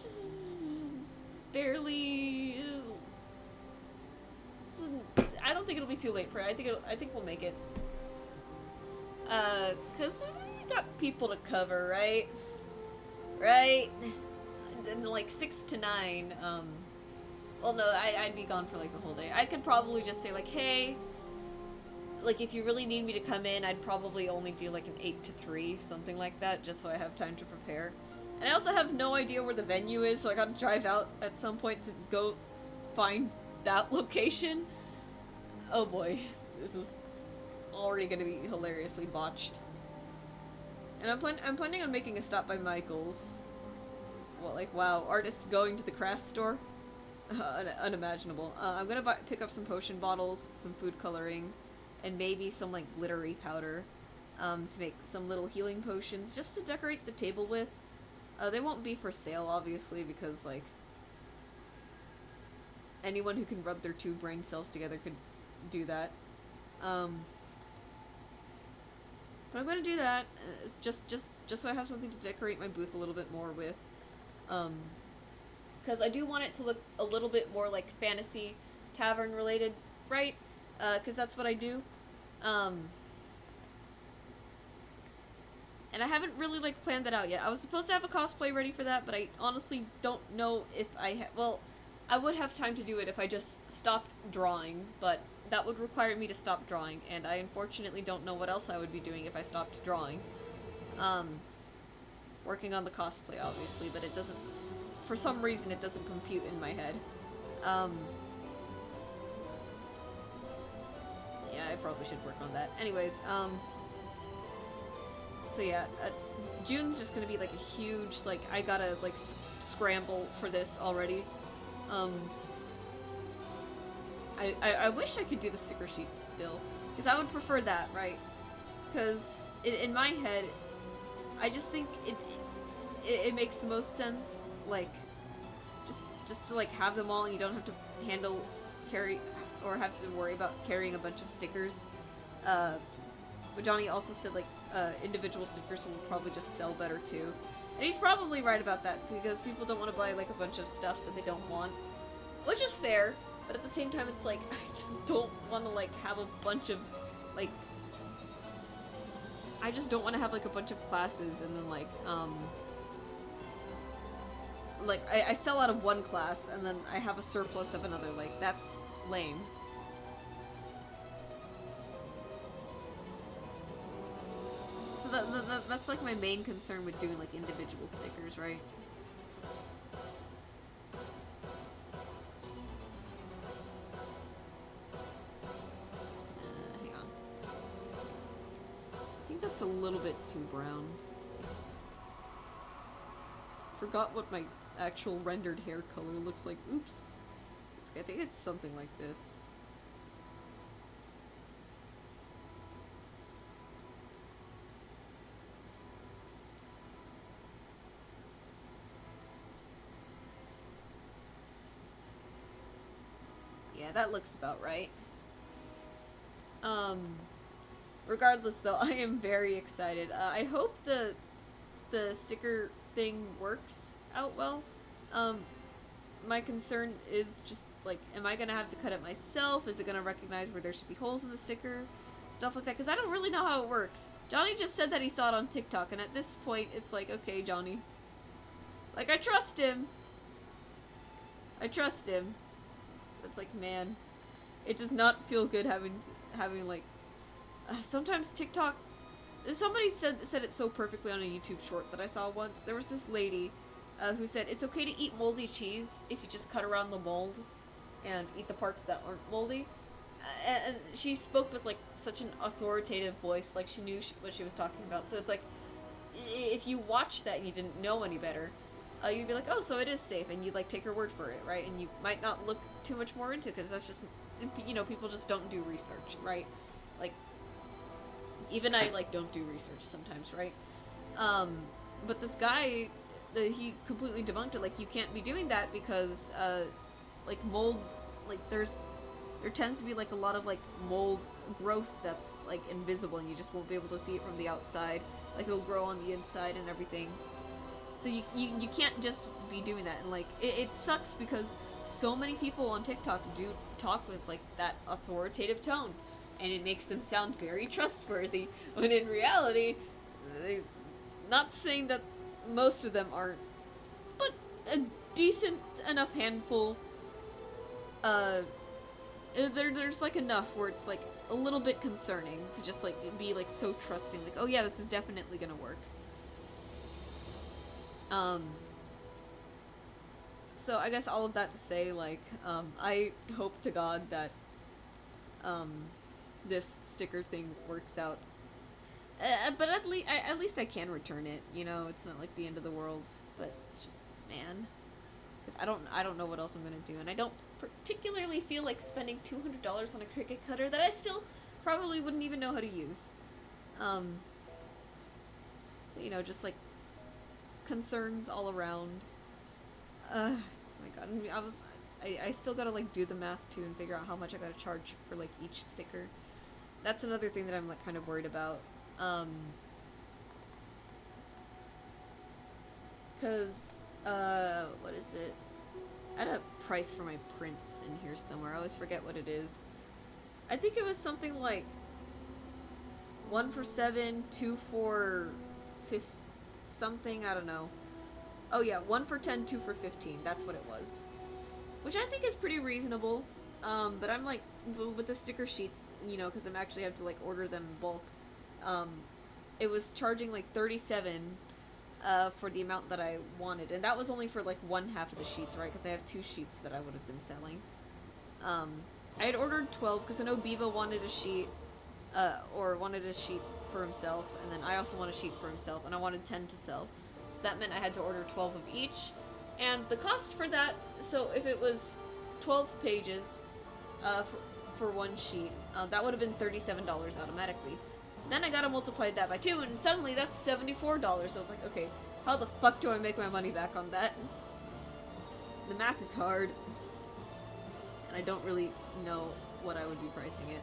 Just barely... I don't think it'll be too late for it. I think we'll make it. Cause we got people to cover, right? Right? And like 6 to 9, well, no, I'd be gone for like the whole day. I could probably just say like, hey, like, if you really need me to come in, I'd probably only do like an 8 to 3, something like that, just so I have time to prepare. And I also have no idea where the venue is, so I gotta drive out at some point to go find that location. Oh boy, this is already gonna be hilariously botched. And I'm planning on making a stop by Michael's. Well, like, wow, artists going to the craft store? Unimaginable. I'm gonna pick up some potion bottles, some food coloring, and maybe some, like, glittery powder, to make some little healing potions, just to decorate the table with. They won't be for sale, obviously, because, like, anyone who can rub their 2 brain cells together could do that. But I'm gonna do that, just so I have something to decorate my booth a little bit more with. Because I do want it to look a little bit more like fantasy tavern related, right? Because that's what I do. And I haven't really, like, planned that out yet. I was supposed to have a cosplay ready for that, but I honestly don't know if well, I would have time to do it if I just stopped drawing, but that would require me to stop drawing, and I unfortunately don't know what else I would be doing if I stopped drawing. Working on the cosplay, obviously, but it doesn't, for some reason, it doesn't compute in my head. Yeah, I probably should work on that. Anyways, so yeah, June's just gonna be, like, a huge, like, I gotta, like, scramble for this already. I wish I could do the sticker sheets still, because I would prefer that, right? Because in my head, I just think it makes the most sense, like, just to, like, have them all and you don't have to carry, or have to worry about carrying a bunch of stickers. But Johnny also said, like, individual stickers will probably just sell better too. And he's probably right about that, because people don't want to buy, like, a bunch of stuff that they don't want. Which is fair, but at the same time it's like, I just don't want to, like, have a bunch of, like, I just don't want to have, like, a bunch of classes and then, like, I sell out of one class and then I have a surplus of another. Like, that's lame. So that's, like, my main concern with doing, like, individual stickers, right? Hang on. I think that's a little bit too brown. Forgot what my actual rendered hair color looks like. Oops. I think it's something like this. Yeah, that looks about right. Regardless though, I am very excited. I hope the sticker thing works out well. My concern is just, like, am I gonna have to cut it myself? Is it gonna recognize where there should be holes in the sticker? Stuff like that, because I don't really know how it works. Johnny just said that he saw it on TikTok, and at this point, it's like, okay, Johnny. Like, I trust him. It's like, man, it does not feel good having like, sometimes TikTok, somebody said it so perfectly on a YouTube short that I saw once. There was this lady who said it's okay to eat moldy cheese if you just cut around the mold and eat the parts that aren't moldy. And she spoke with, like, such an authoritative voice, like she knew what she was talking about. So it's like, if you watch that and you didn't know any better, you'd be like, oh, so it is safe, and you'd, like, take her word for it, right? And you might not look too much more into it, because that's just, you know, people just don't do research, right? Like, even I, like, don't do research sometimes, right? But this guy, he completely debunked it. Like, you can't be doing that because, like, mold, like, there tends to be, like, a lot of, like, mold growth that's, like, invisible, and you just won't be able to see it from the outside. Like, it'll grow on the inside and everything. So you can't just be doing that, and, like, it sucks because so many people on TikTok do talk with, like, that authoritative tone, and it makes them sound very trustworthy, when in reality, not saying that most of them aren't, but a decent enough handful there's like enough where it's like a little bit concerning to just like be like so trusting, like, oh yeah, this is definitely gonna work. So I guess all of that to say, like, I hope to God that this sticker thing works out. But at least I can return it. You know, it's not like the end of the world. But it's just, man, because I don't know what else I'm gonna do, and I don't particularly feel like spending $200 on a Cricut cutter that I still probably wouldn't even know how to use. So you know, just like concerns all around. Oh my god, I still gotta like do the math too and figure out how much I gotta charge for like each sticker. That's another thing that I'm like kind of worried about. Cause, what is it? I had a price for my prints in here somewhere. I always forget what it is. I think it was something like 1 for 7, 2 for 5 something, I don't know. Oh yeah, 1 for 10, 2 for 15. That's what it was. Which I think is pretty reasonable. But I'm like, with the sticker sheets, you know, because I'm actually have to like order them in bulk. It was charging like 37 for the amount that I wanted, and that was only for like one half of the sheets, right? Because I have 2 sheets that I would have been selling. I had ordered 12 because I know Biba wanted a sheet, or wanted a sheet for himself, and then I also want a sheet for himself, and I wanted 10 to sell. So that meant I had to order 12 of each, and the cost for that, so if it was 12 pages for one sheet, that would have been $37 automatically. Then I gotta multiply that by 2, and suddenly that's $74. So it's like, okay, how the fuck do I make my money back on that? The math is hard, and I don't really know what I would be pricing it.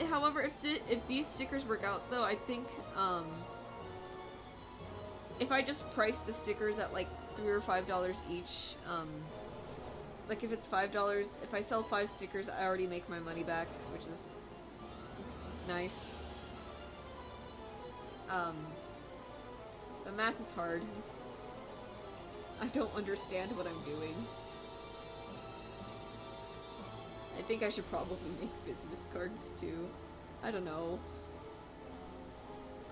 However, if these stickers work out, though, I think, if I just price the stickers at like $3 or $5 each, like if it's $5, if I sell 5 stickers, I already make my money back, which is nice. The math is hard. I don't understand what I'm doing. I think I should probably make business cards too. I don't know.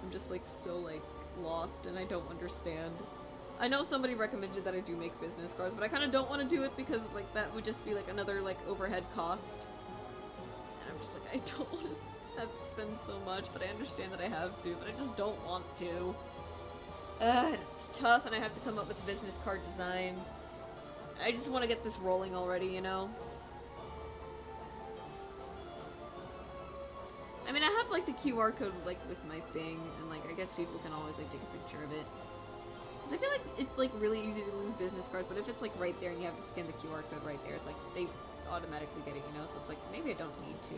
I'm just like so like lost and I don't understand. I know somebody recommended that I do make business cards, but I kind of don't want to do it because like that would just be like another like overhead cost. And I'm just like, I don't want to have to spend so much, but I understand that I have to, but I just don't want to. It's tough and I have to come up with a business card design. I just want to get this rolling already, you know? I mean, I have like the QR code like with my thing, and like I guess people can always like take a picture of it. Cause I feel like it's like really easy to lose business cards, but if it's like right there and you have to scan the QR code right there, it's like they automatically get it, you know? So it's like maybe I don't need to.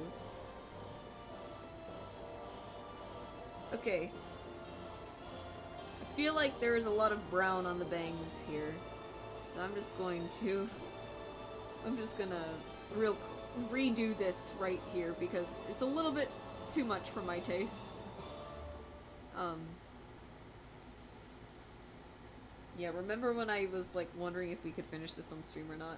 Okay. I feel like there is a lot of brown on the bangs here, so I'm just gonna redo this right here because it's a little bit too much for my taste. Yeah, remember when I was like wondering if we could finish this on stream or not?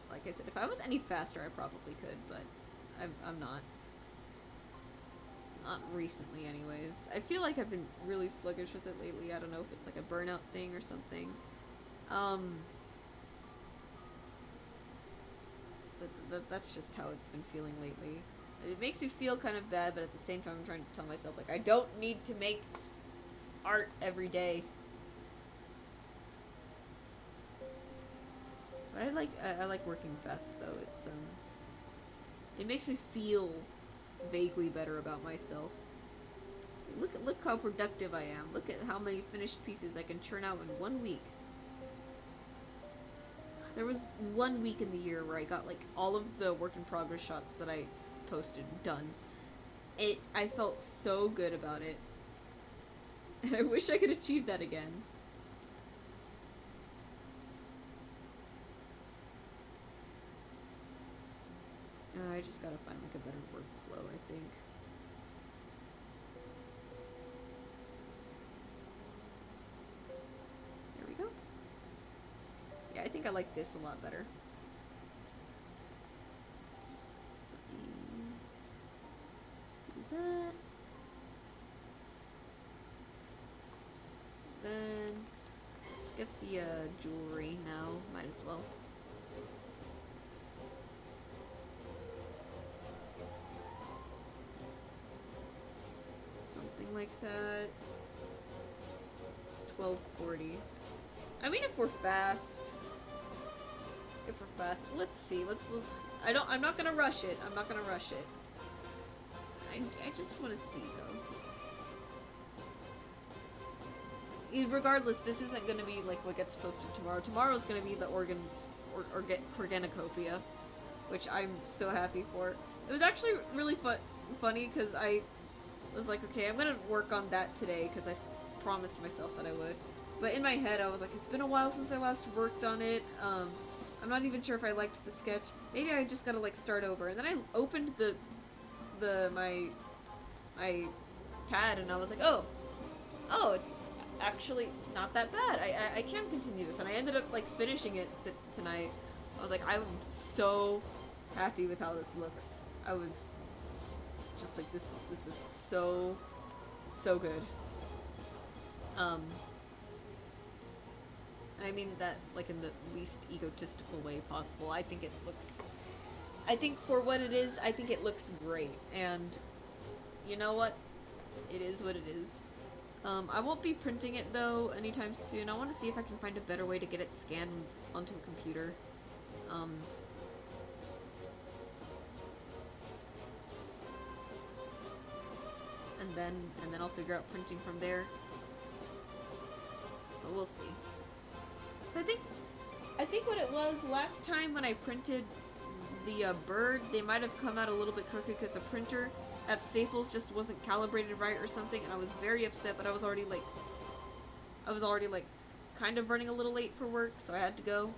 Like I said, if I was any faster, I probably could, but I'm not. Not recently, anyways. I feel like I've been really sluggish with it lately. I don't know if it's like a burnout thing or something. That's just how it's been feeling lately. It makes me feel kind of bad, but at the same time I'm trying to tell myself, like, I don't need to make art every day. But I like working fast, though. It's, it makes me feel vaguely better about myself. Look how productive I am. Look at how many finished pieces I can churn out in 1 week. There was 1 week in the year where I got like all of the work in progress shots that I posted done. I felt so good about it. And I wish I could achieve that again. I just gotta find like a better workflow, I think. There we go. think I like this a lot better. Just let me do that. Then let's get the jewelry now. Might as well. Something like that. It's 12:40. I mean, if we're fast. Let's see. Let's. I'm not gonna rush it. I'm not gonna rush it. I just want to see though. Regardless, this isn't gonna be like what gets posted tomorrow. Tomorrow's gonna be the Cornucopia, which I'm so happy for. It was actually really funny because I was like, okay, I'm gonna work on that today because I promised myself that I would. But in my head, I was like, it's been a while since I last worked on it. I'm not even sure if I liked the sketch. Maybe I just gotta like start over. And then I opened my pad and I was like, oh, it's actually not that bad. I can continue this. And I ended up like finishing it tonight. I was like, I'm so happy with how this looks. I was just like, this is so good. And I mean that like in the least egotistical way possible. I think for what it is, I think it looks great. And you know what? It is what it is. I won't be printing it though anytime soon. I want to see if I can find a better way to get it scanned onto a computer. And then I'll figure out printing from there. But we'll see. So I think what it was last time when I printed the bird, they might have come out a little bit crooked because the printer at Staples just wasn't calibrated right or something, and I was very upset. But I was already like kind of running a little late for work, so I had to go.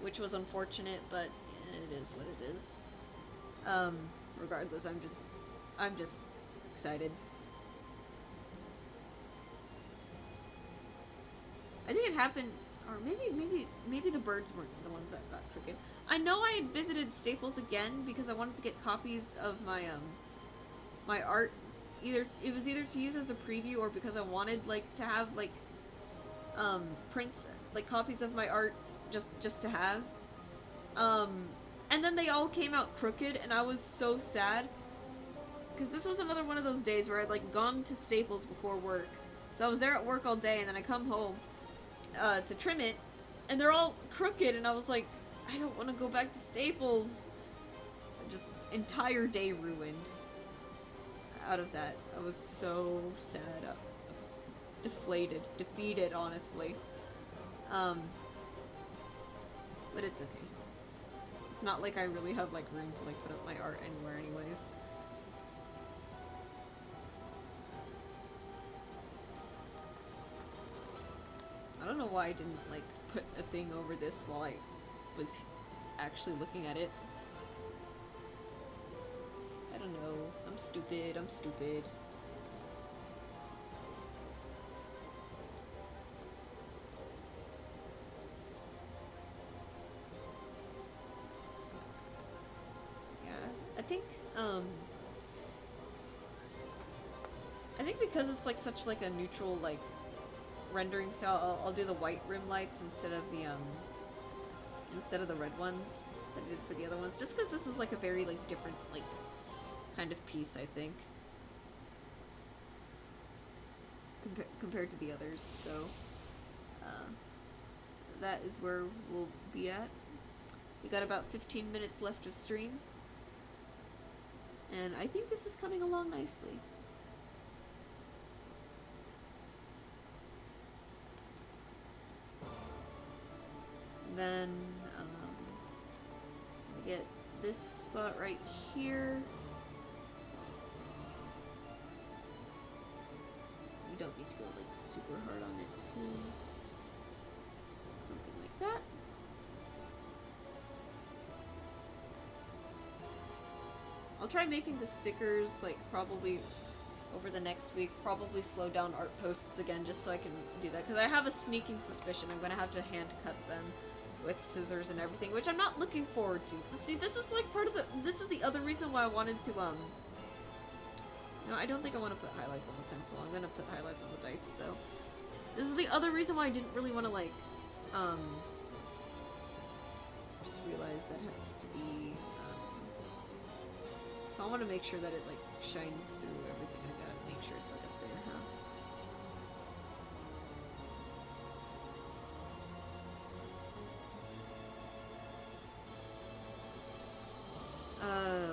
Which was unfortunate, but it is what it is. Regardless, I'm just excited. I think it happened, or maybe the birds weren't the ones that got crooked. I know I had visited Staples again because I wanted to get copies of my my art. It was either to use as a preview or because I wanted like to have like prints, like copies of my art just to have. And then they all came out crooked, and I was so sad because this was another one of those days where I'd like gone to Staples before work, so I was there at work all day, and then I come home to trim it, and they're all crooked, and I was like, I don't want to go back to Staples. Just entire day ruined out of that. I was so sad. I was defeated, honestly. But it's okay. It's not like I really have like room to like put up my art anywhere anyways. I don't know why I didn't like put a thing over this while I was actually looking at it. I don't know. I'm stupid. Yeah, I think because it's like such like a neutral like rendering style, I'll do the white rim lights instead of the red ones that I did for the other ones, just because this is like a very like different like kind of piece, I think, compared to the others. So that is where we'll be at. We got about 15 minutes left of stream, and I think this is coming along nicely. Then we get this spot right here. You don't need to go like super hard on it too. Something like that. I'll try making the stickers like probably over the next week. Probably slow down art posts again just so I can do that. Because I have a sneaking suspicion I'm going to have to hand cut them with scissors and everything, which I'm not looking forward to. See, this is like part of the... This is the other reason why I wanted to, No, I don't think I want to put highlights on the pencil. I'm going to put highlights on the dice, though. This is the other reason why I didn't really want to, like, just realized that has to be, if I want to make sure that it, like, shines through everything, I gotta make sure it's, like, up there,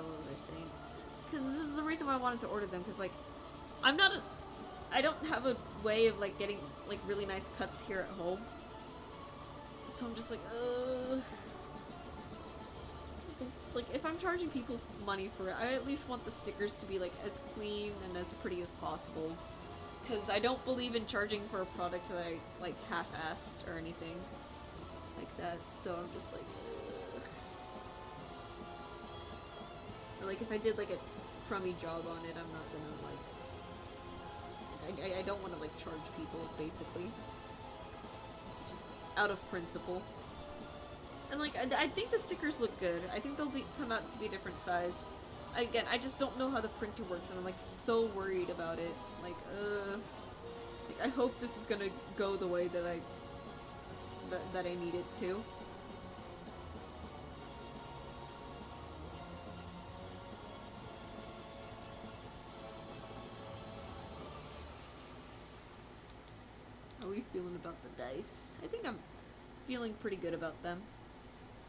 what was I saying? Because this is the reason why I wanted to order them, because, like, I don't have a way of, like, getting, like, really nice cuts here at home. So I'm just like, like, if I'm charging people money for it, I at least want the stickers to be, like, as clean and as pretty as possible. Because I don't believe in charging for a product that I, like, half-assed or anything like that. So I'm just like, or, like, if I did, like, a crummy job on it, I'm not gonna, like, I don't want to, like, charge people, basically. Just out of principle. And, like, I think the stickers look good. I think they'll come out to be a different size. Again, I just don't know how the printer works, and I'm, like, so worried about it. Like, I hope this is gonna go the way that that I need it to. How are we feeling about the dice? I think I'm feeling pretty good about them.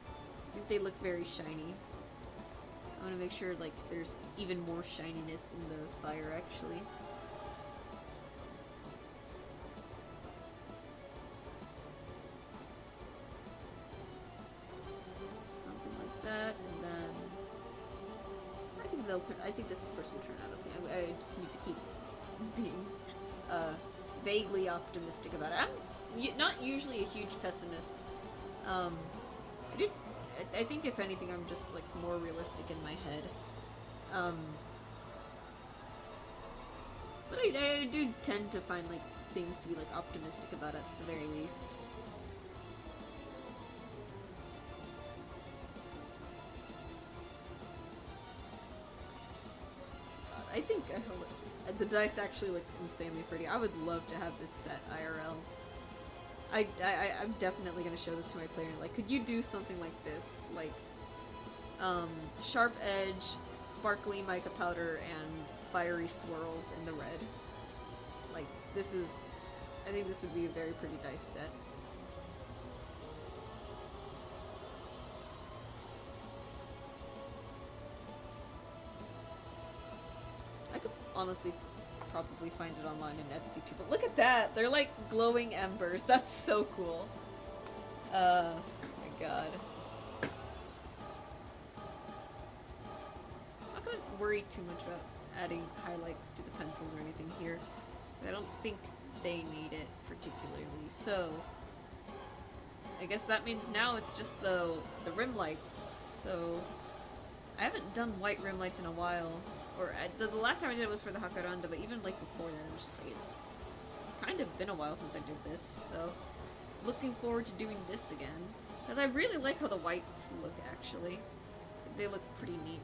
I think they look very shiny. I want to make sure, like, there's even more shininess in the fire, actually. Something like that, and then I think this first will turn out okay. I just need to keep being vaguely optimistic about it. I'm not usually a huge pessimist. I think if anything, I'm just, like, more realistic in my head. But I do tend to find, like, things to be, like, optimistic about at the very least. I think the dice actually look insanely pretty. I would love to have this set IRL. I'm definitely gonna show this to my player. Like, could you do something like this? Like, sharp edge, sparkly mica powder, and fiery swirls in the red. Like, this is... I think this would be a very pretty dice set. I could honestly probably find it online in Etsy too, but look at that! They're like glowing embers. That's so cool. My god. I'm not gonna worry too much about adding highlights to the pencils or anything here. I don't think they need it particularly, so I guess that means now it's just the rim lights. So I haven't done white rim lights in a while. Or the last time I did it was for the Hakaranda, but even like before that, it was just like it's kind of been a while since I did this. So looking forward to doing this again, because I really like how the whites look. Actually, they look pretty neat.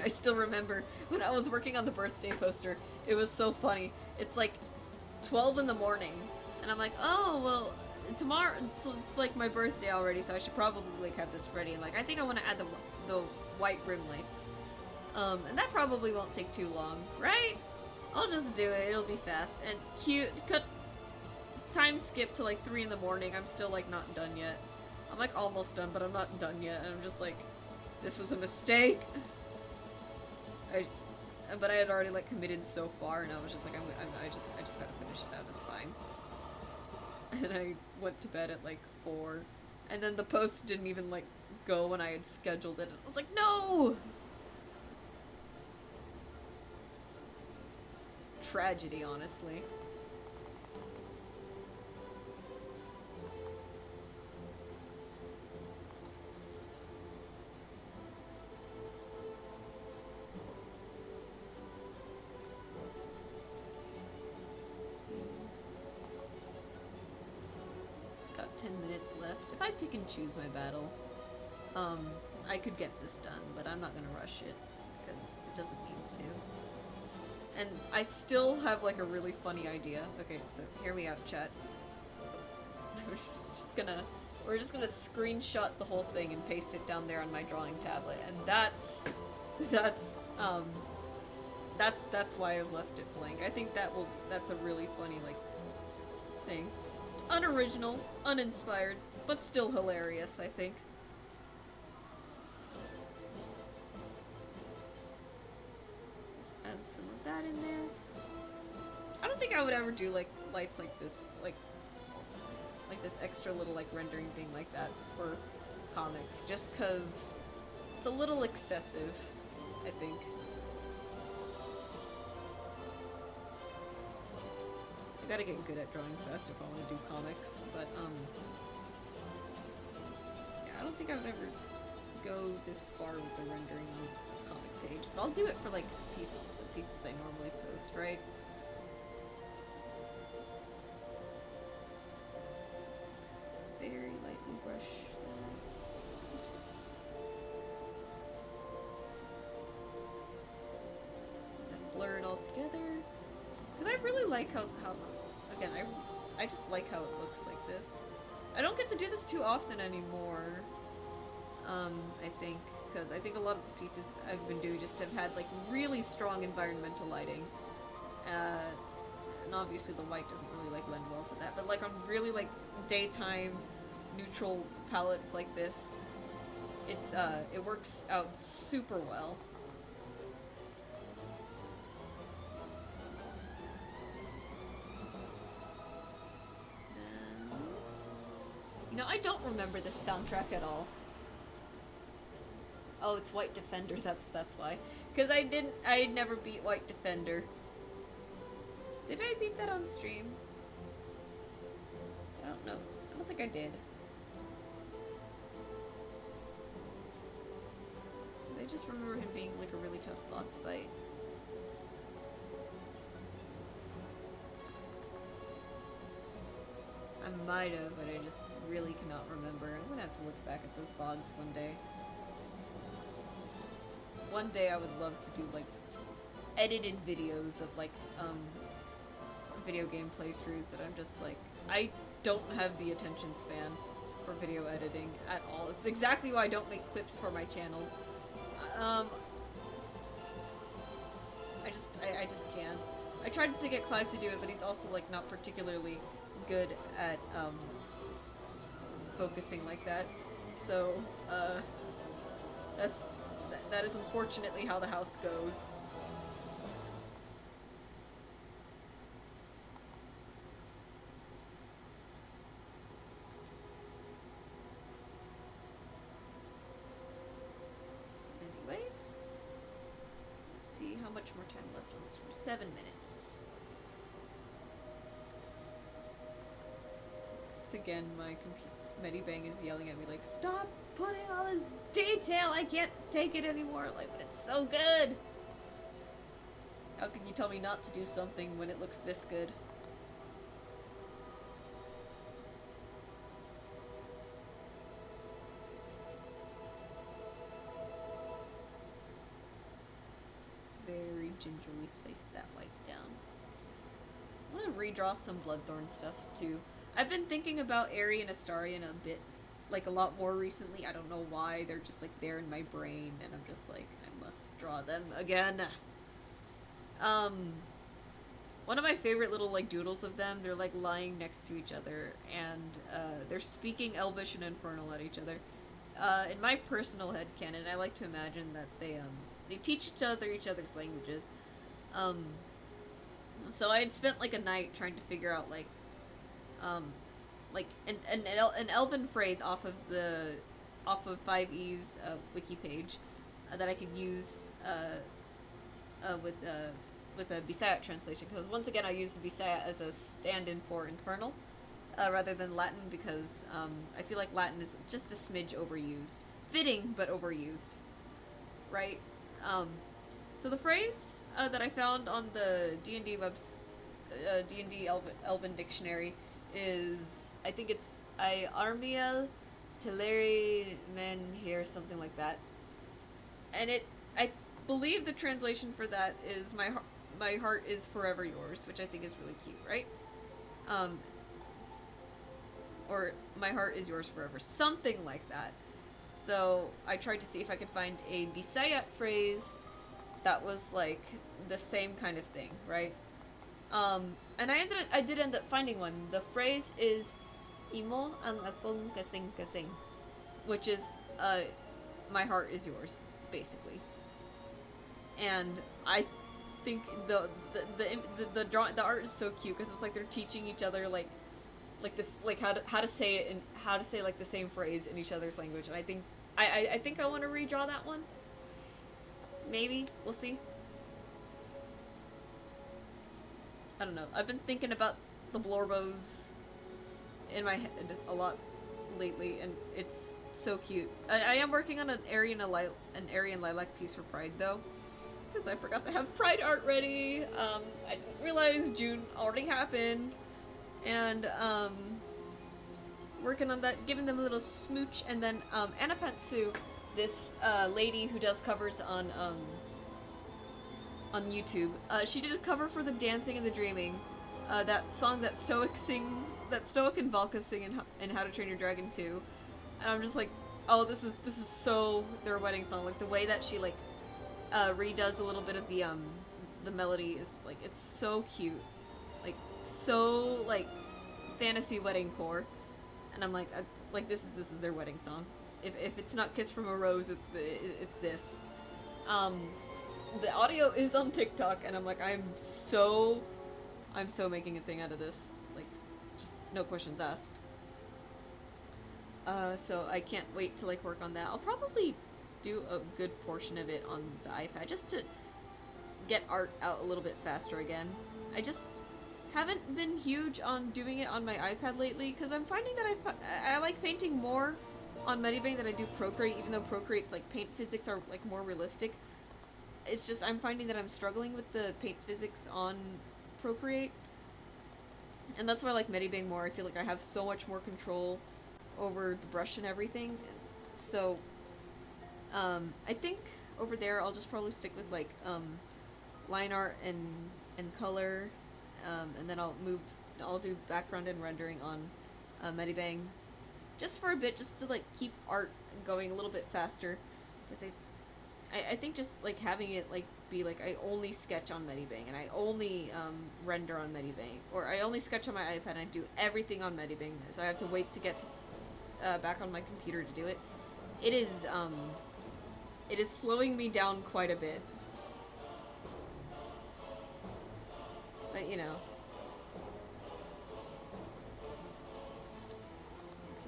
I still remember when I was working on the birthday poster. It was so funny. It's like 12 in the morning, and I'm like, oh well. Tomorrow, it's like my birthday already, so I should probably like have this ready. And like, I think I want to add the white rim lights, and that probably won't take too long, right? I'll just do it. It'll be fast and cute. Cut time skip to like 3 in the morning. I'm still like not done yet. I'm like almost done, but I'm not done yet. And I'm just like, this was a mistake. But I had already like committed so far, and I was just like, I just gotta finish it out. It's fine. And I went to bed at like 4, and then the post didn't even like go when I had scheduled it. I was like, no! Tragedy, honestly. 10 minutes left. If I pick and choose my battle, I could get this done, but I'm not gonna rush it, because it doesn't need to. And I still have, like, a really funny idea. Okay, so hear me out, chat. We're just gonna screenshot the whole thing and paste it down there on my drawing tablet, and that's why I've left it blank. I think that's a really funny, like, thing. Unoriginal, uninspired, but still hilarious, I think. Let's add some of that in there. I don't think I would ever do, like, lights like this, like this extra little, like, rendering thing like that for comics, just because it's a little excessive, I think. I gotta get good at drawing fast if I want to do comics, but, yeah, I don't think I would ever go this far with the rendering on a comic page, but I'll do it for, like, the pieces I normally post, right? Just very lightly brush that. Oops. Then blur it all together. Because I really like how again, I just like how it looks like this. I don't get to do this too often anymore, I think, because I think a lot of the pieces I've been doing just have had, like, really strong environmental lighting. And obviously the white doesn't really, like, lend well to that, but, like, on really, like, daytime, neutral palettes like this, it works out super well. You know, I don't remember this soundtrack at all. Oh, it's White Defender, that's why. Because I never beat White Defender. Did I beat that on stream? I don't know. I don't think I did. I just remember him being, like, a really tough boss fight. I might have, but I just really cannot remember. I'm gonna have to look back at those VODs one day. One day I would love to do, like, edited videos of, like, video game playthroughs that I'm just like, I don't have the attention span for video editing at all. It's exactly why I don't make clips for my channel. I just can't. I tried to get Clive to do it, but he's also, like, not particularly good at focusing like that, so that is unfortunately how the house goes. Anyways, let's see how much more time left on stream. 7 minutes. Again, my Medibang is yelling at me like, stop putting all this detail, I can't take it anymore. Like, but it's so good. How can you tell me not to do something when it looks this good? Very gingerly place that white down. I want to redraw some Bloodthorn stuff too. I've been thinking about Aerie and Astarion a bit, like, a lot more recently. I don't know why. They're just, like, there in my brain, and I'm just like, I must draw them again. One of my favorite little, like, doodles of them, they're, like, lying next to each other, and, they're speaking Elvish and Infernal at each other. In my personal headcanon, I like to imagine that they teach each other's languages. So I had spent, like, a night trying to figure out, like, an elven phrase off of 5e's wiki page that I could use with a Bisayat translation, because once again I used Bisayat as a stand-in for Infernal rather than Latin, because I feel like Latin is just a smidge overused. Fitting, but overused. Right? So the phrase that I found on the D&D D&D Elven Dictionary is, I think it's I Armiel Teleri Men here, something like that. And I believe the translation for that is my heart is forever yours, which I think is really cute, right? Um, or my heart is yours forever, something like that. So I tried to see if I could find a Bisaya phrase that was like the same kind of thing, right? And I did end up finding one. The phrase is "Imo ang akong kasing kasing," which is my heart is yours, basically. And I think the art is so cute because it's like they're teaching each other like this like how to say it and how to say like the same phrase in each other's language. And I think I want to redraw that one. Maybe we'll see. I don't know. I've been thinking about the Blorbos in my head a lot lately, and it's so cute. I am working on an Aryan Lilac piece for Pride though, because I forgot to have Pride art ready. I didn't realize June already happened, and working on that, giving them a little smooch, and then Anna Pantsu, this lady who does covers on YouTube. She did a cover for the Dancing and the Dreaming, that song that Stoic sings, that Stoic and Valka sing in How to Train Your Dragon 2. And I'm just like, oh, this is so their wedding song. Like the way that she like redoes a little bit of the melody is like, it's so cute, like so like fantasy wedding core. And I'm like this is their wedding song. If it's not Kiss from a Rose, it's this. The audio is on TikTok, and I'm like, I'm so making a thing out of this. Like, just no questions asked. So I can't wait to like work on that. I'll probably do a good portion of it on the iPad just to get art out a little bit faster again. I just haven't been huge on doing it on my iPad lately because I'm finding that I like painting more on Medibang than I do Procreate, even though Procreate's like paint physics are like more realistic. It's just I'm finding that I'm struggling with the paint physics on Procreate, and that's why I like Medibang more. I feel like I have so much more control over the brush and everything. So I think over there I'll just probably stick with like line art and color, and then I'll do background and rendering on Medibang just for a bit, just to like keep art going a little bit faster, because I think just like having it like be like I only sketch on Medibang and I only render on Medibang, or I only sketch on my iPad and I do everything on Medibang, so I have to wait to get to, back on my computer to do it. It is slowing me down quite a bit, but you know.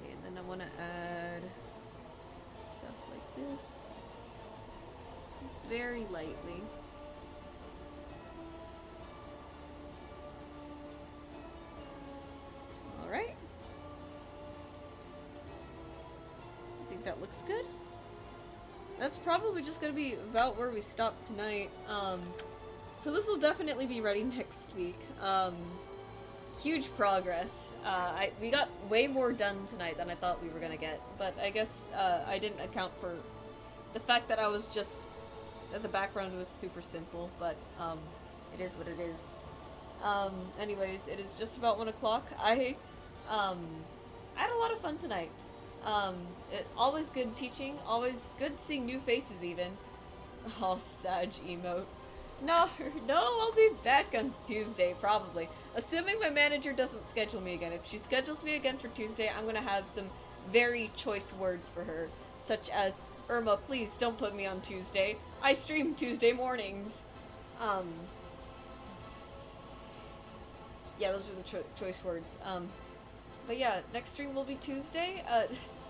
Okay, and then I want to add stuff like this. Very lightly. Alright. I think that looks good. That's probably just gonna be about where we stop tonight. So this will definitely be ready next week. Huge progress. We got way more done tonight than I thought we were gonna get, but I guess I didn't account for the fact that the background was super simple, but it is what it is. Anyways, it is just about 1 o'clock. I had a lot of fun tonight. Always good teaching, always good seeing new faces even. Oh, Sag emote. No, I'll be back on Tuesday, probably. Assuming my manager doesn't schedule me again. If she schedules me again for Tuesday, I'm gonna have some very choice words for her, such as, Irma, please don't put me on Tuesday. I stream Tuesday mornings. Yeah, those are the choice words. But yeah, next stream will be Tuesday.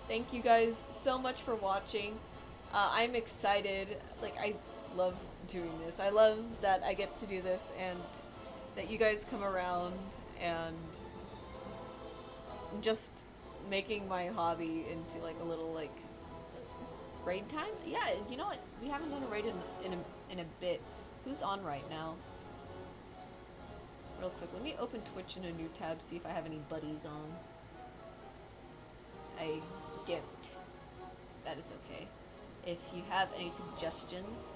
Thank you guys so much for watching. I'm excited. Like, I love doing this. I love that I get to do this and that you guys come around and just making my hobby into like a little like raid time. Yeah, you know what? We haven't done a raid in a bit. Who's on right now? Real quick, let me open Twitch in a new tab, see if I have any buddies on. I don't. That is okay. If you have any suggestions,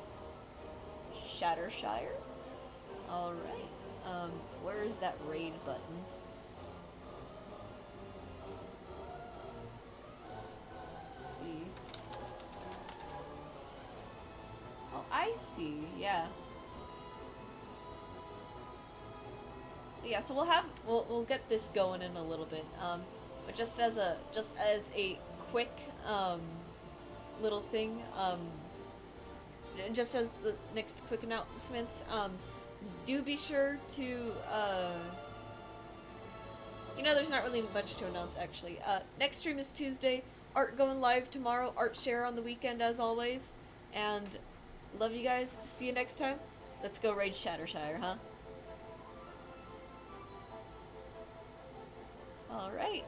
Shattershire? Alright. Where is that raid button? Let's see. Oh, I see, yeah. Yeah, so we'll get this going in a little bit. But just as a quick little thing, just as the next quick announcements, do be sure to you know, there's not really much to announce actually. Next stream is Tuesday. Art going live tomorrow. Art share on the weekend as always. And love you guys. See you next time. Let's go raid Shattershire, huh? Alright.